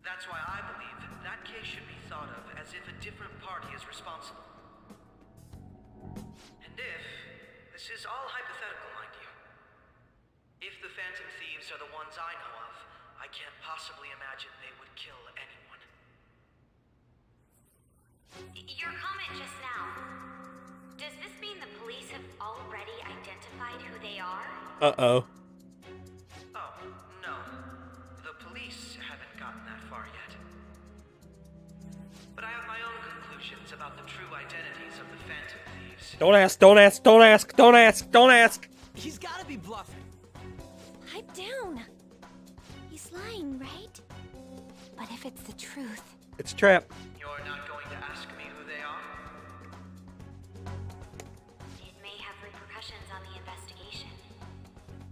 That's why I believe that case should be thought of as if a different party is responsible. And this is all hypothetical, mind you. If the Phantom Thieves are the ones I know of, I can't possibly imagine they would kill anyone. Your comment just now, does this mean the police have already identified who they are? Uh-oh. Oh, no. The police haven't gotten that far yet. But I have my own conclusions about the true identities of the Phantom Thieves. Don't ask, don't ask, don't ask, don't ask, don't ask! He's gotta be bluffing. Pipe down. He's lying, right? But if it's the truth... It's a trap. You're not going to ask me who they are? It may have repercussions on the investigation.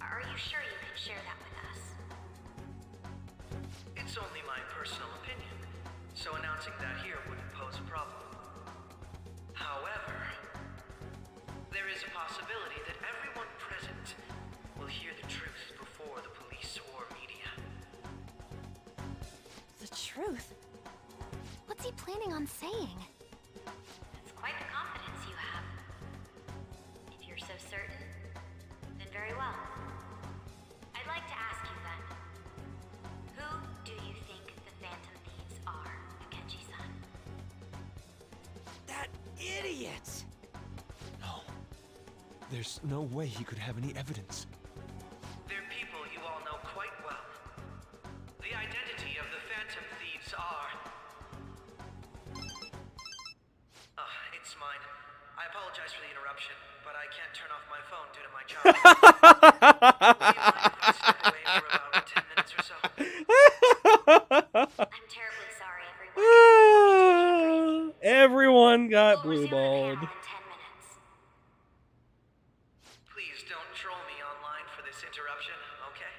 Are you sure you can share that with us? It's only my personal opinion, so announcing that here wouldn't pose a problem. However, there is a possibility that everyone present will hear the truth before the police or media. The truth? What's he planning on saying? It's quite the confidence you have. If you're so certain, then very well. I'd like to ask you then, who do you think the Phantom Thieves are, Akechi-san? That idiot! No. There's no way he could have any evidence. They're people you all know quite well. The identity of the Phantom Thieves are... it's mine. I apologize for the interruption, but I can't turn off my phone due to my job. Would you mind if I step away for about 10 minutes or so? I'm terribly sorry, everyone. Everyone got We'll resume the blue-balled. panel in 10 minutes. Please don't troll me online for this interruption, okay?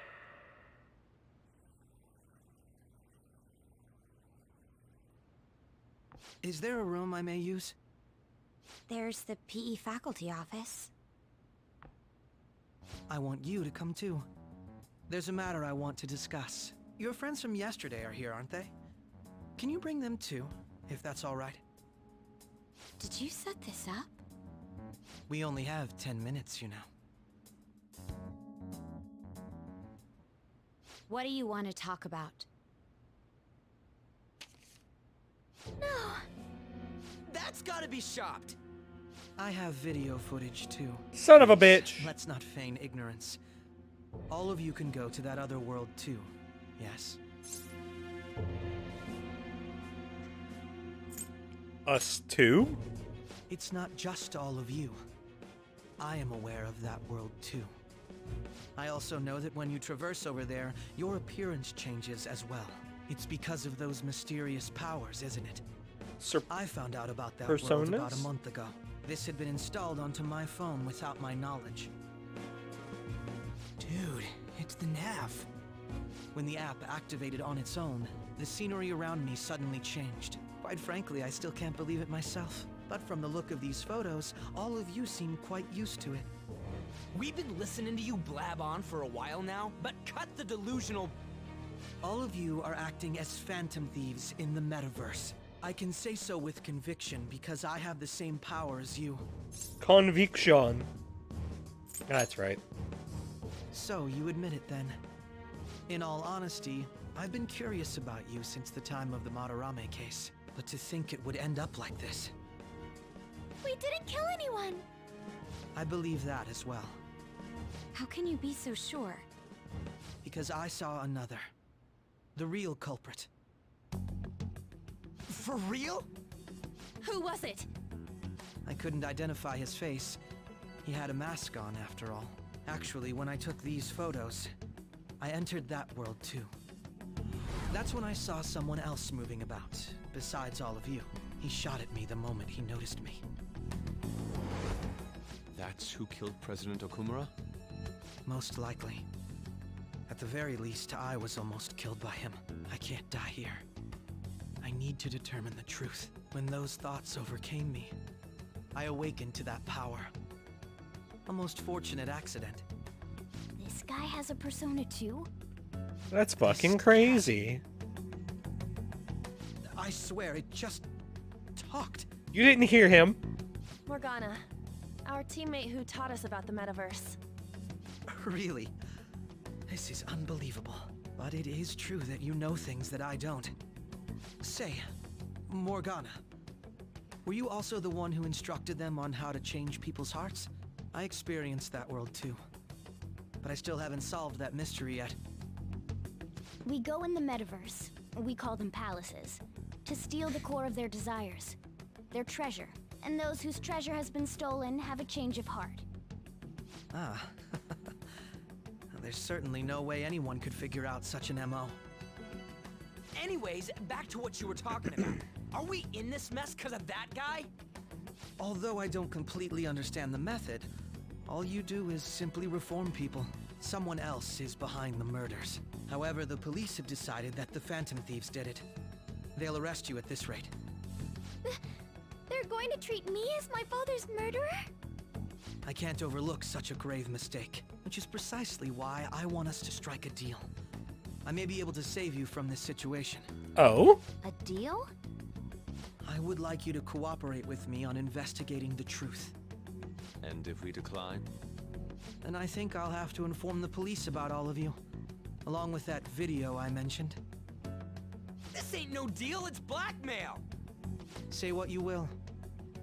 Is there a room I may use? There's the PE faculty office. I want you to come too. There's a matter I want to discuss. Your friends from yesterday are here, aren't they? Can you bring them too, if that's all right? Did you set this up? We only have 10 minutes, you know. What do you want to talk about? No! That's gotta be shopped! I have video footage too. Son of a bitch. Let's not feign ignorance. All of you can go to that other world too, yes? Us too? it's not just all of you. I am aware of that world too. I also know that when you traverse over there, your appearance changes as well. It's because of those mysterious powers, isn't it? I found out about that world about a month ago. This had been installed onto my phone without my knowledge. Dude, it's the nav. When the app activated on its own, the scenery around me suddenly changed. Quite frankly, I still can't believe it myself. But from the look of these photos, all of you seem quite used to it. We've been listening to you blab on for a while now, but cut the delusional... All of you are acting as phantom thieves in the metaverse. I can say so with conviction because I have the same power as you. Conviction. That's right. So you admit it then. In all honesty, I've been curious about you since the time of the Madarame case. But to think it would end up like this. We didn't kill anyone! I believe that as well. How can you be so sure? Because I saw another. The real culprit. For real? Who was it? I couldn't identify his face. He had a mask on, after all. Actually, when I took these photos, I entered that world too. That's when I saw someone else moving about, besides all of you. He shot at me the moment he noticed me. That's who killed President Okumura? Most likely. At the very least, I was almost killed by him. I can't die here. I need to determine the truth. When those thoughts overcame me, I awakened to that power. A most fortunate accident. This guy has a persona too? That's fucking crazy. I swear, it just talked. You didn't hear him. Morgana, our teammate who taught us about the metaverse. Really? This is unbelievable. But it is true that you know things that I don't. Say, Morgana, were you also the one who instructed them on how to change people's hearts? I experienced that world too. But I still haven't solved that mystery yet. We go in the metaverse, we call them palaces, to steal the core of their desires, their treasure. And those whose treasure has been stolen have a change of heart. Ah. There's certainly no way anyone could figure out such an MO. Anyways, back to what you were talking about. Are we in this mess because of that guy? Although I don't completely understand the method, all you do is simply reform people. Someone else is behind the murders. However, the police have decided that the Phantom Thieves did it. They'll arrest you at this rate. They're going to treat me as my father's murderer? I can't overlook such a grave mistake, which is precisely why I want us to strike a deal. I may be able to save you from this situation. Oh? A deal? I would like you to cooperate with me on investigating the truth. And if we decline? Then I think I'll have to inform the police about all of you, along with that video I mentioned. This ain't no deal, it's blackmail! Say what you will.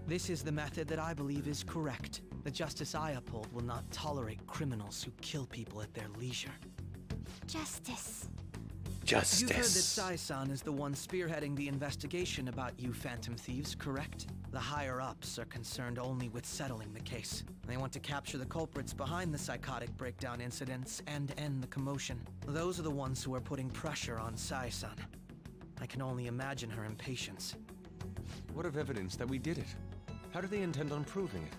This is the method that I believe is correct. The justice I uphold will not tolerate criminals who kill people at their leisure. Justice. Justice. You've heard that Sai-san is the one spearheading the investigation about you Phantom Thieves, correct? The higher-ups are concerned only with settling the case. They want to capture the culprits behind the psychotic breakdown incidents and end the commotion. Those are the ones who are putting pressure on Sai-san. I can only imagine her impatience. What of evidence that we did it? How do they intend on proving it?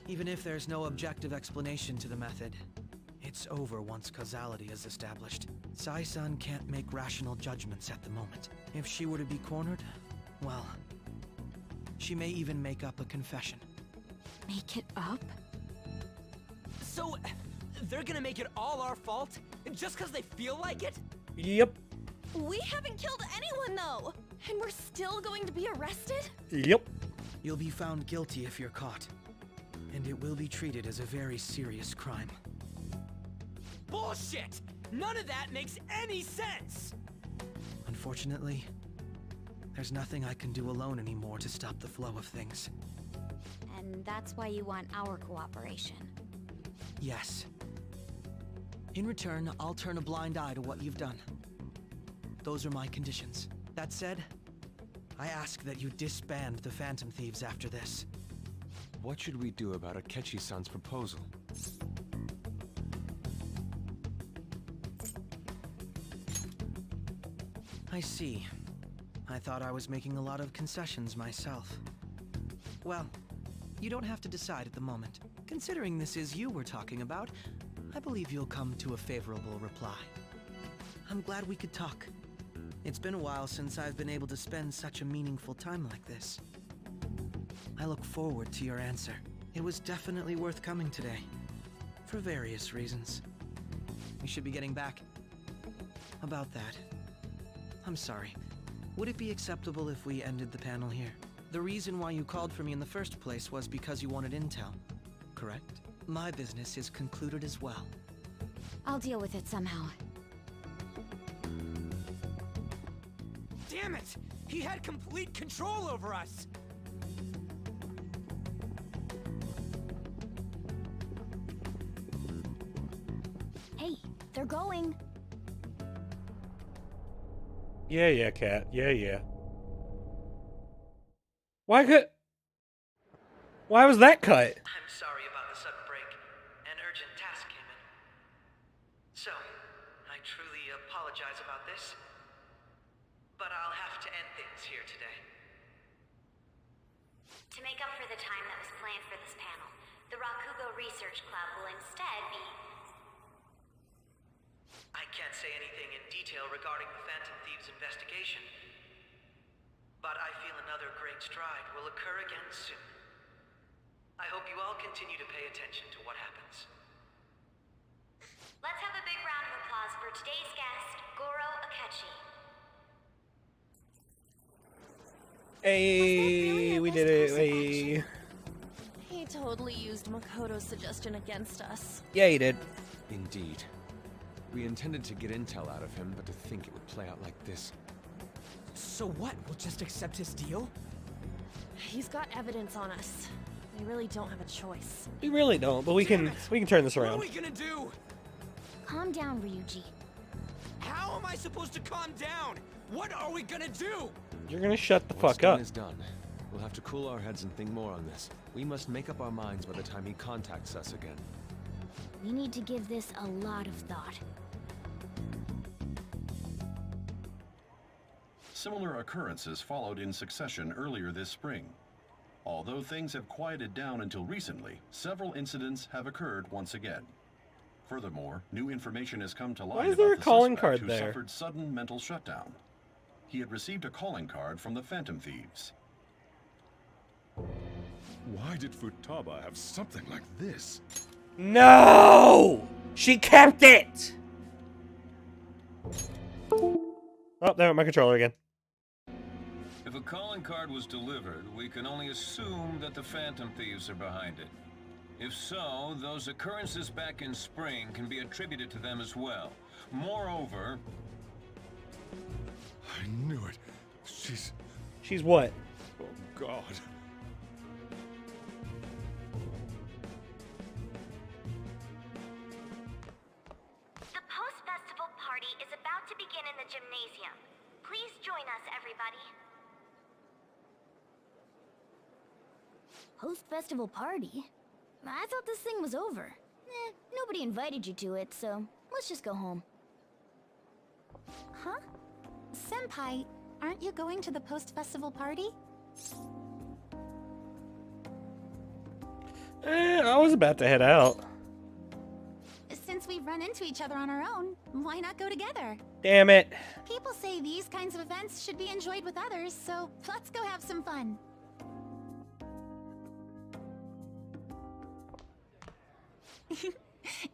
Even if there's no objective explanation to the method, it's over once causality is established. Sai-san can't make rational judgments at the moment. If she were to be cornered, well, she may even make up a confession. Make it up? So, they're gonna make it all our fault? Just because they feel like it? Yep. We haven't killed anyone, though! And we're still going to be arrested? Yep. You'll be found guilty if you're caught. And it will be treated as a very serious crime. Bullshit! None of that makes any sense! Unfortunately, there's nothing I can do alone anymore to stop the flow of things. And that's why you want our cooperation. Yes. In return, I'll turn a blind eye to what you've done. Those are my conditions. That said, I ask that you disband the Phantom Thieves after this. What should we do about Akechi-san's proposal? I see. I thought I was making a lot of concessions myself. Well, you don't have to decide at the moment. Considering this is you we're talking about, I believe you'll come to a favorable reply. I'm glad we could talk. It's been a while since I've been able to spend such a meaningful time like this. I look forward to your answer. It was definitely worth coming today. For various reasons. We should be getting back. About that. I'm sorry. Would it be acceptable if we ended the panel here? The reason why you called for me in the first place was because you wanted intel, correct? My business is concluded as well. I'll deal with it somehow. Damn it! He had complete control over us! Hey, they're going. Yeah, Cat. Yeah. Why was that cut? I'm sorry about the sudden break. An urgent task came in. So, I truly apologize about this. But I'll have to end things here today. To make up for the time that was planned for this panel, the Rakugo Research Club will instead be... I can't say anything in detail regarding the Phantom Thieves investigation. But I feel another great stride will occur again soon. I hope you all continue to pay attention to what happens. Let's have a big round of applause for today's guest, Goro Akechi. Hey, we did it. Hey. He totally used Makoto's suggestion against us. Yeah, he did. Indeed. We intended to get intel out of him, but to think it would play out like this. So what? We'll just accept his deal? He's got evidence on us. We really don't have a choice. We really don't, but we can turn this around. What are we gonna do? Calm down, Ryuji. How am I supposed to calm down? What are we gonna do? You're gonna shut the What's fuck done up. is done. We'll have to cool our heads and think more on this. We must make up our minds by the time he contacts us again. We need to give this a lot of thought. Similar occurrences followed in succession earlier this spring. Although things have quieted down until recently, several incidents have occurred once again. Furthermore, new information has come to light Why is there a about the calling suspect card who there? suffered sudden mental shutdown. He had received a calling card from the Phantom Thieves. Why did Futaba have something like this? No! She kept it! Oh, there went my controller again. If a calling card was delivered, we can only assume that the Phantom Thieves are behind it. If so, those occurrences back in spring can be attributed to them as well. Moreover... I knew it. She's what? Oh, God. The post-festival party is about to begin in the gymnasium. Please join us, everybody. Post-festival party? I thought this thing was over. Nobody invited you to it, so let's just go home. Huh? Senpai, aren't you going to the post-festival party? I was about to head out. Since we've run into each other on our own, why not go together? Damn it. People say these kinds of events should be enjoyed with others, so let's go have some fun.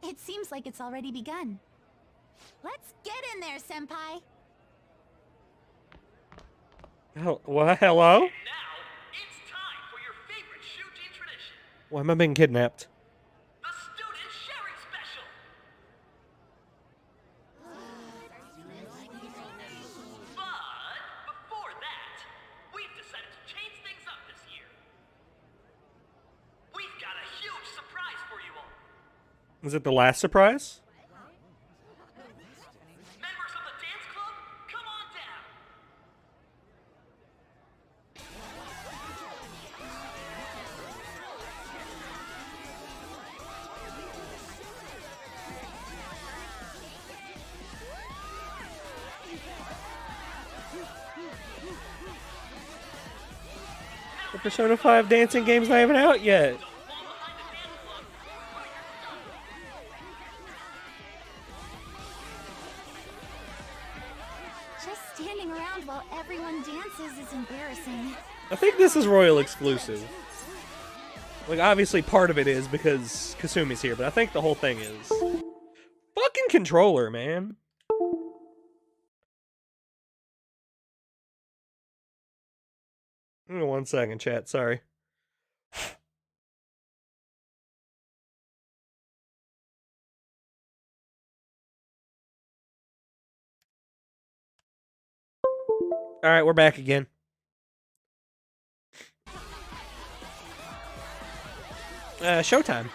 It seems like it's already begun. Let's get in there, Senpai! Oh, what? Hello? Why am I being kidnapped? Is it the last surprise? The Persona 5 dancing game's not even out yet. Just standing around while everyone dances is embarrassing. I think this is Royal exclusive. Like, obviously part of it is because Kasumi's here, but I think the whole thing is. Fucking controller, man. Give me 1 second, chat, sorry. Alright, we're back again. Showtime.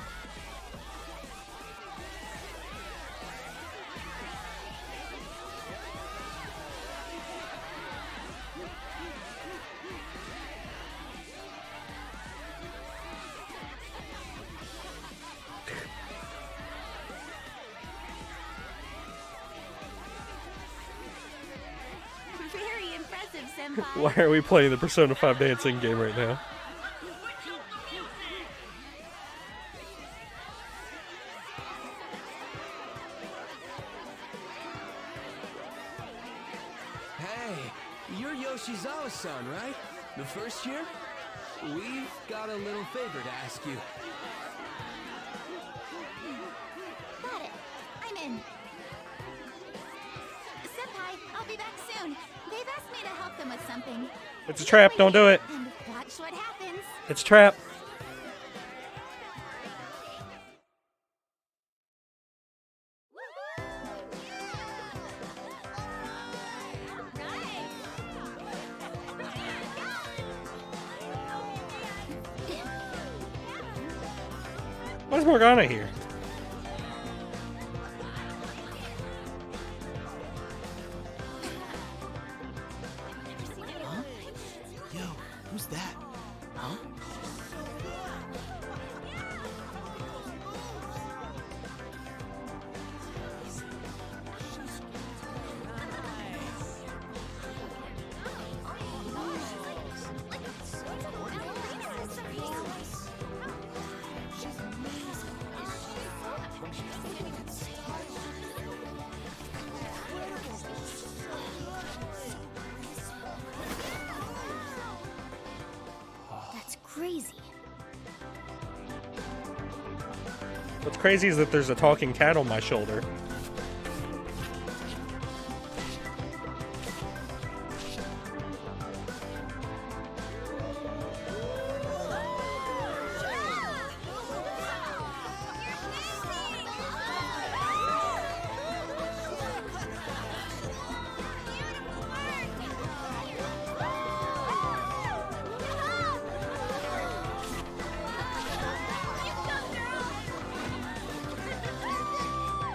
Very impressive, Senpai. Why are we playing the Persona 5 dancing game right now? Hey, you're Yoshizawa-san, right? The first year? We've got a little favor to ask you. Got it. I'm in. Senpai, I'll be back soon. They've asked me to help them with something. It's a trap, don't do it. And watch what happens. It's a trap. What is Morgana here? Huh? Yo, who's that? Huh? That's crazy. What's crazy is that there's a talking cat on my shoulder.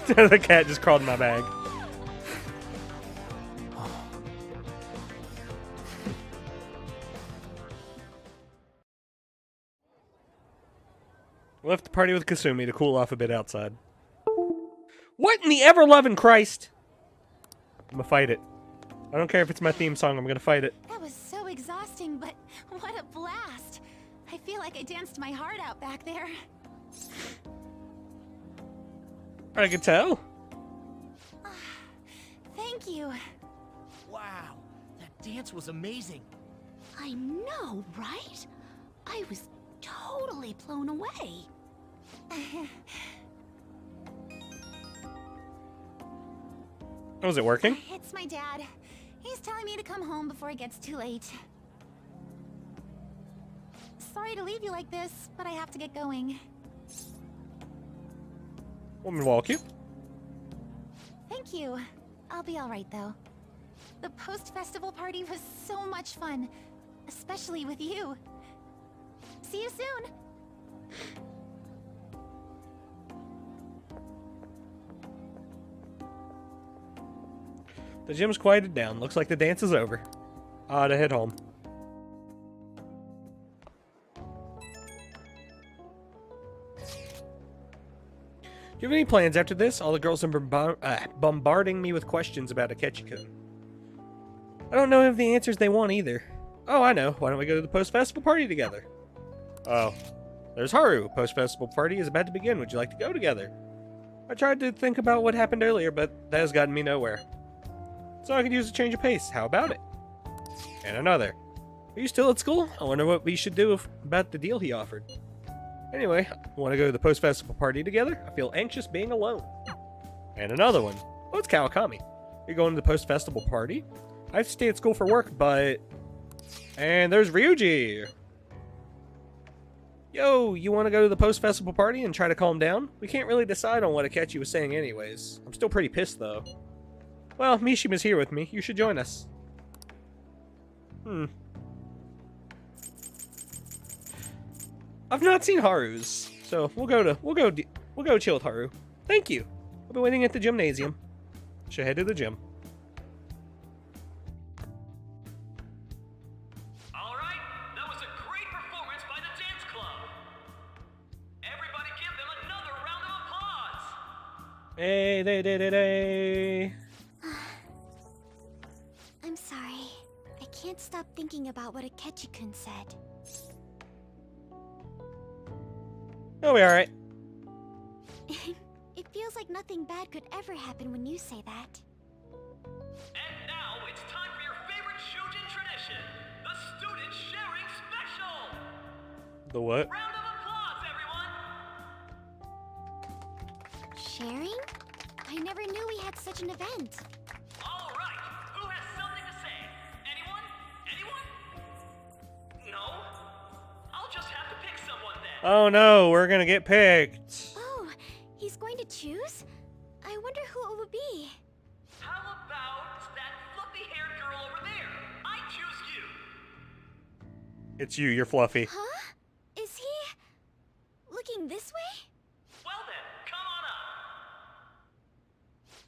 The cat just crawled in my bag. Left the party with Kasumi to cool off a bit outside. What in the ever-loving Christ? I'm gonna fight it. I don't care if it's my theme song, I'm gonna fight it. That was so exhausting, but what a blast. I feel like I danced my heart out back there. I can tell. Thank you. Wow, that dance was amazing. I know, right? I was totally blown away. Was it working? It's my dad. He's telling me to come home before it gets too late. Sorry to leave you like this, but I have to get going. Woman walk you. Thank you. I'll be alright though. The post-festival party was so much fun, especially with you. See you soon! The gym's quieted down. Looks like the dance is over. To head home. Do you have any plans after this? All the girls are bombarding me with questions about Akechi-kun. I don't know if the answers they want either. Oh, I know. Why don't we go to the post-festival party together? Oh, there's Haru. Post-festival party is about to begin. Would you like to go together? I tried to think about what happened earlier, but that has gotten me nowhere. So I could use a change of pace. How about it? And another. Are you still at school? I wonder what we should do about the deal he offered. Anyway, want to go to the post-festival party together? I feel anxious being alone. And another one. Oh, it's Kawakami. You're going to the post-festival party? I have to stay at school for work, but... And there's Ryuji! Yo, you want to go to the post-festival party and try to calm down? We can't really decide on what Akechi was saying anyways. I'm still pretty pissed, though. Well, Mishima's here with me. You should join us. I've not seen Haru's, so we'll go chill with Haru. Thank you. I'll be waiting at the gymnasium. Should head to the gym. All right, that was a great performance by the dance club. Everybody give them another round of applause. Hey. I'm sorry. I can't stop thinking about what Akechi-kun said. It'll be alright. It feels like nothing bad could ever happen when you say that. And now it's time for your favorite Shujin tradition, the student sharing special. The what? Round of applause, everyone. Sharing? I never knew we had such an event. All right, who has something to say? Anyone? No? I'll just have to pick someone then. Oh no, we're gonna get picked. Oh, he's going to choose? I wonder who it would be. How about that fluffy-haired girl over there? I choose you. It's you, you're fluffy. Huh? Is he looking this way? Well then, come on up.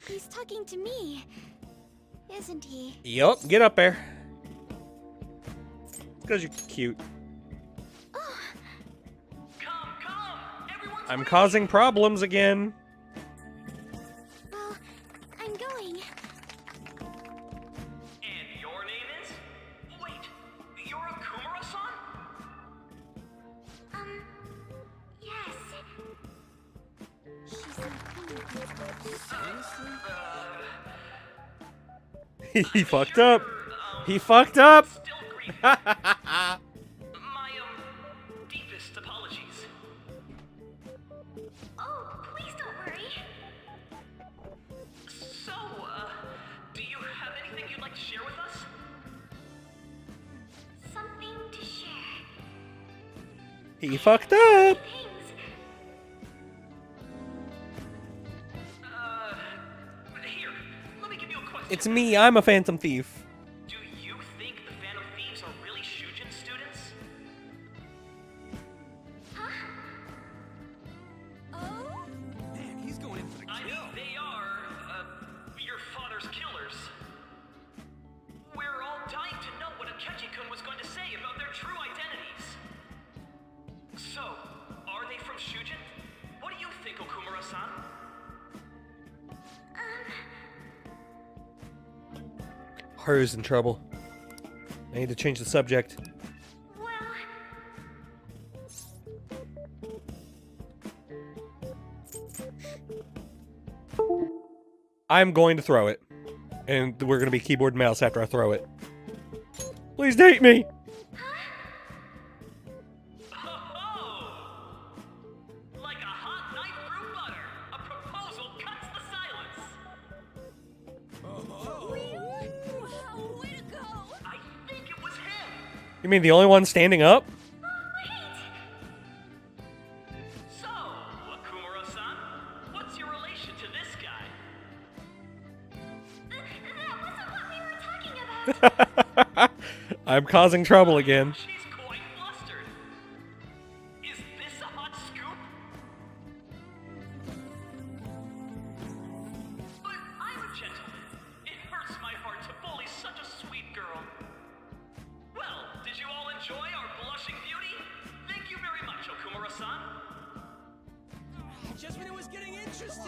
He's talking to me, isn't he? Yup, get up there. It's because you're cute. I'm causing problems again. Well, I'm going. And your name is? Wait, you're Okumura-san? Yes. She's not coming. He fucked up. He fucked up. Deepest apologies. Oh, please don't worry. So, do you have anything you'd like to share with us? Something to share. He fucked up. Here, let me give you a question. It's me. I'm a phantom thief. Do you think the Phantom Thieves are really Shujin students? Man, he's going in for the kill. I mean, they are, your father's killers. We're all dying to know what Akechi-kun was going to say about their true identities. So, are they from Shujin? What do you think, Okumura-san? Haru's in trouble. I need to change the subject. I'm going to throw it. And we're going to be keyboard and mouse after I throw it. Please date me! Like a hot knife through butter, a proposal cuts the silence. Way to go! I think it was him. You mean the only one standing up? So, Okumura-san, what's your relation to this guy? That wasn't what we were talking about. I'm causing trouble again. She's quite flustered. Is this a hot scoop? But I'm a gentleman. It hurts my heart to bully such a sweet girl. Well, did you all enjoy our blushing beauty? Thank you very much, Okumura-san. Just when it was getting interesting.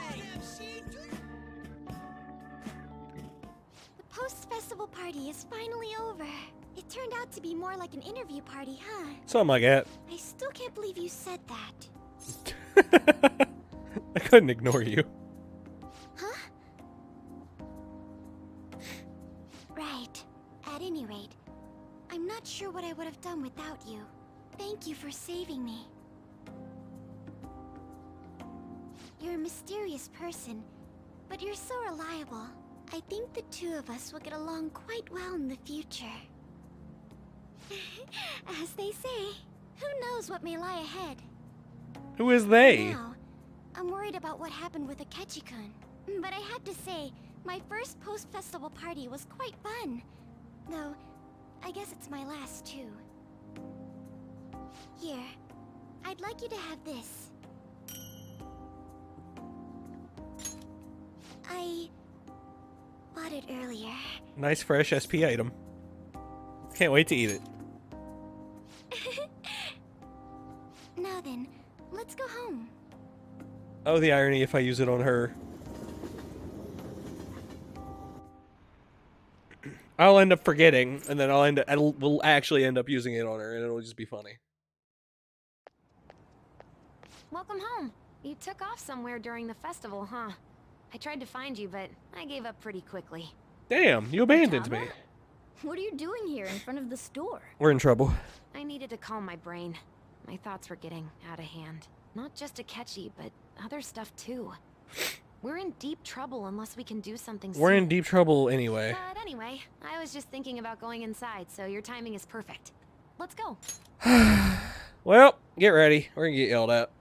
The post-festival festival party is finally over. It turned out to be more like an interview party, huh? Something like that. I still can't believe you said that. I couldn't ignore you. Huh? Right. At any rate, I'm not sure what I would have done without you. Thank you for saving me. You're a mysterious person, but you're so reliable. I think the two of us will get along quite well in the future. As they say, who knows what may lie ahead? Who is they? Now, I'm worried about what happened with Akechi-kun. But I have to say, my first post-festival party was quite fun. Though, I guess it's my last too. Here, I'd like you to have this. I bought it earlier. Nice fresh SP item. Can't wait to eat it. Now then, let's go home. Oh, the irony if I use it on her. I'll end up forgetting, and then we'll actually end up using it on her, and it'll just be funny. Welcome home. You took off somewhere during the festival, huh? I tried to find you, but I gave up pretty quickly. Damn, you abandoned me. What are you doing here in front of the store? We're in trouble. I needed to calm my brain. My thoughts were getting out of hand. Not just Akechi, but other stuff too. We're in deep trouble unless we can do something soon. We're in deep trouble anyway. But anyway, I was just thinking about going inside, so your timing is perfect. Let's go. Well, get ready. We're gonna get yelled at.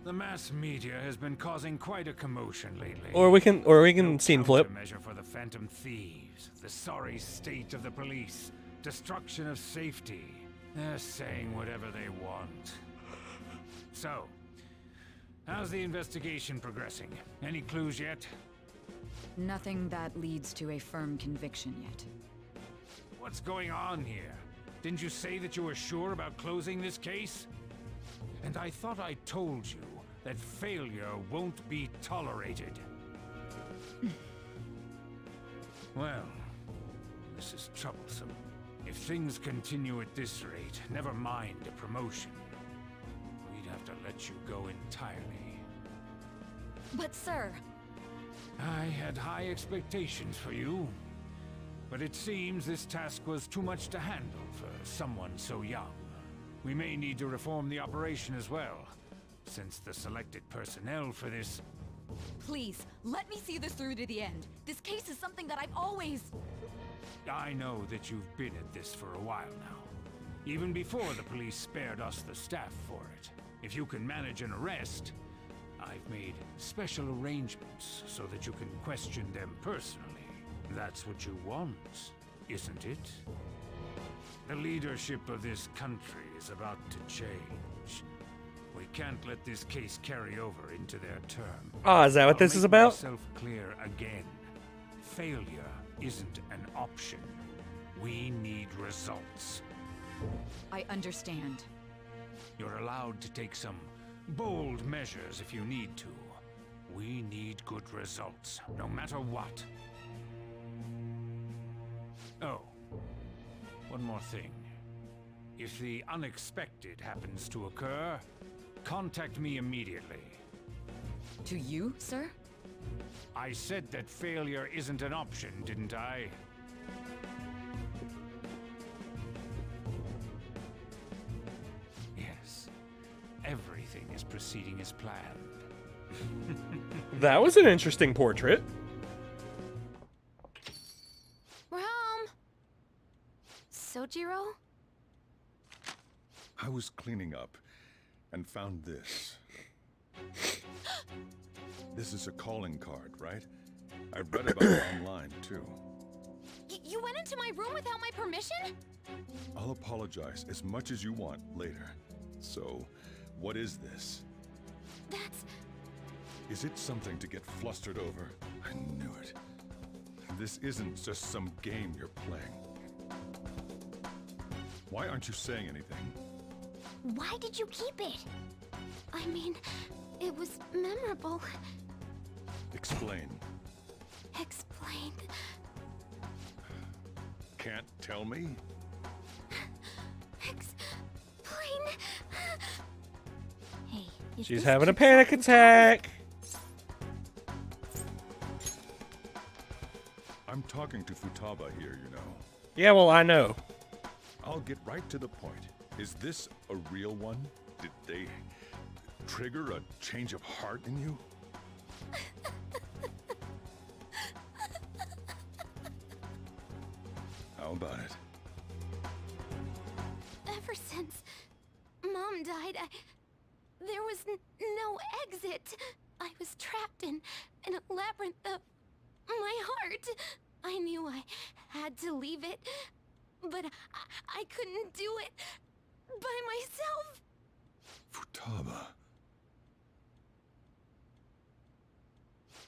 The mass media has been causing quite a commotion lately. Or we can scene flip. Measure for the Phantom Thieves, the sorry state of the police, destruction of safety. They're saying whatever they want. So, how's the investigation progressing? Any clues yet? Nothing that leads to a firm conviction yet. What's going on here? Didn't you say that you were sure about closing this case? And I thought I told you that failure won't be tolerated. Well, this is troublesome. If things continue at this rate, never mind a promotion. We'd have to let you go entirely. But sir... I had high expectations for you. But it seems this task was too much to handle for someone so young. We may need to reform the operation as well, since the selected personnel for this... Please, let me see this through to the end. This case is something that I've always... I know that you've been at this for a while now. Even before the police spared us the staff for it. If you can manage an arrest, I've made special arrangements so that you can question them personally. That's what you want, isn't it? The leadership of this country is about to change. We can't let this case carry over into their term. Oh, is that what this is about? I'll make myself clear again. Failure isn't an option. We need results. I understand. You're allowed to take some bold measures if you need to. We need good results, no matter what. Oh, one more thing. If the unexpected happens to occur, contact me immediately. To you, sir? I said that failure isn't an option, didn't I? Yes. Everything is proceeding as planned. That was an interesting portrait. We're home. Sojiro? I was cleaning up and found this. This is a calling card, right? I read about it online, too. You went into my room without my permission? I'll apologize as much as you want later. So, what is this? That's... Is it something to get flustered over? I knew it. This isn't just some game you're playing. Why aren't you saying anything? Why did you keep it? I mean, it was memorable. Explain. Explain. Can't tell me? Explain. Hey, if She's this having a keeps panic up, attack. I'm talking to Futaba here, you know. Yeah, well, I know. I'll get right to the point. Is this a real one? Did they trigger a change of heart in you? How about it? Ever since Mom died, there was no exit. I was trapped in a labyrinth of my heart. I knew I had to leave it, but I couldn't do it by myself. Futaba.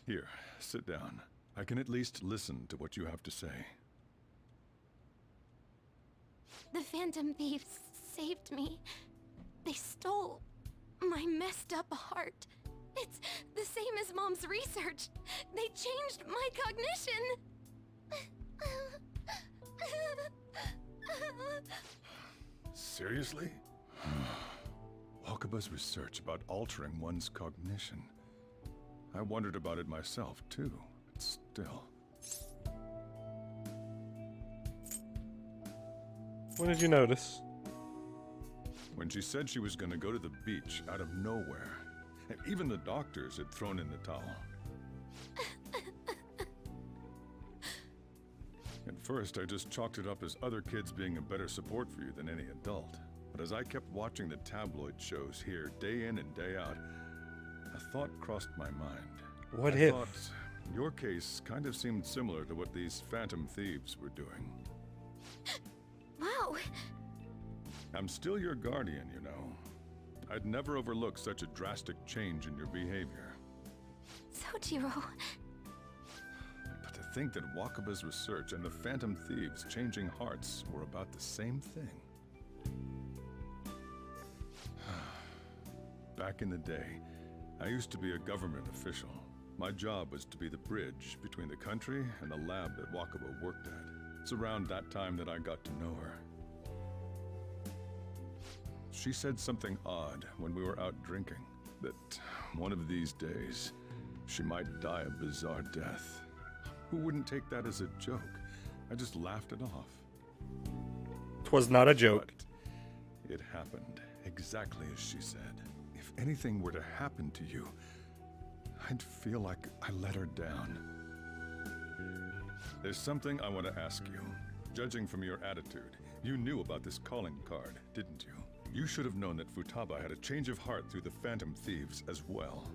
Here, sit down. I can at least listen to what you have to say. The Phantom Thieves saved me. They stole my messed up heart. It's the same as Mom's research. They changed my cognition. Seriously? Wakaba's research about altering one's cognition. I wondered about it myself, too, but still. What did you notice? When she said she was going to go to the beach out of nowhere, and even the doctors had thrown in the towel. At first, I just chalked it up as other kids being a better support for you than any adult. But as I kept watching the tabloid shows here, day in and day out, a thought crossed my mind. What I if? thought your case kind of seemed similar to what these Phantom Thieves were doing. Wow. I'm still your guardian, you know. I'd never overlook such a drastic change in your behavior. Sojiro. But to think that Wakaba's research and the Phantom Thieves changing hearts were about the same thing. Back in the day, I used to be a government official. My job was to be the bridge between the country and the lab that Wakaba worked at. It's around that time that I got to know her. She said something odd when we were out drinking, that one of these days, she might die a bizarre death. Who wouldn't take that as a joke? I just laughed it off. 'Twas not a joke. But it happened exactly as she said. If anything were to happen to you, I'd feel like I let her down. There's something I want to ask you. Judging from your attitude, you knew about this calling card, didn't you? You should have known that Futaba had a change of heart through the Phantom Thieves as well.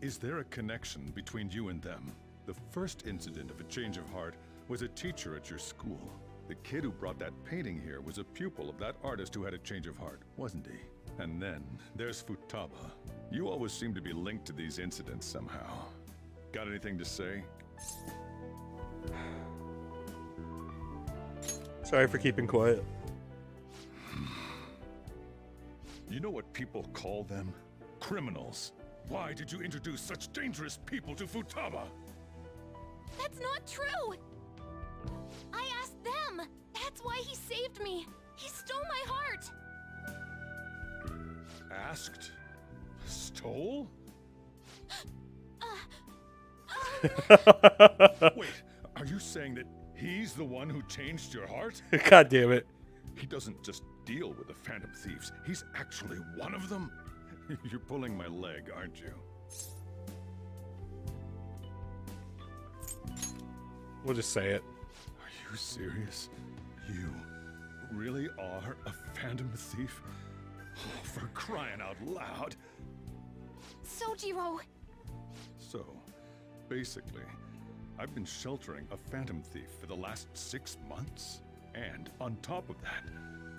Is there a connection between you and them? The first incident of a change of heart was a teacher at your school. The kid who brought that painting here was a pupil of that artist who had a change of heart, wasn't he? And then there's Futaba. You always seem to be linked to these incidents somehow. Got anything to say? Sorry for keeping quiet. You know what people call them? Criminals. Why did you introduce such dangerous people to Futaba? That's not true! I asked them! That's why he saved me! He stole my heart! Asked? Stole? Wait, are you saying that he's the one who changed your heart? God damn it. He doesn't just deal with the Phantom Thieves. He's actually one of them? You're pulling my leg, aren't you? We'll just say it. Are you serious? You really are a Phantom Thief? Oh, for crying out loud. Sojiro! So, basically, I've been sheltering a Phantom Thief for the last 6 months. And on top of that,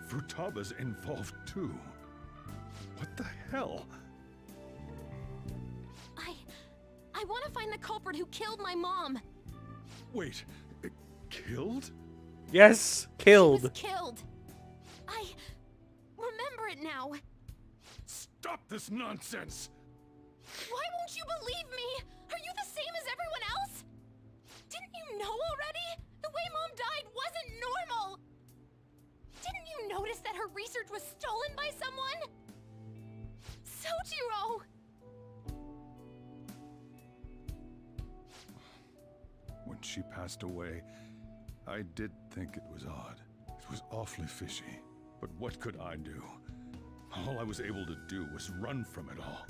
Futaba's involved too. What the hell? I want to find the culprit who killed my mom. Wait, killed? Yes, killed. She was killed. I remember it now. Stop this nonsense! Why won't you believe me? Are you the same when she passed away, I did think it was odd. It was awfully fishy. But what could I do? All I was able to do was run from it all.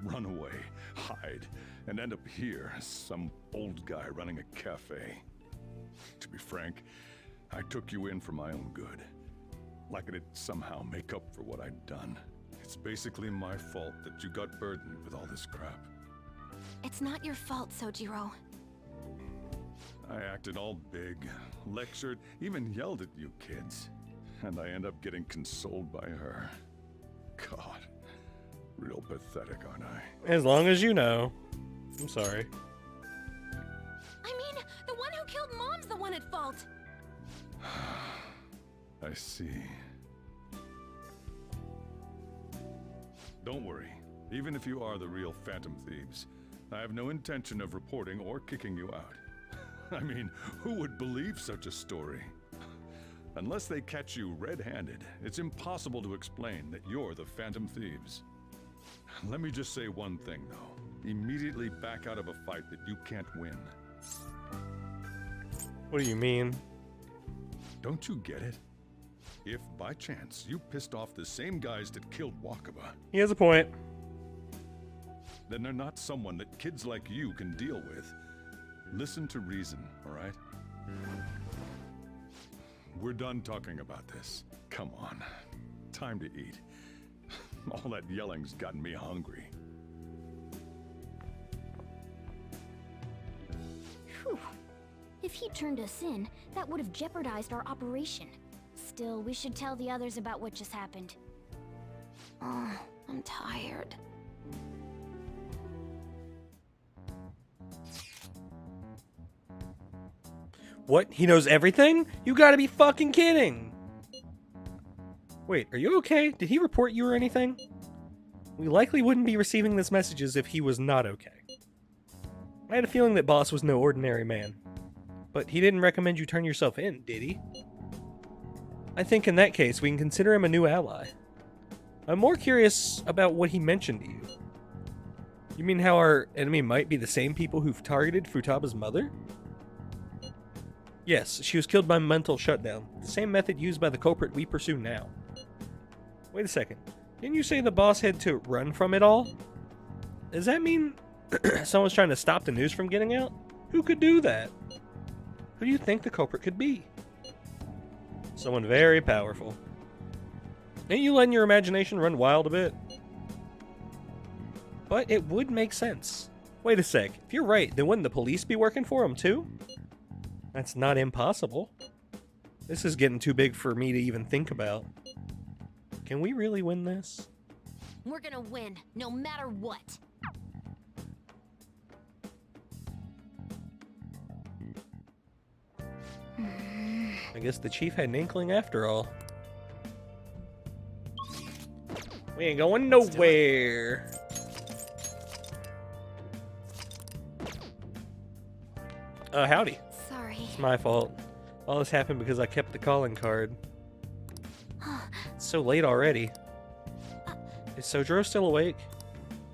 Run away, hide, and end up here as some old guy running a cafe. To be frank, I took you in for my own good. Like it'd somehow make up for what I'd done. It's basically my fault that you got burdened with all this crap. It's not your fault, Sojiro. I acted all big, lectured, even yelled at you kids. And I end up getting consoled by her. God, real pathetic, aren't I? As long as you know. I'm sorry. I mean, the one who killed Mom's the one at fault. I see. Don't worry. Even if you are the real Phantom Thieves, I have no intention of reporting or kicking you out. I mean, who would believe such a story? Unless they catch you red-handed, it's impossible to explain that you're the Phantom Thieves. Let me just say one thing, though. Immediately back out of a fight that you can't win. What do you mean? Don't you get it? If, by chance, you pissed off the same guys that killed Wakaba, He has a point. then they're not someone that kids like you can deal with. Listen to reason, all right? We're done talking about this. Come on. Time to eat. All that yelling's gotten me hungry. Whew. If he turned us in, that would have jeopardized our operation. Still, we should tell the others about what just happened. Oh, I'm tired. What? He knows everything? You gotta be fucking kidding! Wait, are you okay? Did he report you or anything? We likely wouldn't be receiving this messages if he was not okay. I had a feeling that Boss was no ordinary man. But he didn't recommend you turn yourself in, did he? I think in that case, we can consider him a new ally. I'm more curious about what he mentioned to you. You mean how our enemy might be the same people who've targeted Futaba's mother? Yes, she was killed by mental shutdown, the same method used by the culprit we pursue now. Wait a second, didn't you say the boss had to run from it all? Does that mean someone's trying to stop the news from getting out? Who could do that? Who do you think the culprit could be? Someone very powerful. Ain't you letting your imagination run wild a bit? But it would make sense. Wait a sec, if you're right, then wouldn't the police be working for him too? That's not impossible. This is getting too big for me to even think about. Can we really win this? We're gonna win, no matter what. I guess the chief had an inkling after all. We ain't going nowhere. Howdy. Sorry. It's my fault. All this happened because I kept the calling card. It's so late already. Is Sojiro still awake?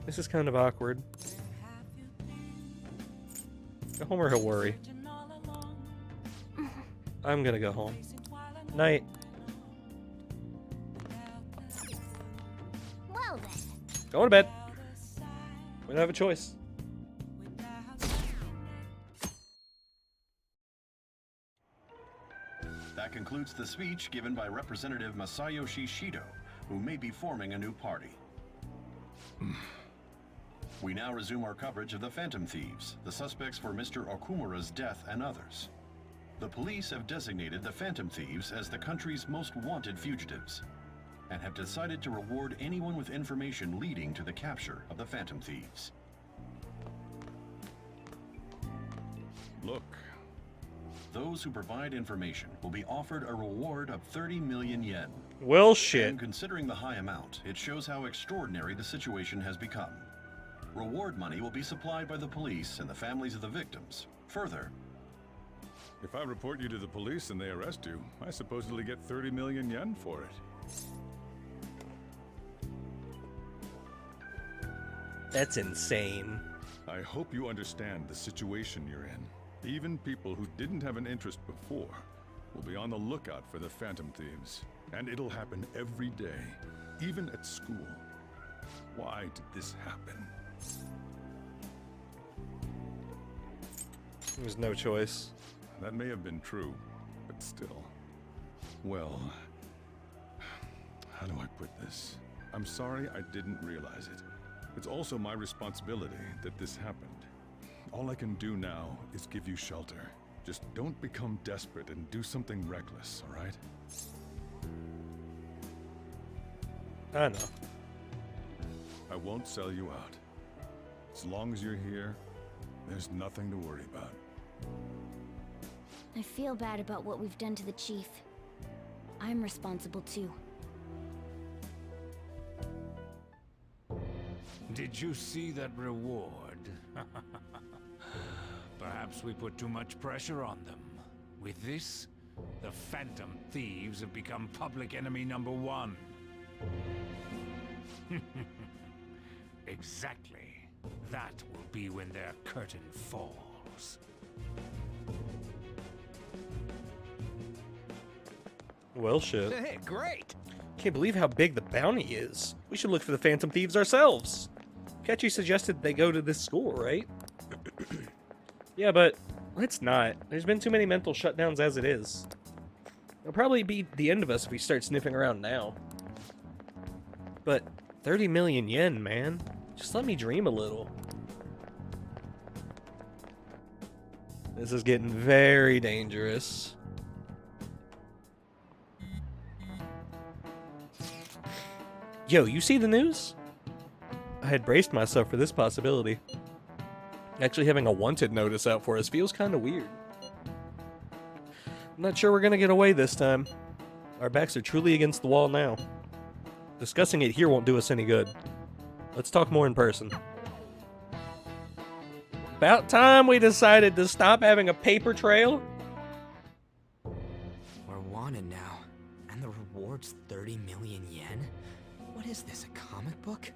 This is kind of awkward. Go home or he'll worry. I'm gonna go home. Night. Well then. Going to bed. We don't have a choice. That concludes the speech given by Representative Masayoshi Shido, who may be forming a new party. We now resume our coverage of the Phantom Thieves, the suspects for Mr. Okumura's death and others. The police have designated the Phantom Thieves as the country's most wanted fugitives, and have decided to reward anyone with information leading to the capture of the Phantom Thieves. Look. Those who provide information will be offered a reward of 30 million yen. Well, shit. And considering the high amount, it shows how extraordinary the situation has become. Reward money will be supplied by the police and the families of the victims. Further, If I report you to the police and they arrest you, I supposedly get 30 million yen for it. That's insane. I hope you understand the situation you're in. Even people who didn't have an interest before will be on the lookout for the Phantom Thieves. And it'll happen every day, even at school. Why did this happen? There's no choice. That may have been true, but still. Well, how do I put this? I'm sorry I didn't realize it. It's also my responsibility that this happened. All I can do now is give you shelter. Just don't become desperate and do something reckless, all right? I know. I won't sell you out. As long as you're here, there's nothing to worry about. I feel bad about what we've done to the chief. I'm responsible too. Did you see that reward? Perhaps we put too much pressure on them. With this, the Phantom Thieves have become public enemy #1. Exactly. That will be when their curtain falls. Well, shit. Hey, great! Can't believe how big the bounty is. We should look for the Phantom Thieves ourselves. Ketchy suggested they go to this school, right? Yeah, but let's not. There's been too many mental shutdowns as it is. It'll probably be the end of us if we start sniffing around now. But 30 million yen, man. Just let me dream a little. This is getting very dangerous. Yo, you see the news? I had braced myself for this possibility. Actually having a wanted notice out for us feels kind of weird. I'm not sure we're gonna get away this time. Our backs are truly against the wall now. Discussing it here won't do us any good. Let's talk more in person. About time we decided to stop having a paper trail. We're wanted now, and the reward's 30 million yen? What is this, a comic book?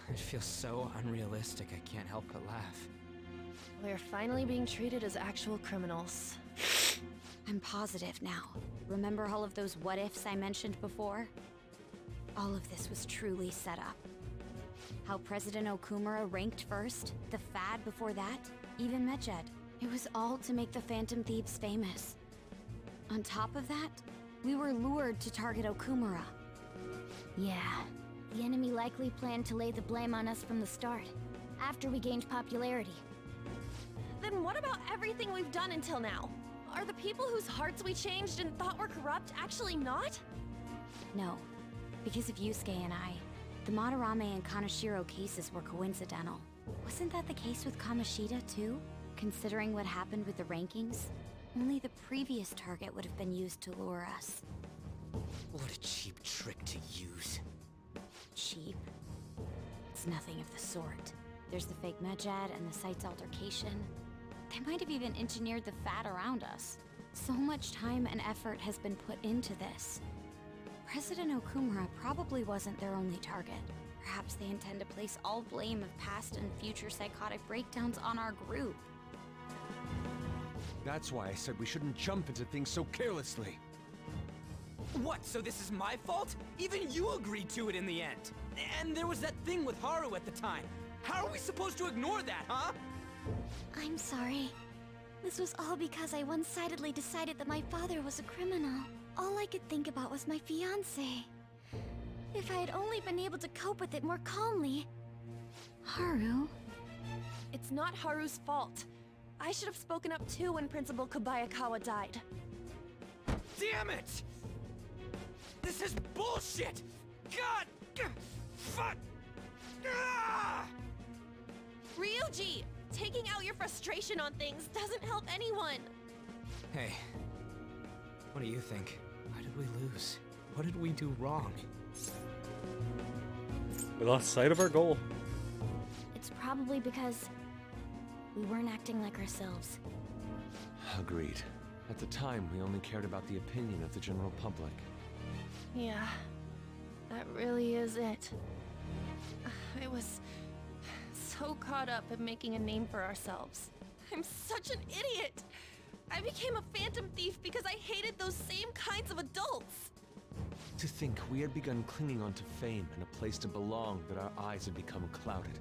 It feels so unrealistic I can't help but laugh. We're finally being treated as actual criminals. I'm positive now. Remember all of those what-ifs I mentioned before? All of this was truly set up. How President Okumura ranked first, the Fad before that, even Medjed. It was all to make the Phantom Thieves famous. On top of that, we were lured to target Okumura. Yeah, the enemy likely planned to lay the blame on us from the start, after we gained popularity. Then what about everything we've done until now? Are the people whose hearts we changed and thought were corrupt actually not? No, because of Yusuke and I, the Madarame and Kaneshiro cases were coincidental. Wasn't that the case with Kamoshida too? Considering what happened with the rankings, only the previous target would have been used to lure us. What a cheap trick to use. Cheap? It's nothing of the sort. There's the fake Medjed and the site's altercation. They might have even engineered the Fad around us. So much time and effort has been put into this. President Okumura probably wasn't their only target. Perhaps they intend to place all blame of past and future psychotic breakdowns on our group. That's why I said we shouldn't jump into things so carelessly. What, so this is my fault? Even you agreed to it in the end. And there was that thing with Haru at the time. How are we supposed to ignore that, huh? I'm sorry. This was all because I one-sidedly decided that my father was a criminal. All I could think about was my fiancé. If I had only been able to cope with it more calmly. Haru? It's not Haru's fault. I should have spoken up too when Principal Kobayakawa died. Damn it! This is bullshit! God! Fuck! Ah! Ryuji! Taking out your frustration on things doesn't help anyone! Hey, what do you think? Why did we lose? What did we do wrong? We lost sight of our goal. It's probably because we weren't acting like ourselves. Agreed. At the time, we only cared about the opinion of the general public. Yeah, that really is it. I was so caught up in making a name for ourselves. I'm such an idiot! I became a phantom thief because I hated those same kinds of adults! To think we had begun clinging onto fame and a place to belong that our eyes had become clouded.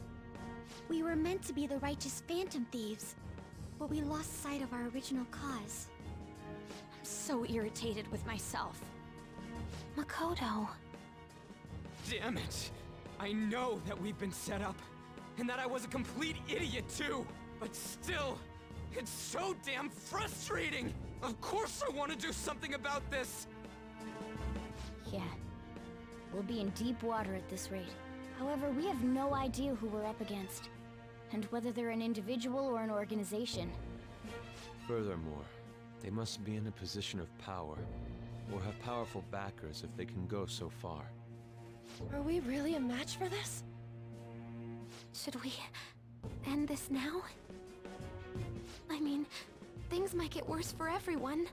We were meant to be the righteous phantom thieves, but we lost sight of our original cause. I'm so irritated with myself. Makoto. Damn it! I know that we've been set up, and that I was a complete idiot too! But still, it's so damn frustrating! Of course I want to do something about this! Yeah. We'll be in deep water at this rate. However, we have no idea who we're up against, and whether they're an individual or an organization. Furthermore, they must be in a position of power, or have powerful backers if they can go so far. Are we really a match for this? Should we end this now? I mean, things might get worse for everyone.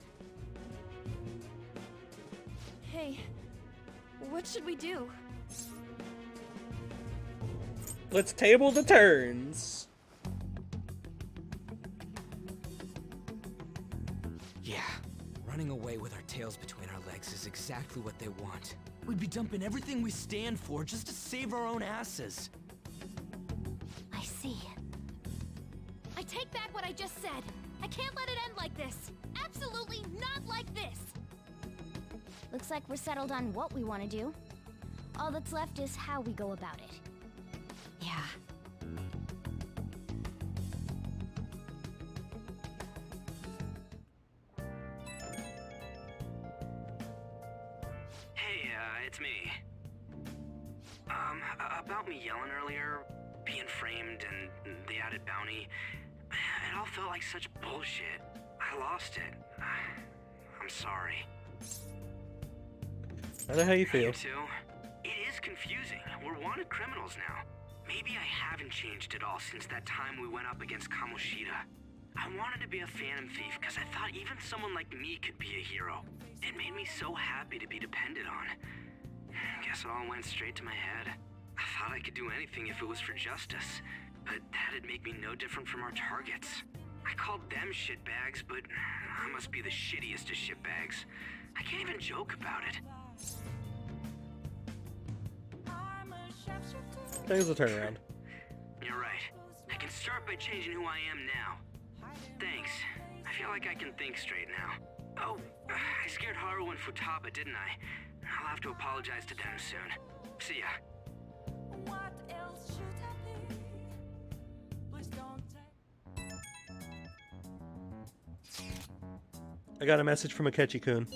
Hey, what should we do? Let's table the turns. Yeah, running away with our tails between our legs is exactly what they want. We'd be dumping everything we stand for just to save our own asses. I see. I take back what I just said. I can't let it end like this. Absolutely not like this. Looks like we're settled on what we want to do. All that's left is how we go about it. Yeah. Hey, it's me. About me yelling earlier, being framed, and the added bounty, it all felt like such bullshit. I lost it. I'm sorry. I know how you feel. You too? It is confusing. We're wanted criminals now. Maybe I haven't changed at all since that time we went up against Kamoshida. I wanted to be a phantom thief because I thought even someone like me could be a hero. It made me so happy to be depended on. Guess it all went straight to my head. I thought I could do anything if it was for justice, but that'd make me no different from our targets. I called them shitbags, but I must be the shittiest of shitbags. I can't even joke about it. Things will turn around. You're right. I can start by changing who I am now. Thanks. I feel like I can think straight now. Oh, I scared Haru and Futaba, didn't I? I'll have to apologize to them soon. See ya. What else should I be? Please don't I got a message from Akechi-kun.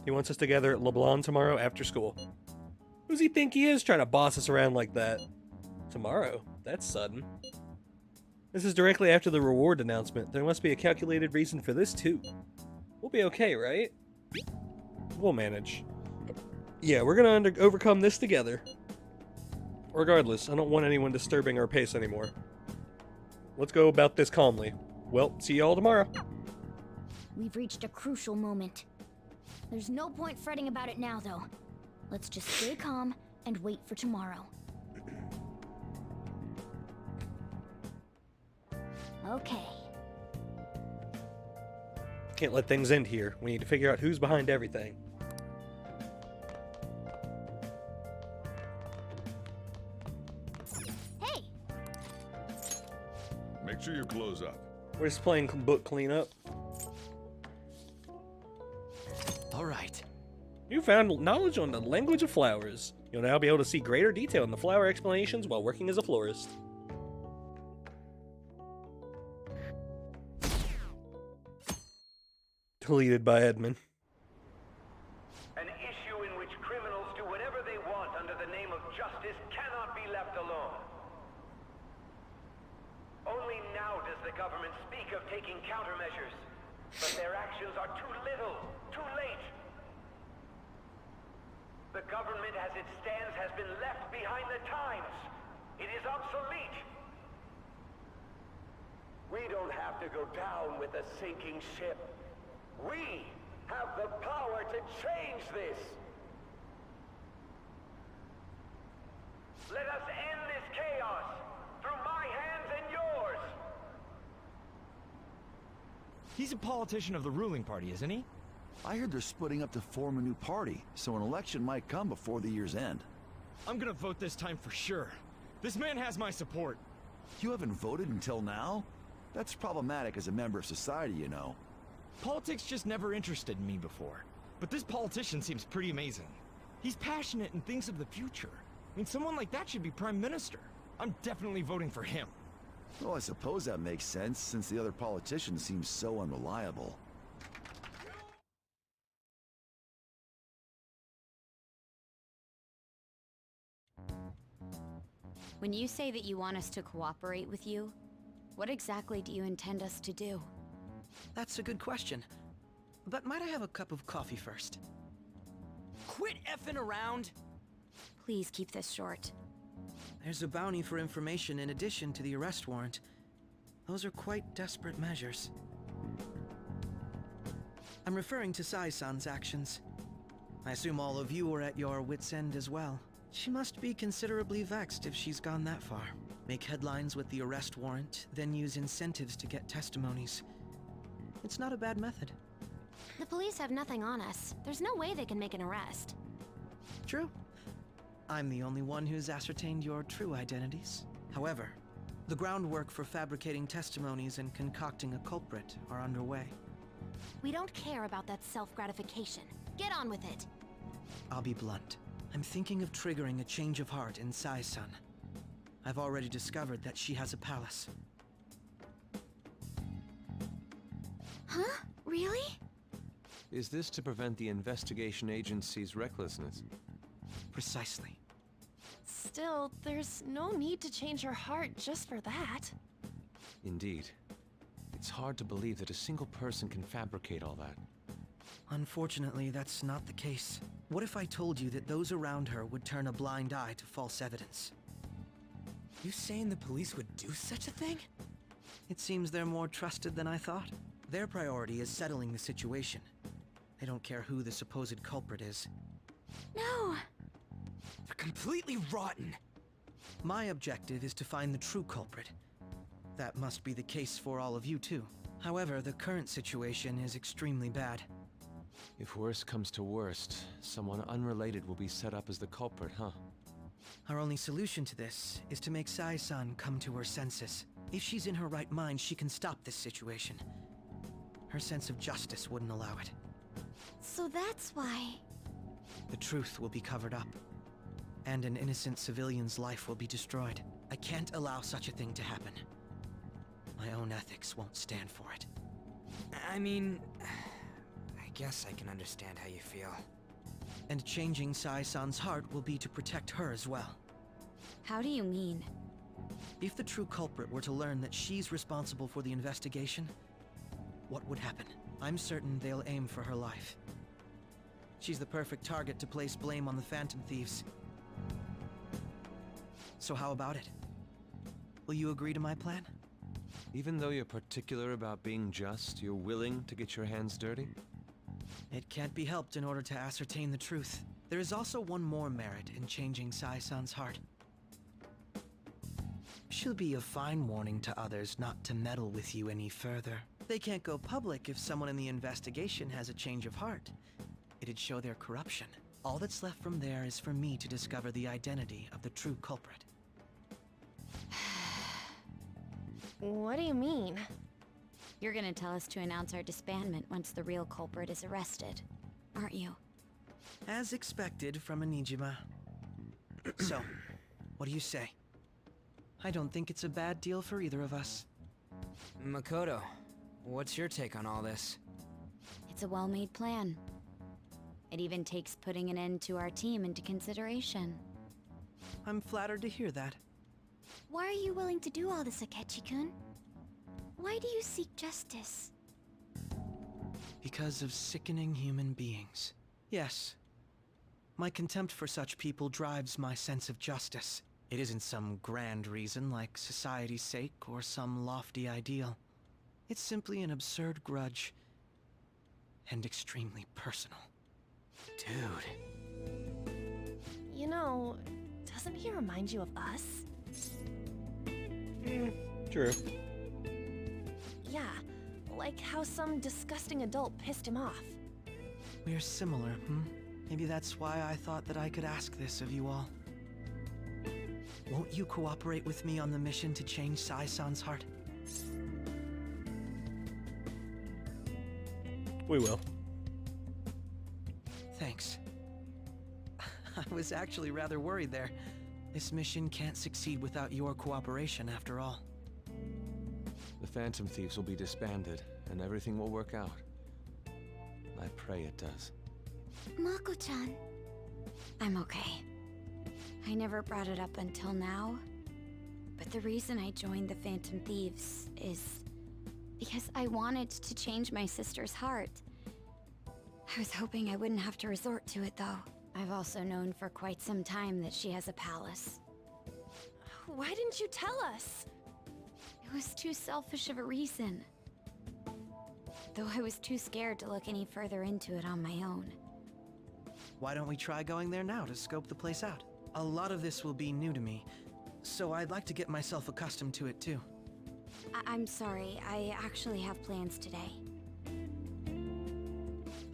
He wants us together at LeBlanc tomorrow after school. Who's he think he is trying to boss us around like that? Tomorrow? That's sudden. This is directly after the reward announcement. There must be a calculated reason for this too. We'll be okay, right? We'll manage. Yeah, we're gonna overcome this together. Regardless, I don't want anyone disturbing our pace anymore. Let's go about this calmly. Well, see y'all tomorrow. We've reached a crucial moment. There's no point fretting about it now, though. Let's just stay calm and wait for tomorrow. Okay. Can't let things end here. We need to figure out who's behind everything. Hey! Make sure you close up. We're just playing book cleanup. All right. You found knowledge on the language of flowers. You'll now be able to see greater detail in the flower explanations while working as a florist. Deleted by Edmund. An issue in which criminals do whatever they want under the name of justice cannot be left alone. Only now does the government speak of taking countermeasures, but their actions are too little, too late. The government as it stands has been left behind the times. It is obsolete. We don't have to go down with a sinking ship. We have the power to change this. Let us end this chaos through my hands and yours. He's a politician of the ruling party, isn't he? I heard they're splitting up to form a new party, so an election might come before the year's end. I'm gonna vote this time for sure. This man has my support. You haven't voted until now? That's problematic as a member of society, you know. Politics just never interested me before. But this politician seems pretty amazing. He's passionate and thinks of the future. I mean, someone like that should be prime minister. I'm definitely voting for him. Well, I suppose that makes sense, since the other politicians seem so unreliable. When you say that you want us to cooperate with you, what exactly do you intend us to do? That's a good question. But might I have a cup of coffee first? Quit effing around! Please keep this short. There's a bounty for information in addition to the arrest warrant. Those are quite desperate measures. I'm referring to Sai-san's actions. I assume all of you are at your wits' end as well. She must be considerably vexed if she's gone that far. Make headlines with the arrest warrant, then use incentives to get testimonies. It's not a bad method. The police have nothing on us. There's no way they can make an arrest. True. I'm the only one who's ascertained your true identities. However, the groundwork for fabricating testimonies and concocting a culprit are underway. We don't care about that self-gratification. Get on with it. I'll be blunt. I'm thinking of triggering a change of heart in Sai-san. I've already discovered that she has a palace. Huh? Really? Is this to prevent the investigation agency's recklessness? Precisely. Still, there's no need to change her heart just for that. Indeed. It's hard to believe that a single person can fabricate all that. Unfortunately, that's not the case. What if I told you that those around her would turn a blind eye to false evidence? You saying the police would do such a thing? It seems they're more trusted than I thought. Their priority is settling the situation. They don't care who the supposed culprit is. No! They're completely rotten! My objective is to find the true culprit. That must be the case for all of you too. However, the current situation is extremely bad. If worst comes to worst, someone unrelated will be set up as the culprit, huh? Our only solution to this is to make Sai-san come to her senses. If she's in her right mind, she can stop this situation. Her sense of justice wouldn't allow it. So that's why... The truth will be covered up, and an innocent civilian's life will be destroyed. I can't allow such a thing to happen. My own ethics won't stand for it. I mean... I guess I can understand how you feel. And changing Sai-san's heart will be to protect her as well. How do you mean? If the true culprit were to learn that she's responsible for the investigation, what would happen? I'm certain they'll aim for her life. She's the perfect target to place blame on the Phantom Thieves. So how about it? Will you agree to my plan? Even though you're particular about being just, you're willing to get your hands dirty? It can't be helped in order to ascertain the truth. There is also one more merit in changing Sai-san's heart. She'll be a fine warning to others not to meddle with you any further. They can't go public if someone in the investigation has a change of heart. It'd show their corruption. All that's left from there is for me to discover the identity of the true culprit. What do you mean? You're gonna tell us to announce our disbandment once the real culprit is arrested, aren't you? As expected from a Nijima. So, what do you say? I don't think it's a bad deal for either of us. Makoto, what's your take on all this? It's a well-made plan. It even takes putting an end to our team into consideration. I'm flattered to hear that. Why are you willing to do all this, Akechi-kun? Why do you seek justice? Because of sickening human beings. Yes. My contempt for such people drives my sense of justice. It isn't some grand reason like society's sake or some lofty ideal. It's simply an absurd grudge. And extremely personal. Dude. You know, doesn't he remind you of us? True. Yeah, like how some disgusting adult pissed him off. We're similar, hmm? Maybe that's why I thought that I could ask this of you all. Won't you cooperate with me on the mission to change Sai-san's heart? We will. Thanks. I was actually rather worried there. This mission can't succeed without your cooperation, after all. The Phantom Thieves will be disbanded, and everything will work out. I pray it does. Mako-chan. I'm okay. I never brought it up until now, but the reason I joined the Phantom Thieves is because I wanted to change my sister's heart. I was hoping I wouldn't have to resort to it, though. I've also known for quite some time that she has a palace. Why didn't you tell us? It was too selfish of a reason. Though I was too scared to look any further into it on my own. Why don't we try going there now to scope the place out? A lot of this will be new to me, so I'd like to get myself accustomed to it too. I'm sorry, I actually have plans today.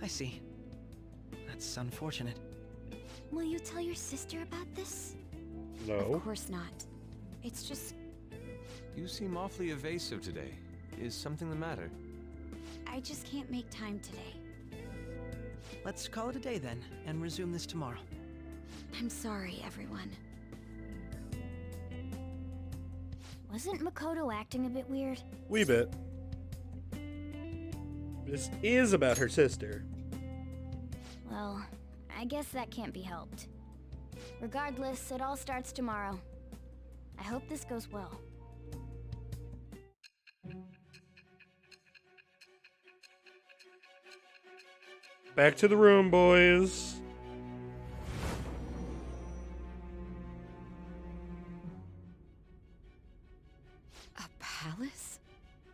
I see. That's unfortunate. Will you tell your sister about this? No. Of course not. It's just... You seem awfully evasive today. Is something the matter? I just can't make time today. Let's call it a day then, and resume this tomorrow. I'm sorry, everyone. Wasn't Makoto acting a bit weird? Wee bit. This is about her sister. Well, I guess that can't be helped. Regardless, it all starts tomorrow. I hope this goes well. Back to the room, boys. A palace?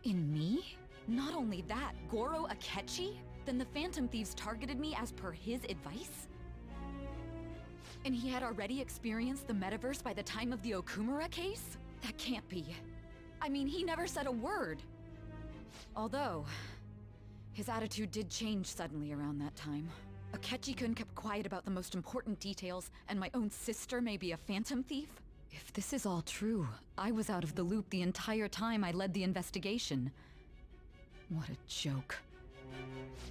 In me? Not only that, Goro Akechi? Then the Phantom Thieves targeted me as per his advice? And he had already experienced the metaverse by the time of the Okumura case? That can't be. I mean, he never said a word. Although, his attitude did change suddenly around that time. Akechi-kun kept quiet about the most important details, and my own sister may be a Phantom Thief? If this is all true, I was out of the loop the entire time I led the investigation. What a joke.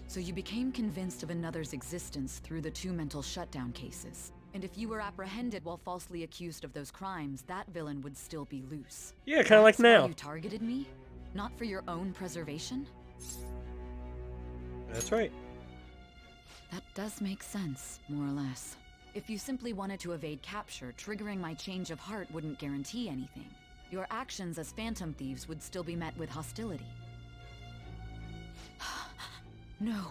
So you became convinced of another's existence through the 2 mental shutdown cases. And if you were apprehended while falsely accused of those crimes, that villain would still be loose. Yeah, kind of like That's why now. you targeted me? Not for your own preservation? That's right. That does make sense, more or less. If you simply wanted to evade capture, triggering my change of heart wouldn't guarantee anything. Your actions as Phantom Thieves would still be met with hostility. No.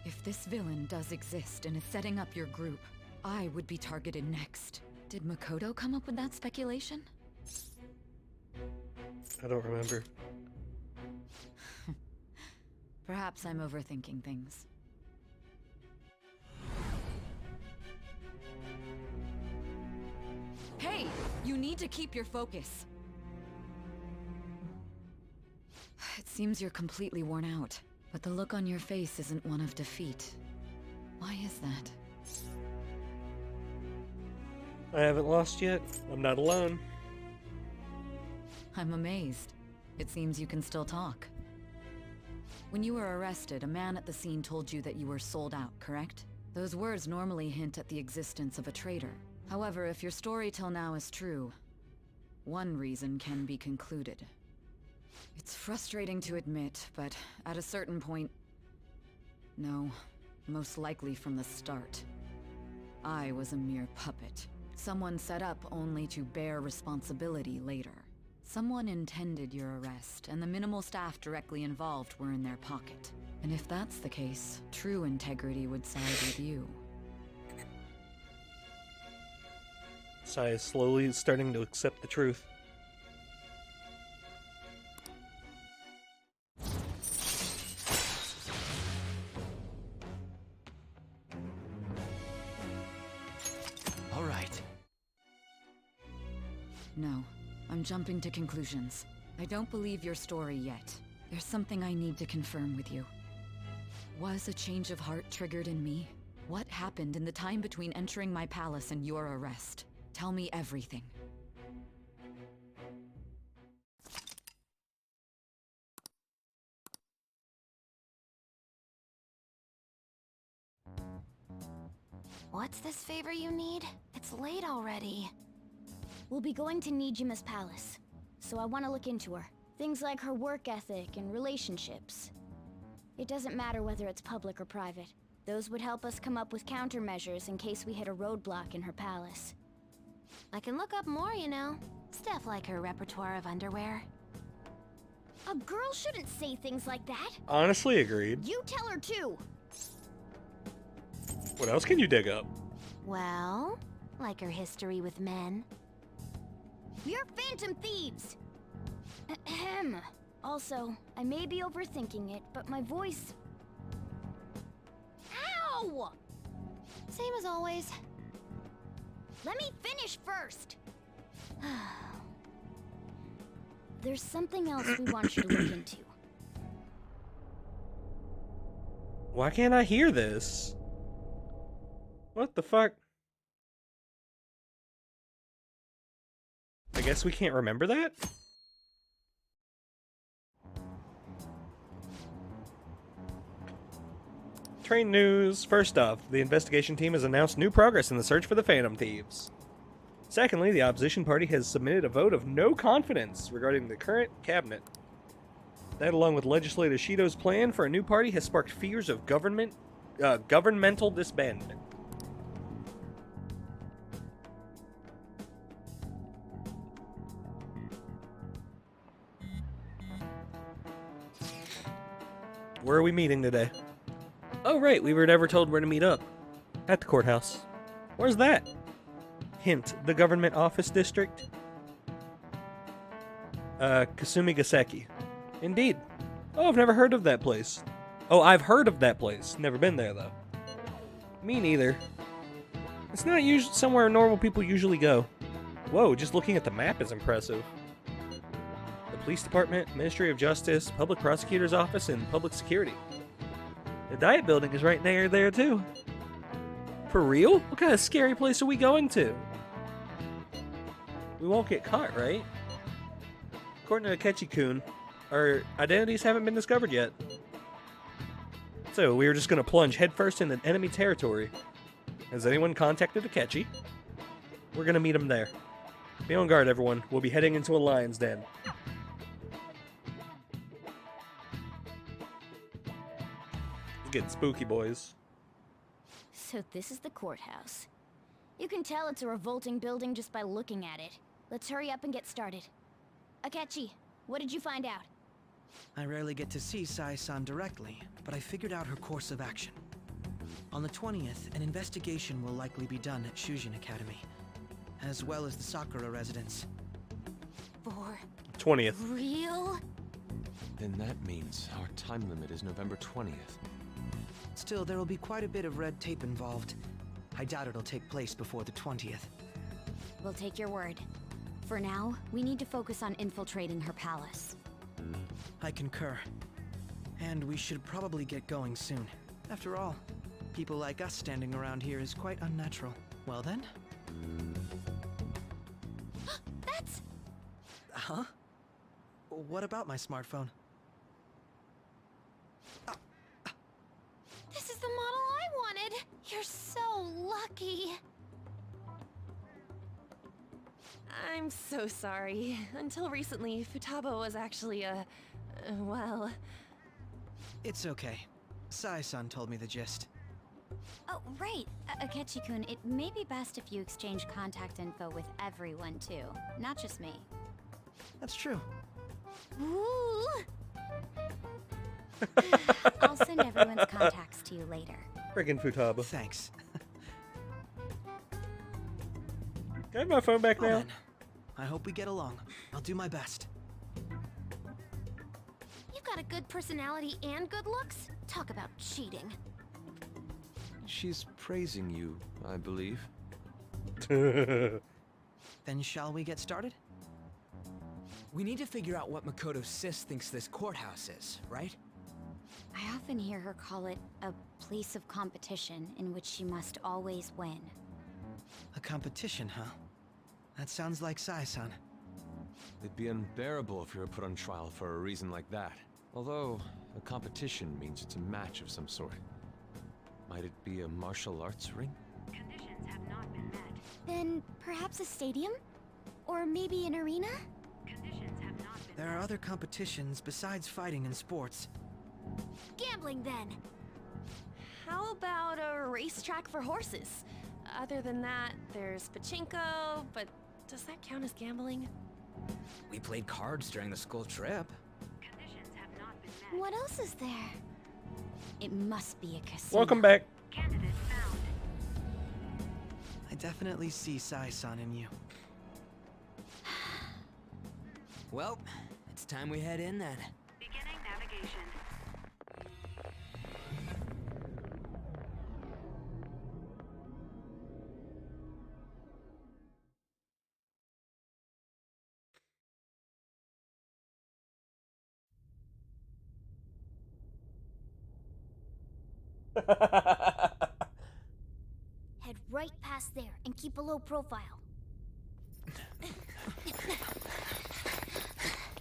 If this villain does exist and is setting up your group, I would be targeted next. Did Makoto come up with that speculation? I don't remember. Perhaps I'm overthinking things. Hey! You need to keep your focus. It seems you're completely worn out, but the look on your face isn't one of defeat. Why is that? I haven't lost yet. I'm not alone. I'm amazed. It seems you can still talk. When you were arrested, a man at the scene told you that you were sold out, correct? Those words normally hint at the existence of a traitor. However, if your story till now is true, one reason can be concluded. It's frustrating to admit, but at a certain point... No, most likely from the start. I was a mere puppet. Someone set up only to bear responsibility later. Someone intended your arrest, and the minimal staff directly involved were in their pocket. And if that's the case, true integrity would side with you. Sai is slowly starting to accept the truth. All right. No, I'm jumping to conclusions. I don't believe your story yet. There's something I need to confirm with you. Was a change of heart triggered in me? What happened in the time between entering my palace and your arrest? Tell me everything. What's this favor you need? It's late already. We'll be going to Nijima's palace, so I want to look into her. Things like her work ethic and relationships. It doesn't matter whether it's public or private. Those would help us come up with countermeasures in case we hit a roadblock in her palace. I can look up more, you know. Stuff like her repertoire of underwear. A girl shouldn't say things like that. Honestly, agreed. You tell her too. What else can you dig up? Well, like her history with men. You're phantom thieves! Ahem. Also, I may be overthinking it, but my voice... Ow! Same as always. Let me finish first! There's something else we want you to look into. Why can't I hear this? What the fuck? I guess we can't remember that? Train news. First off, the investigation team has announced new progress in the search for the Phantom Thieves. Secondly, the opposition party has submitted a vote of no confidence regarding the current cabinet. That, along with legislator Shido's plan for a new party, has sparked fears of governmental disbandment. Where are we meeting today? Oh, right, we were never told where to meet up. At the courthouse. Where's that? Hint, the government office district? Kasumi Gaseki. Indeed. Oh, I've never heard of that place. Oh, I've heard of that place. Never been there, though. Me neither. It's not somewhere normal people usually go. Whoa, just looking at the map is impressive. The police department, Ministry of Justice, public prosecutor's office, and public security. The diet building is right near there, too. For real? What kind of scary place are we going to? We won't get caught, right? According to Akechi-kun, our identities haven't been discovered yet. So, we were just going to plunge headfirst into enemy territory. Has anyone contacted Akechi? We're going to meet him there. Be on guard, everyone. We'll be heading into a lion's den. It's getting spooky, boys. So this is the courthouse. You can tell it's a revolting building just by looking at it. Let's hurry up and get started. Akechi, what did you find out? I rarely get to see Sai-san directly, but I figured out her course of action. On the 20th, an investigation will likely be done at Shujin Academy, as well as the Sakura residence. For 20th. real? Then that means our time limit is November 20th. Still, there will be quite a bit of red tape involved. I doubt it'll take place before the 20th. We'll take your word. For now, we need to focus on infiltrating her palace. I concur. And we should probably get going soon. After all, people like us standing around here is quite unnatural. Well then? That's... Huh? What about my smartphone? This is the model I wanted! You're so lucky! I'm so sorry. Until recently, Futaba was actually well... It's okay. Sai-san told me the gist. Oh, right. Akechi-kun, it may be best if you exchange contact info with everyone, too. Not just me. That's true. Ooh! I'll send everyone's contacts to you later. Friggin' Futaba. Thanks. Can I have my phone back now? Then. I hope we get along. I'll do my best. You've got a good personality and good looks? Talk about cheating. She's praising you, I believe. Then shall we get started? We need to figure out what Makoto's sis thinks this courthouse is, right? I often hear her call it a place of competition in which she must always win. A competition, huh? That sounds like Sai-san. It'd be unbearable if you were put on trial for a reason like that. Although, a competition means it's a match of some sort. Might it be a martial arts ring? Conditions have not been met. Then perhaps a stadium? Or maybe an arena? Conditions have not been There are other competitions besides fighting and sports. Gambling, then. How about a racetrack for horses? Other than that, there's pachinko, but does that count as gambling? We played cards during the school trip. Conditions have not been met. What else is there? It must be a casino. Welcome back. Candidate found. I definitely see Sai-san in you. Well, it's time we head in then. Beginning navigation. Head right past there and keep a low profile.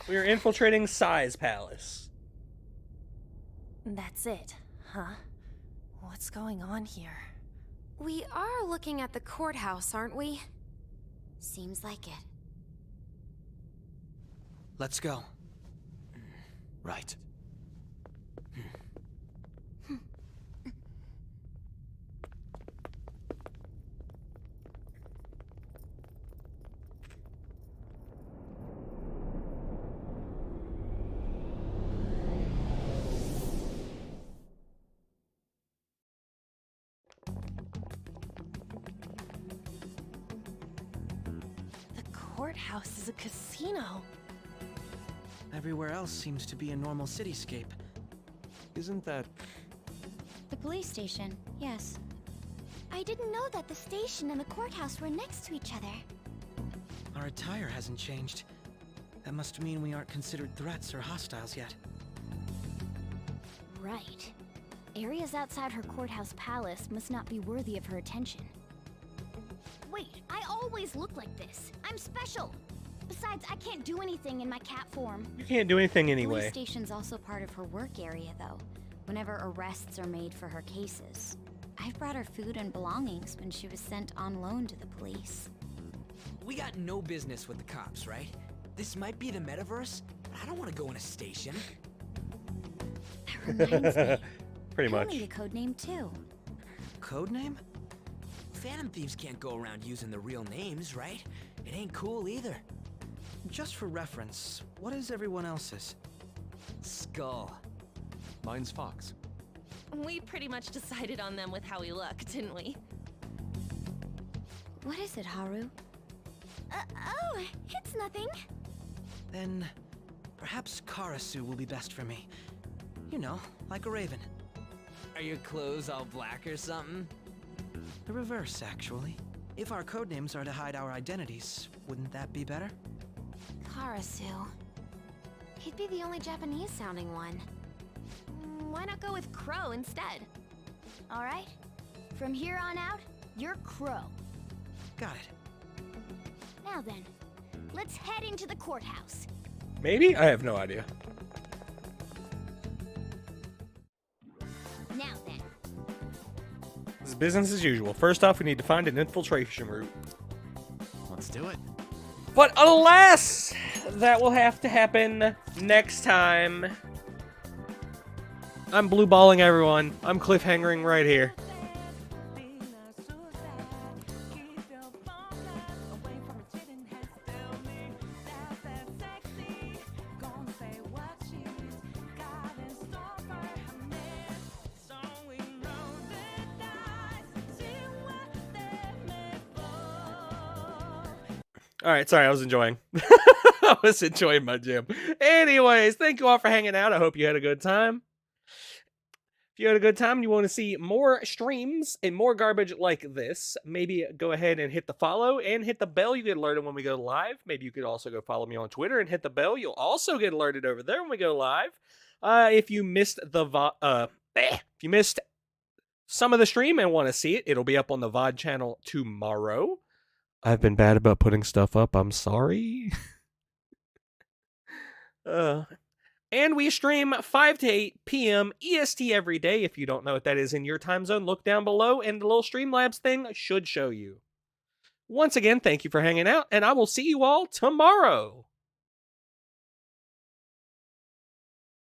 We are infiltrating Sai's palace. That's it, huh? What's going on here? We are looking at the courthouse, aren't we? Seems like it. Let's go. Right. The courthouse is a casino. Everywhere else seems to be a normal cityscape. Isn't that... The police station, yes. I didn't know that the station and the courthouse were next to each other. Our attire hasn't changed. That must mean we aren't considered threats or hostiles yet. Right. Areas outside her courthouse palace must not be worthy of her attention. Wait, I always look like this. I'm special. Besides, I can't do anything in my cat form. You can't do anything Police anyway. station's also part of her work area, though, whenever arrests are made for her cases. I've brought her food and belongings when she was sent on loan to the police. We got no business with the cops, right? This might be the metaverse, but I don't want to go in a station. That reminds me. Pretty I much. need a code name, too. Code name? Phantom thieves can't go around using the real names, right? It ain't cool either. Just for reference, what is everyone else's? Skull. Mine's Fox. We pretty much decided on them with how we look, didn't we? What is it, Haru? Oh, it's nothing. Then, perhaps Karasu will be best for me. You know, like a raven. Are your clothes all black or something? The reverse, actually. If our codenames are to hide our identities, wouldn't that be better? Karasu. He'd be the only Japanese-sounding one. Why not go with Crow instead? All right. From here on out, you're Crow. Got it. Now then, let's head into the courthouse. Maybe? I have no idea. Now then. This is business as usual. First off, we need to find an infiltration route. Let's do it. But alas, that will have to happen next time. I'm blue balling everyone. I'm cliffhangering right here. All right, sorry, I was enjoying. I was enjoying my gym. Anyways, thank you all for hanging out. I hope you had a good time. If you had a good time and you want to see more streams and more garbage like this, maybe go ahead and hit the follow and hit the bell. You get alerted when we go live. Maybe you could also go follow me on Twitter and hit the bell. You'll also get alerted over there when we go live. If you missed if you missed some of the stream and want to see it, it'll be up on the VOD channel tomorrow. I've been bad about putting stuff up. I'm sorry. And we stream 5 to 8 p.m. EST every day. If you don't know what that is in your time zone, look down below and the little Streamlabs thing should show you. Once again, thank you for hanging out, and I will see you all tomorrow.